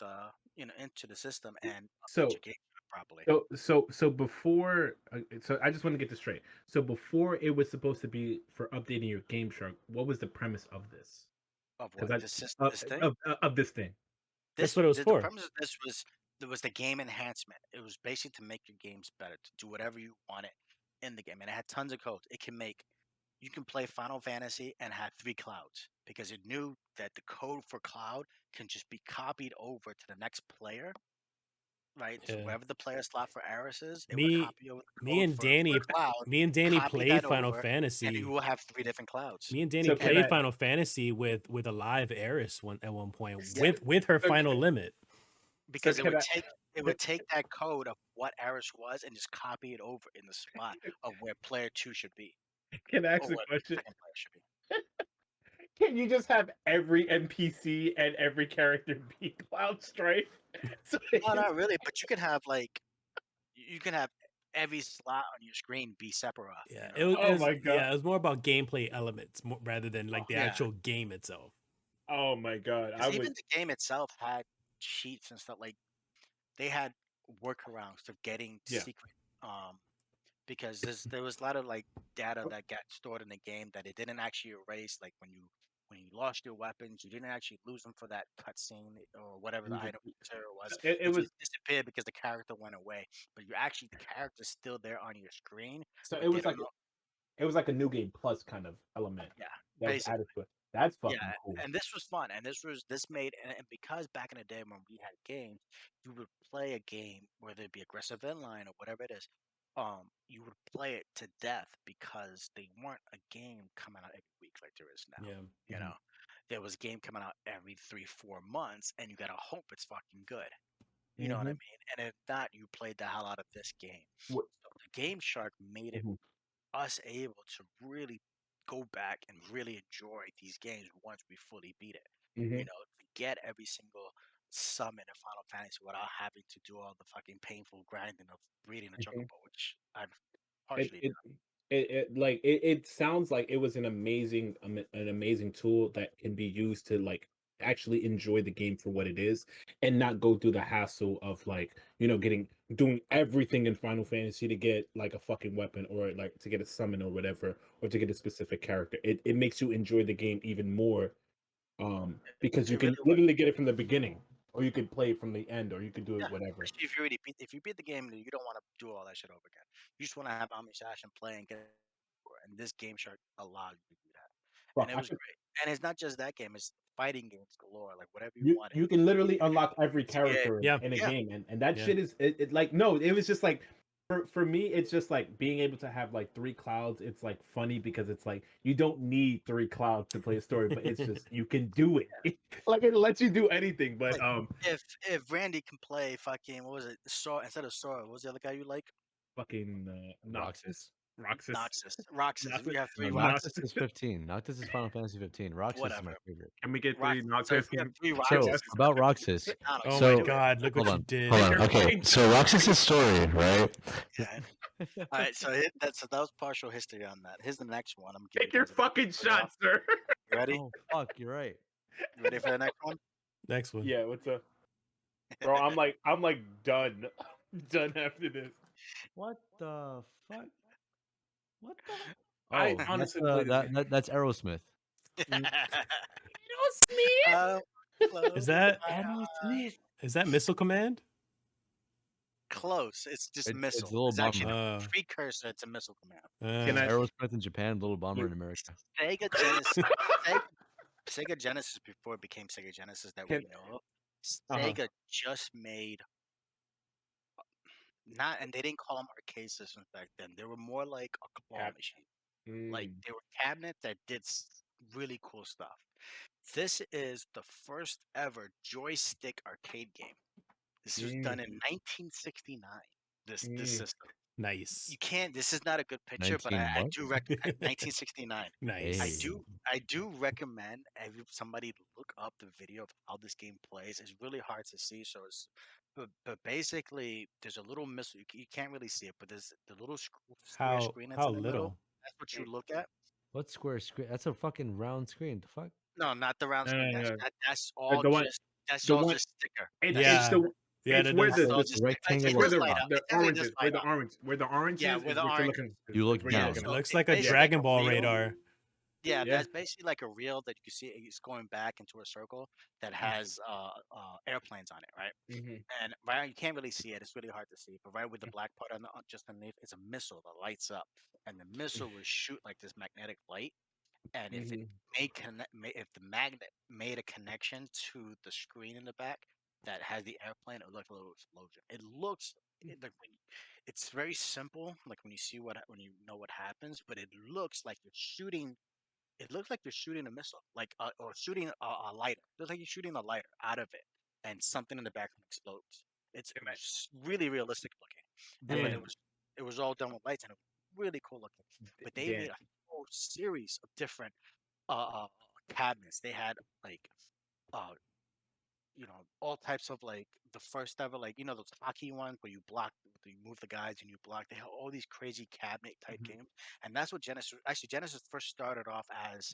into the system and update So your game chart properly. so before, so I just want to get this straight. So before it was supposed to be for updating your Game Shark, what was the premise of this? Of Because what I this thing? of this thing. That's what it was The for. premise of this was there was the game enhancement. It was basically to make your games better, to do whatever you wanted in the game, and it had tons of codes. You can play Final Fantasy and have 3 clouds because it knew that the code for cloud can just be copied over to the next player, right? So Yeah. wherever the player slot for Aris is, it would Me copy over the me code and for Danny cloud, me and Danny copy played that Final over, and you Fantasy. will have 3 different clouds. Me and Danny So can played I? Final Fantasy with a live Eris at one point Yeah, with her So, final limit. so because can I? it would take that code of what Aris was and just copy it over in the spot of where player 2 should be Can I ask or a where the question? second player should be. Can you just have every NPC and every character be Cloud Strife? So No, not really, but you can have you can have every slot on your screen be Sephiroth, Yeah, you know? oh my god! it was more about gameplay elements rather than like the Yeah, actual game itself. Oh my god! I because would. even the game itself had cheats and stuff. Like they had workarounds of getting Yeah. secret. Because there was a lot of like data that got stored in the game that it didn't actually erase. Like when you lost your weapons, you didn't actually lose them for that cutscene or whatever the Mhm. item material was. It It was just disappeared because the character went away. But the character's still there on your screen, so but it they was don't like know. it was like a new game plus kind of element Yeah, that was basically. added to it. That's Yeah, fucking cool. and this was fun, and this made and because back in the day when we had games, you would play a game, whether it be aggressive inline or whatever it is, you would play it to death because they weren't a game coming out every week like there is now. Yeah. You Mhm. know, there was a game coming out every 3, 4 months, and you gotta hope it's fucking good. You know what I Mhm. mean? And if not, you played the hell out of this game. What? So the Game Shark made it Mhm. us able to really go back and really enjoy these games once we fully beat it. Mhm. To get every single summon in Final Fantasy without having to do all the fucking painful grinding of breeding a Mhm. chocobo, which I've It partially it done. it sounds like it was an amazing tool that can be used to like actually enjoy the game for what it is and not go through the hassle of like doing everything in Final Fantasy to get like a fucking weapon or like to get a summon or whatever or to get a specific character. It makes you enjoy the game even more because you It can really was. literally get it from the beginning or you could play it from the end or you could do it Yeah, whatever. especially if you beat the game, you don't want to do all that shit over again. You just want to have Amish and play and get it over, and this game shark allowed you to do that, and Fuck, it was great. And it's not just that game; it's fighting games galore, like whatever you you wanted. you can literally unlock every Yeah, character Yeah. in a yeah. game and that Yeah. shit is it like no it was just like for me it's just like being able to have like 3 clouds. It's like funny because it's like you don't need 3 clouds to play a story but it's just you can do it like it lets you do anything but Like, if Randy can play fucking what was it? Sora instead of Sora, what was the other guy you like? fucking Roxas. Roxas. If we have No, three Noctis Roxas, is 15. Noctis is Final Fantasy 15. Roxas is my whatever. favorite. can we get 3 Roxas. So Noctis if we have game 3 So Roxas, about Roxas, I don't know. Oh You So- my do it. god, look what hold you on, did. Hold on. You're Okay, fucking- so Roxas's story, right? Yeah. All right, so that was partial history on that. Here's the next one. I'm giving take your you guys fucking shot sir. You ready? oh fuck, you're right. You ready for the next one? Next one. Yeah, what's up bro? I'm like done done after this. What the fuck? What the? I Oh, honestly that's, played this game. that's Aerosmith. Is that Aerosmith. is that Missile Command? Close. It's just It's missile. a little It's actually bomber. the precursor to Missile Command. Can It's I- Aerosmith in Japan, Little Bomber in America. Sega Genesis. Sega Genesis before it became Sega Genesis that we Can- know of. Uh-huh. Sega just made and they didn't call them arcade systems back then. They were more like a claw Cab- machine. Like they were cabinets that did really cool stuff. This is the first ever joystick arcade game. This was done in 1969. This system. Nice. You can't. This is not a good picture, but 19 I what? do recommend 1969. Nice. Hey. I do recommend somebody to look up the video of how this game plays. It's really hard to see, so it's but basically there's a little missile. You can't really see it, but there's the little square How screen that's how in the middle. little? That's what you look at. What square screen? That's a fucking round screen. The fuck? No, not the round No, screen. no, no. That's all the one- just that's the all one- just sticker. It's Yeah. the Yeah, it's that where does- the, That's all the just rectangle it where does the, light up. the It definitely oranges does where light the up. orange where the orange Yeah, is where is the what you're orange- looking You look where you're down. looking at. Looks it's like a basically Dragon like a Ball reel. radar. Yeah, Yeah. that's basically like a reel that you can see. It's going back into a circle that has airplanes on it, right? Mhm. And right, you can't really see it. It's really hard to see. But right with the black part on just underneath, it's a missile that lights up, and the missile will shoot like this magnetic light. And if it if the magnet made a connection to the screen in the back that has the airplane, it would look like a little explosion. It looks like it's very simple, like when you know what happens, but it looks like you're shooting. It looks like you're shooting a missile, like or shooting a lighter. It looks like you're shooting a lighter out of it, and something in the background explodes. It's really realistic looking, but Damn. it was all done with lights, and it was really cool looking. But they made a whole series of different cabinets. They had like all types of like the first ever like those hockey ones where you move the guys and you block. They have all these crazy cabinet type games, and that's what Genesis first started off as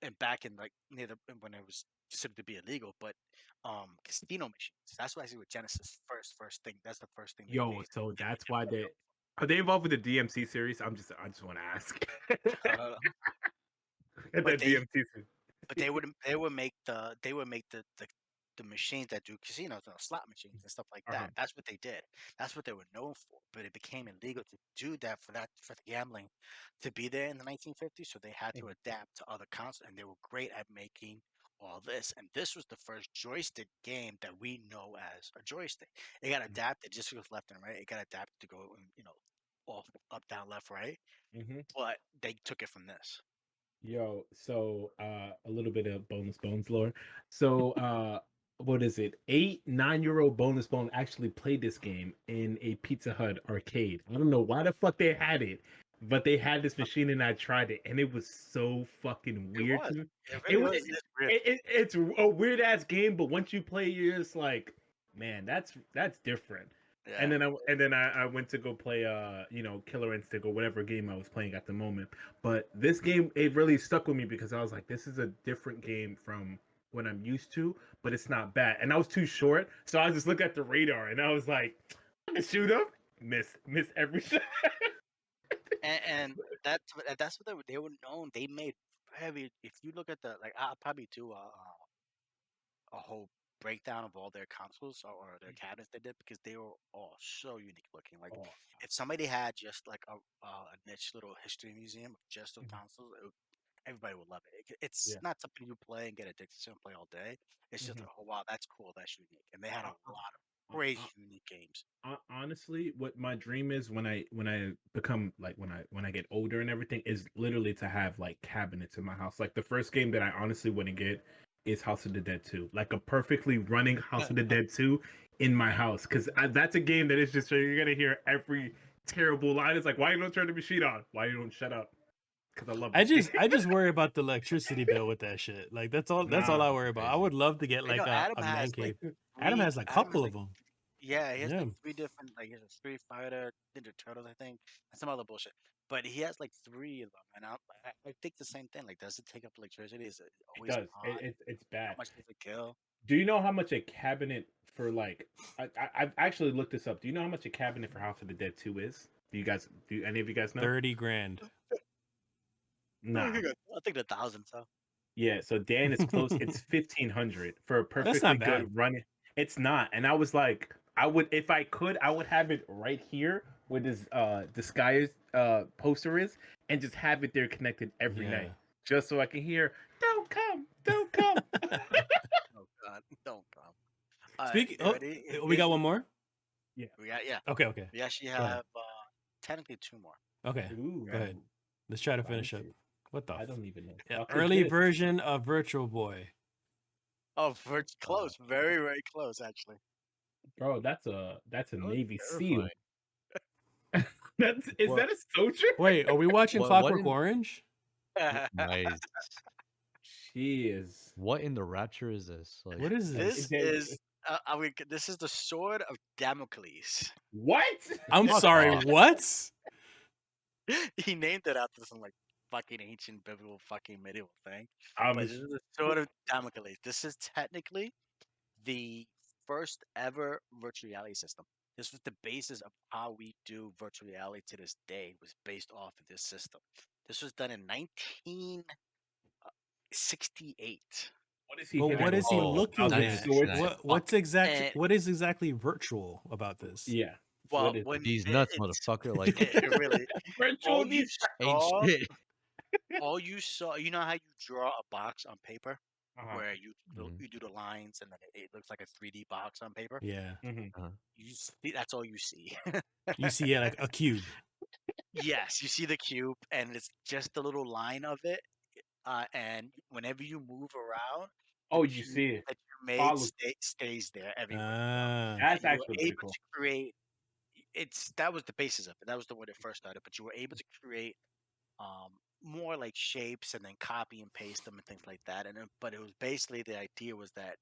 and back in like when it was considered to be illegal, but casino machines. That's what I see with Genesis first thing. That's the first thing. Yo, so that's why are they involved with the DMC series? I just want to ask. At but the they- DMC series. But they would make the machines that do casinos, slot machines and stuff like that. Uh-huh. That's what they did. That's what they were known for. But it became illegal to do that for the gambling to be there in the 1950s. So they had to adapt to other consoles, and they were great at making all this. And this was the first joystick game that we know as a joystick. It got adapted just because left and right. It got adapted to go, off, up, down, left, right. Mm-hmm. But they took it from this. Yo, so a little bit of bonus bones lore. So what is it? 9-year-old bonus bone actually played this game in a Pizza Hut arcade. I don't know why the fuck they had it, but they had this machine and I tried it and it was so fucking weird. was. To me. It really was. It's weird. It's a weird ass game, but once you play, you're just like, man, that's different. Yeah. And then I went to go play Killer Instinct or whatever game I was playing at the moment. But this game, it really stuck with me because I was like, this is a different game from what I'm used to, but it's not bad. And I was too short, so I just looked at the radar and I was like, I can shoot him, miss every shot. And that's what they were known. They made heavy. If you look at the like, I'll probably do a whole breakdown of all their consoles or their cabinets they did because they were all so unique looking. Like Oh, if somebody had just like a niche little history museum of just those consoles, everybody would love it. It's Yeah. not something you play and get addicted to and play all day. It's just oh wow, that's cool, that's unique, and they had a lot of crazy unique games. Honestly, what my dream is when I become like when I get older and everything is literally to have like cabinets in my house. Like the first game that I honestly want to get is House of the Dead 2. Like a perfectly running House of the Dead 2 in my house, because that's a game that is just you're gonna hear every terrible line. It's like, why you don't turn the machine on? Why you don't shut up? Because I love. I just worry about the electricity bill with that shit. Like that's all I worry about. I would love to get like a man cave. Adam has like a couple of them. Yeah, he has like 3 different, like he has a Street Fighter, Ninja Turtles, I think, and some other bullshit. But he has like 3 of them, and I think the same thing. Like, does it take up electricity? Is it always It does. on? It's bad. How much does it kill? Do you know how much a cabinet for like? I've actually looked this up. Do you know how much a cabinet for House of the Dead 2 is? Do any of you guys know? 30 grand. Nah. I think 1,000. So Yeah, so Dan is close. It's 1,500 for a perfectly not good bad. running. It's not, and I was like, if I could, I would have it right here where this Disguise poster is, and just have it there connected every night, just so I can hear, "Don't come, don't come." oh god, don't come. Speaking, ready? we got one more. We got Okay. We actually have technically 2 more. Okay, Ooh, go ahead. Let's try to finish up. What the? I don't even know. Yeah, early version of Virtual Boy. Oh, close, very very close actually. Bro, that's a Navy SEAL. terrifying. Is that a soldier? Wait, are we watching Clockwork Orange? Nice. She is. What in the rapture is this? Like, What is this? This is the Sword of Damocles. What? I'm sorry. What? He named it after some like fucking ancient biblical fucking medieval thing. But this is the Sword of Damocles. This is technically the first ever virtual reality system. This was the basis of how we do virtual reality to this day. Was based off of this system. This was done in 1968. What is he? Well, what is he looking at? What is exactly virtual about this? Yeah. Well, these nuts, motherfucker! Like it really. Virtual All you saw, you know how you draw a box on paper, where you do the lines and then it looks like a 3D box on paper. Yeah. You see, that's all you see. You see like a cube. Yes, you see the cube, and it's just the little line of it. And whenever you move around, you see it. that you made stays there everywhere. That's actually pretty cool. To create. That was the basis of it. That was the way it first started. But you were able to create more like shapes and then copy and paste them and things like that. But it was basically the idea was that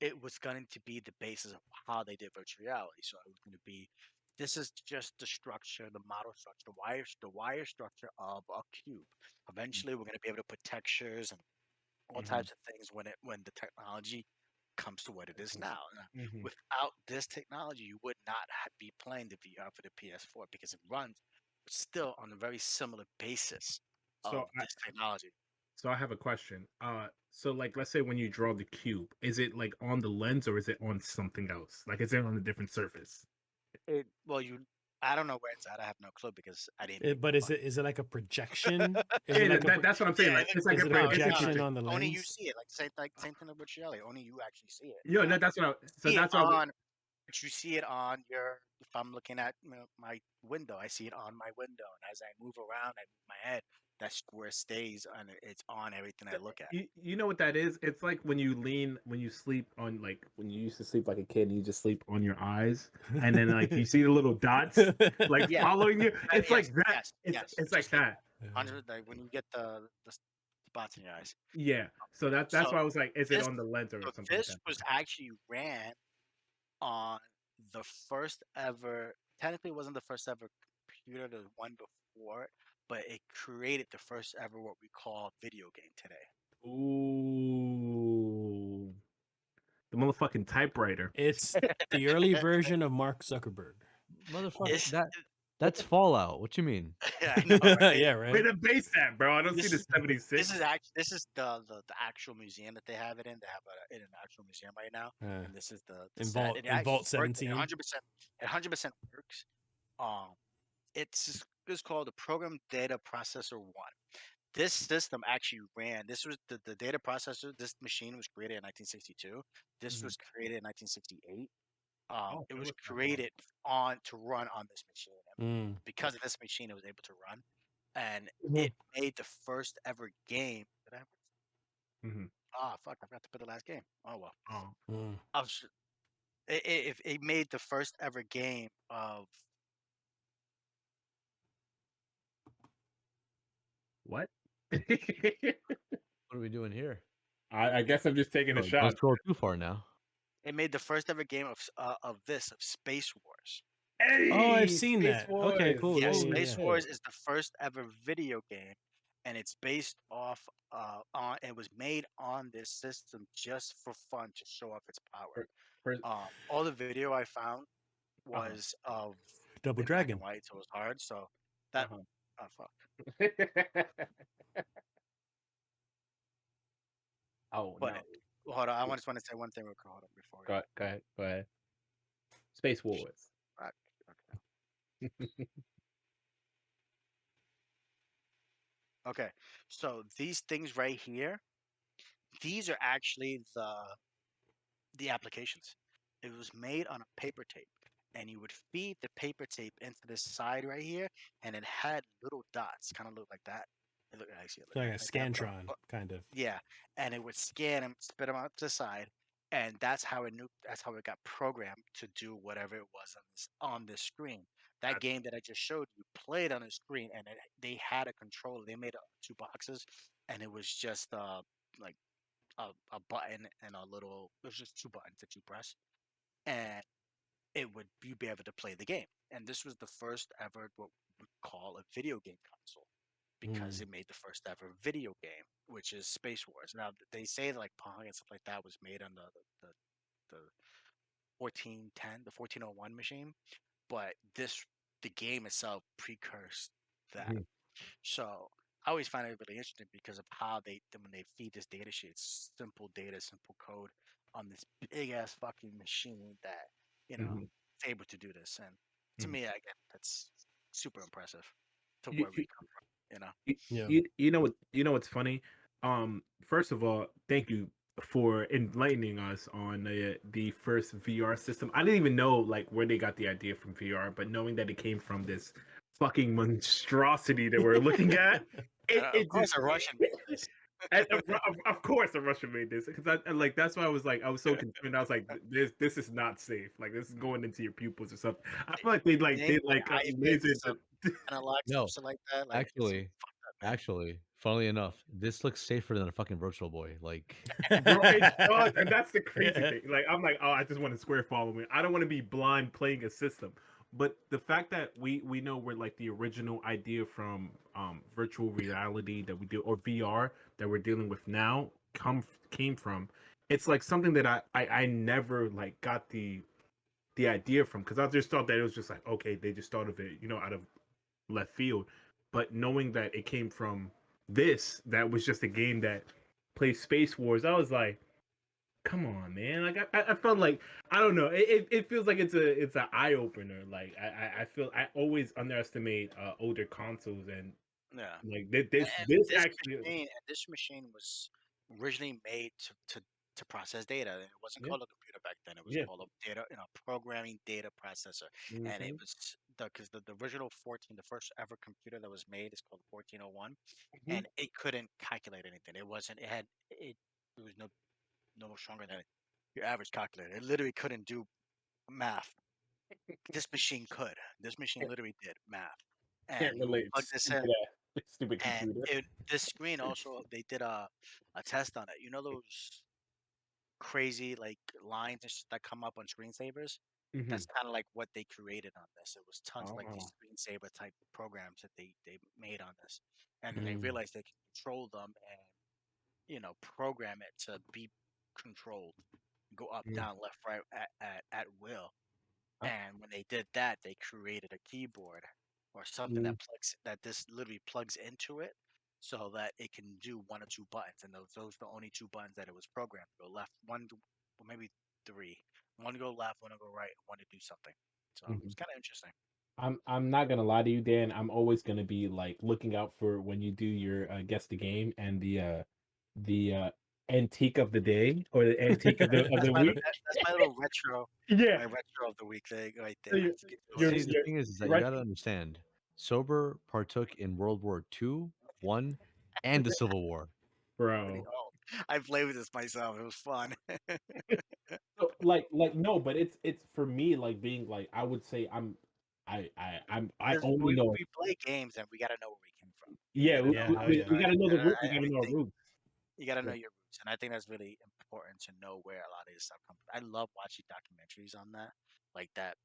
it was going to be the basis of how they did virtual reality. So it was going to be, this is just the structure, the model structure, the wire structure of a cube. Eventually, we're going to be able to put textures and all types of things when the technology comes to what it is now. Without this technology, you would not be playing the VR for the PS4 because it runs still on a very similar basis of this technology. So I have a question. So like, let's say when you draw the cube, is it like on the lens or is it on something else? Like, is it on a different surface? I don't know where it's at. I have no clue because I didn't. But is it like a projection? That's what I'm saying. Like, it's like a projection on the lens. Only you see it. Like same thing with virtual reality. Only you actually see it. Yeah, no, that's what. But you see it on your. If I'm looking at my window, I see it on my window, and as I move around, I move my head. That's where it stays, and it's on everything I look at. You know what that is? It's like when you sleep on, like when you used to sleep like a kid, and you just sleep on your eyes, and then like you see the little dots like following you. It's like that. It's like that. 100, like when you get the spots in your eyes. Yeah. So that's why I was like, is it on the lens or something? This was actually ran on the first ever. Technically, it wasn't the first ever computer. There was one before, but it created the first ever what we call video game today. Ooh, the motherfucking typewriter. It's the early version of Mark Zuckerberg. Motherfucker, It's- that's Fallout. What you mean? Yeah, I know, right? Yeah, Where right. the base at, bro? I don't see This the is- 76. This is the actual museum that they have it in. They have it in an actual museum right now, and this is the In set. Vault- It in actually Vault works, 17. It 100% works. It's called the Program Data Processor 1. This system actually ran. This was the data processor. This machine was created in 1962. This Mhm. was created in 1968. Oh, It it was was that long. created to run on this machine. And because of this machine, it was able to run, and it made the first ever game. Did I? Mhm. Ah, fuck! I forgot to put the last game. Oh well. Oh, I was. It made the first ever game of. what? What are we doing here? I guess I'm just taking a Oh, shot. don't scroll too far now. It made the first ever game of Space Wars. Oh, I've Hey, seen Space that. Okay, Wars. cool. Yeah, Yeah, Space yeah. Wars is the first ever video game, and it's based off on. It was made on this system just for fun to show off its power. First- All the video I found Uh-huh. was of Double in black Dragon. and white, so it was hard. So that Uh-huh. oh fuck. Oh But no. hold on, I just want to say one thing real quick. Hold on before we Go ahead. Space Wars. back. Okay. Okay, so these things right here, these are actually the applications. It was made on a paper tape, and you would feed the paper tape into this side right here, and it had little dots, kind of look like that. It looked actually Like a that, Scantron, but- kind of. yeah, and it would scan them, spit them out to the side, and that's how it knew. That's how it got programmed to do whatever it was on this screen. That Gotcha. game that I just showed you played on a screen, and they had a controller. They made two boxes, and it was just like a button and a little. It was just two buttons that you press, and it would you'd be able to play the game. And this was the first ever what we call a video game console because it made the first ever video game, which is Space Wars. Now they say like Pong and stuff like that was made on the 1410, the 1401 machine, but the game itself precursed that. Mhm. So I always find it really interesting because of how when they feed this data sheet, it's simple data, simple code on this big ass fucking machine that Mhm. is able to do this. And to Mhm. me, again, that's super impressive to You- where we come from. Yeah. You know what's funny? First of all, thank you for enlightening us on the first VR system. I didn't even know like where they got the idea from VR, but knowing that it came from this fucking monstrosity that we're looking at, Of course, a Russian made this. of course, a Russian made this because I like that's why I was so concerned. I was like, this is not safe. Like this is going into your pupils or something. I feel like they lasered some analog No, stuff like that. Like, it's Actually, fucked up, man. actually, funnily enough, this looks safer than a fucking Virtual Boy. Like, Bro, it does, and that's the crazy thing. Like, I'm like, oh, I just want to square follow me. I don't want to be blind playing a system. But the fact that we know where like the original idea from virtual reality that we do or VR that we're dealing with now came from, it's like something that I never like got the idea from because I just thought that it was just like okay they just thought of it out of left field, but knowing that it came from that was just a game that plays Space Wars, I was like, come on, man. Like I felt like I don't know. It feels like it's an eye opener. Like I feel I always underestimate older consoles and Yeah. like And this actually this machine was originally made to process data. It wasn't Yeah. called a computer back then. It was Yeah. called a programming data processor. And it was because the original 14, the first ever computer that was made is called 1401, and it couldn't calculate anything. It wasn't. It was no stronger than your average calculator. It literally couldn't do math. This machine could. This machine literally did math. can't And you would relate. plug this in, Stupid and computer. this screen also they did a test on it. You know those crazy like lines and shit that come up on screensavers? That's kind of like what they created on this. It was tons of like these Oh. screensaver type programs that they made on this, and then they Mm. realized they could control them and program it to be controlled, go up, Mm. down, left, right at will. Uh, And when they did that, they created a keyboard or something Mm. that this literally plugs into it, so that it can do one or two buttons, and those are the only two buttons that it was programmed to go left, or maybe three, one to go left, one to go right, one to do something. So it's kind of interesting. I'm not gonna lie to you, Dan. I'm always gonna be like looking out for when you do your guess the game and the antique of the day or the antique of That's the my week. that's my little retro, Yeah. my retro of the week thing right So there. Let's get to you're, it. See, the you're, thing is that you're you right. gotta understand, Sober partook in World War II, one, and the Civil War. Bro. Oh, I played with this myself. It was fun. So, like no, but it's for me like being like I would say I Because only know. we play games and we gotta know where we came from. You Yeah, gotta Yeah, know hell our yeah. we gotta know the root. We I gotta know our think roots. you gotta know Yeah. your roots, and I think that's really important to know where a lot of this stuff comes from. I love watching documentaries on that, like that.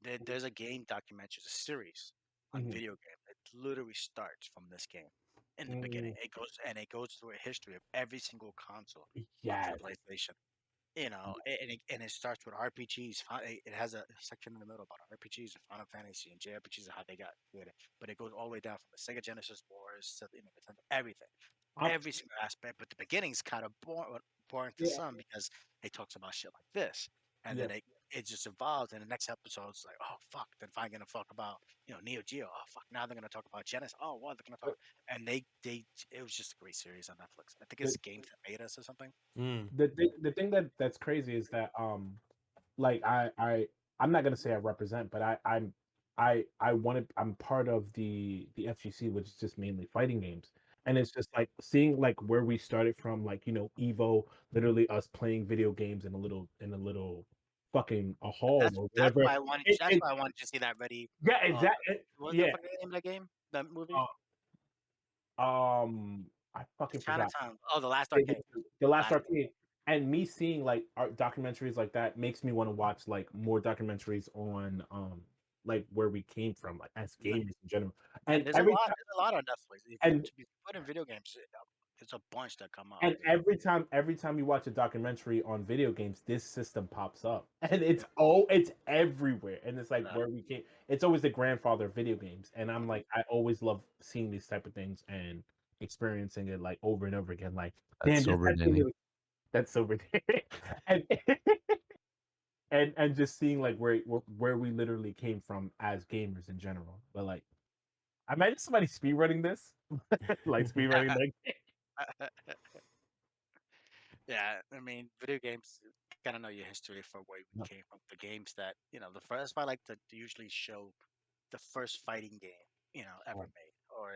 There's a game documentary, it's a series on Mhm. video game. It literally starts from this game in the beginning. Mm, It goes through a history of every single console up to yes. the PlayStation. And it starts with RPGs. It has a section in the middle about RPGs and Final Fantasy and JRPGs and how they got created. But it goes all the way down from the Sega Genesis wars to Nintendo, everything, I'm, every single aspect. But the beginning's kind of boring to yeah, some because it talks about shit like this, and yeah. then it just evolves. And the next episode is like, oh fuck, then finally gonna talk about Neo Geo. Oh fuck, now they're gonna talk about Genesis. Oh, what they're gonna talk. And they it was just a great series on Netflix. I think it's The, Games That Made Us or something. Mm. the thing that's crazy is that like I'm not gonna say I represent, but I'm part of the FGC, which is just mainly fighting games. And it's just like seeing like where we started from, like Evo, literally us playing video games in a little fucking a hall or That's whatever. why I wanted. It, That's it why I wanted to see that ready. yeah, Uh, exactly. what was the Yeah. fucking name of that game? That movie? I fucking forgot. Chinatown. Oh, The Last The, Arcade. the Last Last. Arcade, and me seeing like art documentaries like that makes me want to watch like more documentaries on like where we came from, like as No, gamers in general. yeah, And every time There's a lot on Netflix. If you and put in video games, there's a bunch that come up. and every time you watch a documentary on video games, this system pops up, and it's everywhere, and it's like Uh, where we came. It's always the grandfather of video games, and I'm like I always love seeing these type of things and experiencing it like over and over again. Like, That's damn, Sober, Danny. that's so ridiculous. and and just seeing like where we literally came from as gamers in general. But like, I imagine somebody speedrunning this, like speedrunning like. yeah, I mean, video games gotta know your history for where we came from. The games that the first. That's why I like to usually show the first fighting game ever made, or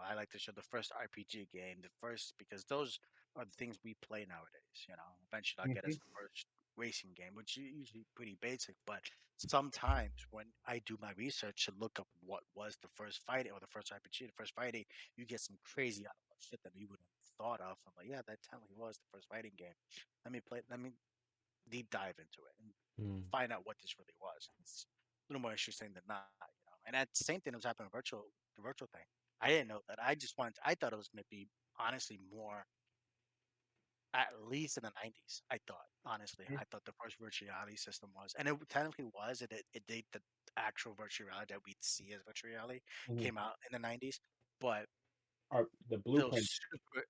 I like to show the first RPG game, the first, because those are the things we play nowadays. Eventually I'll get us Mhm. the first racing game, which is usually pretty basic, but sometimes when I do my research to look up what was the first fighting or the first RPG, the first fighting, you get some crazy out of shit that you wouldn't have thought of. I'm like, yeah, that totally was the first fighting game. Let me deep dive into it and Mm. find out what this really was. It's a little more interesting than not. And that same thing was happening with the virtual thing. I didn't know that. I thought it was going to be honestly more, at least in the 90s. I thought, honestly, I thought the first virtual reality system was, and it technically was. It did the actual virtual reality that we'd see as virtual reality Mhm. came out in the 90s, but Or the still blueprint.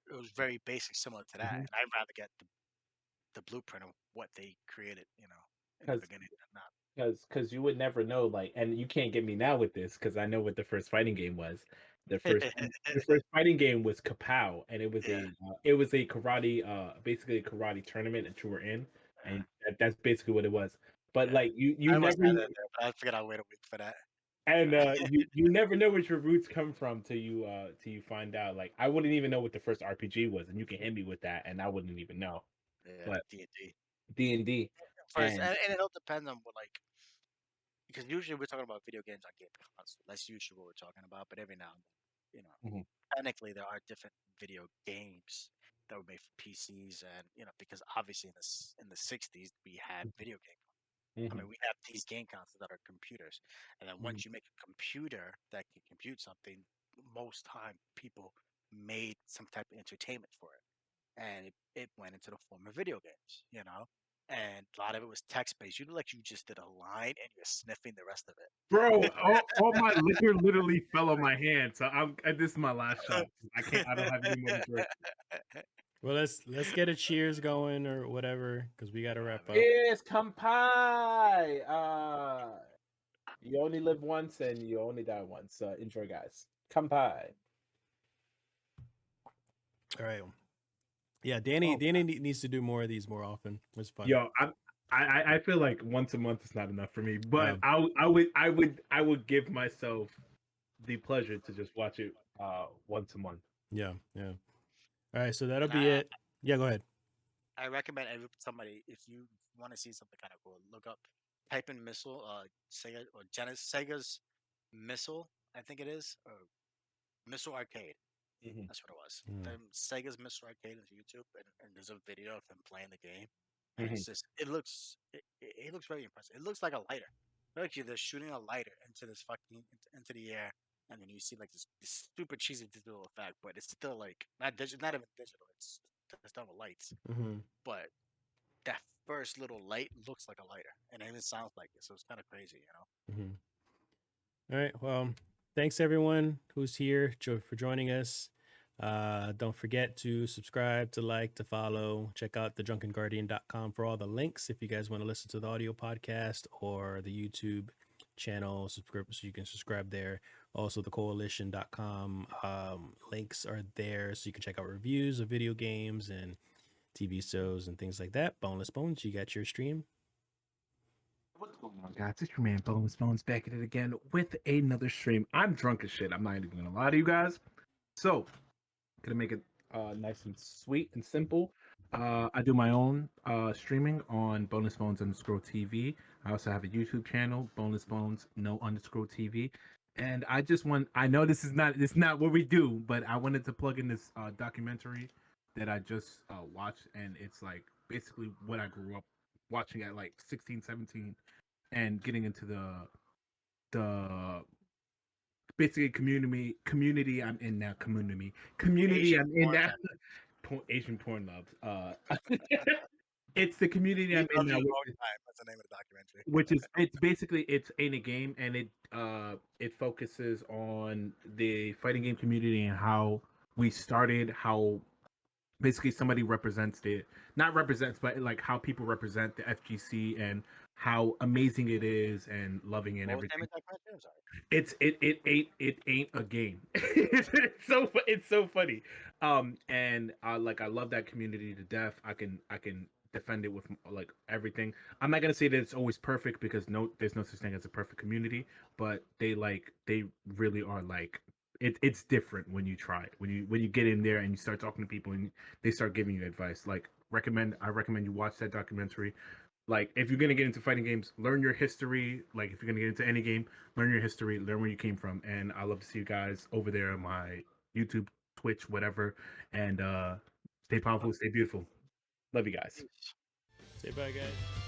it was very basic, similar to that. Mhm. And I'd rather get the blueprint of what they created, in the Because beginning than not. because you would never know, like, and you can't get me now with this because I know what the first fighting game was. The first fighting game was Kapow, and Yeah. it was a karate basically a karate tournament that you were in, and that's basically what it was. But Yeah. like you I almost never had that there, but I figured I'll wait a week for that. and you never know what your roots come from till you find out. Like I wouldn't even know what the first RPG was, and you can hit me with that, and I wouldn't even know. Yeah, But D&D. D&D First, and and it all depends on what, like, because usually we're talking about video games on game console. That's usually what we're talking about. But every now and then, Mhm. technically there are different video games that were made for PCs, and because obviously in the '60s we had video games. I mean, we have these game consoles that are computers, and then once you make a computer that can compute something, most time people made some type of entertainment for it, and it went into the form of video games, and a lot of it was text based. You like you just did a line and you're sniffing the rest of it. Bro, all my liquor literally fell on my hand. So this is my last shot. I don't have any more to drink. Well, let's get a cheers going or whatever, because we got to wrap up. Yes, kampai. You only live once and you only die once. Enjoy, guys. Kampai. All right. Yeah, Danny needs to do more of these more often. It's fun. Yo, I feel like once a month is not enough for me, but I would give myself the pleasure to just watch it once a month. Yeah. All right, so that'll be it. Yeah, go ahead. I recommend somebody, if you want to see something kind of cool, type in Missile, Sega or Sega's Missile, I think it is, or Missile Arcade. That's what it was. Sega's Missile Arcade is YouTube, and there's a video of him playing the game. And it's just, it looks very impressive. It looks like a lighter. Actually, they're shooting a lighter into this into the air, and then you see like this super cheesy digital effect, but it's still like not even digital. It's done with lights. But that first little light looks like a lighter, and it even sounds like it. So it's kind of crazy, All right. Well, thanks everyone who's here for joining us. Don't forget to subscribe, to like, to follow. Check out thedrunkenguardian.com for all the links if you guys want to listen to the audio podcast, or the YouTube channel so you can subscribe there. Also, the coalition.com links are there so you can check out reviews of video games and TV shows and things like that. Boneless Bones, you got your stream. What's going on, guys? It's your man Boneless Bones back at it again with another stream. I'm drunk as shit. I'm not even gonna lie to you guys. So, gonna make it nice and sweet and simple. I do my own streaming on Boneless Bones _TV. I also have a YouTube channel, Boneless Bones _TV. And I know this is not what we do, but I wanted to plug in this documentary that I just watched, and it's like basically what I grew up watching at like 16, 17, and getting into the basically community I'm in now. Community I'm in now. Asian porn love. It's the community I'm in now. That's the name of the documentary. Which is it's ain't a game, and it focuses on the fighting game community and how we started, how basically somebody not represents, but like how people represent the FGC and how amazing it is and loving it and everything. It ain't a game. It's so funny. And I love that community to death. I can defend it with like everything. I'm not gonna say that it's always perfect, because there's no such thing as a perfect community, but they really are like it's different when you try it. When you get in there and you start talking to people and they start giving you advice. I recommend you watch that documentary. Like, if you're gonna get into fighting games, learn your history. Like, if you're gonna get into any game, learn your history, learn where you came from. And I love to see you guys over there on my YouTube, Twitch, whatever. And stay powerful, stay beautiful. Love you guys. Say bye, guys.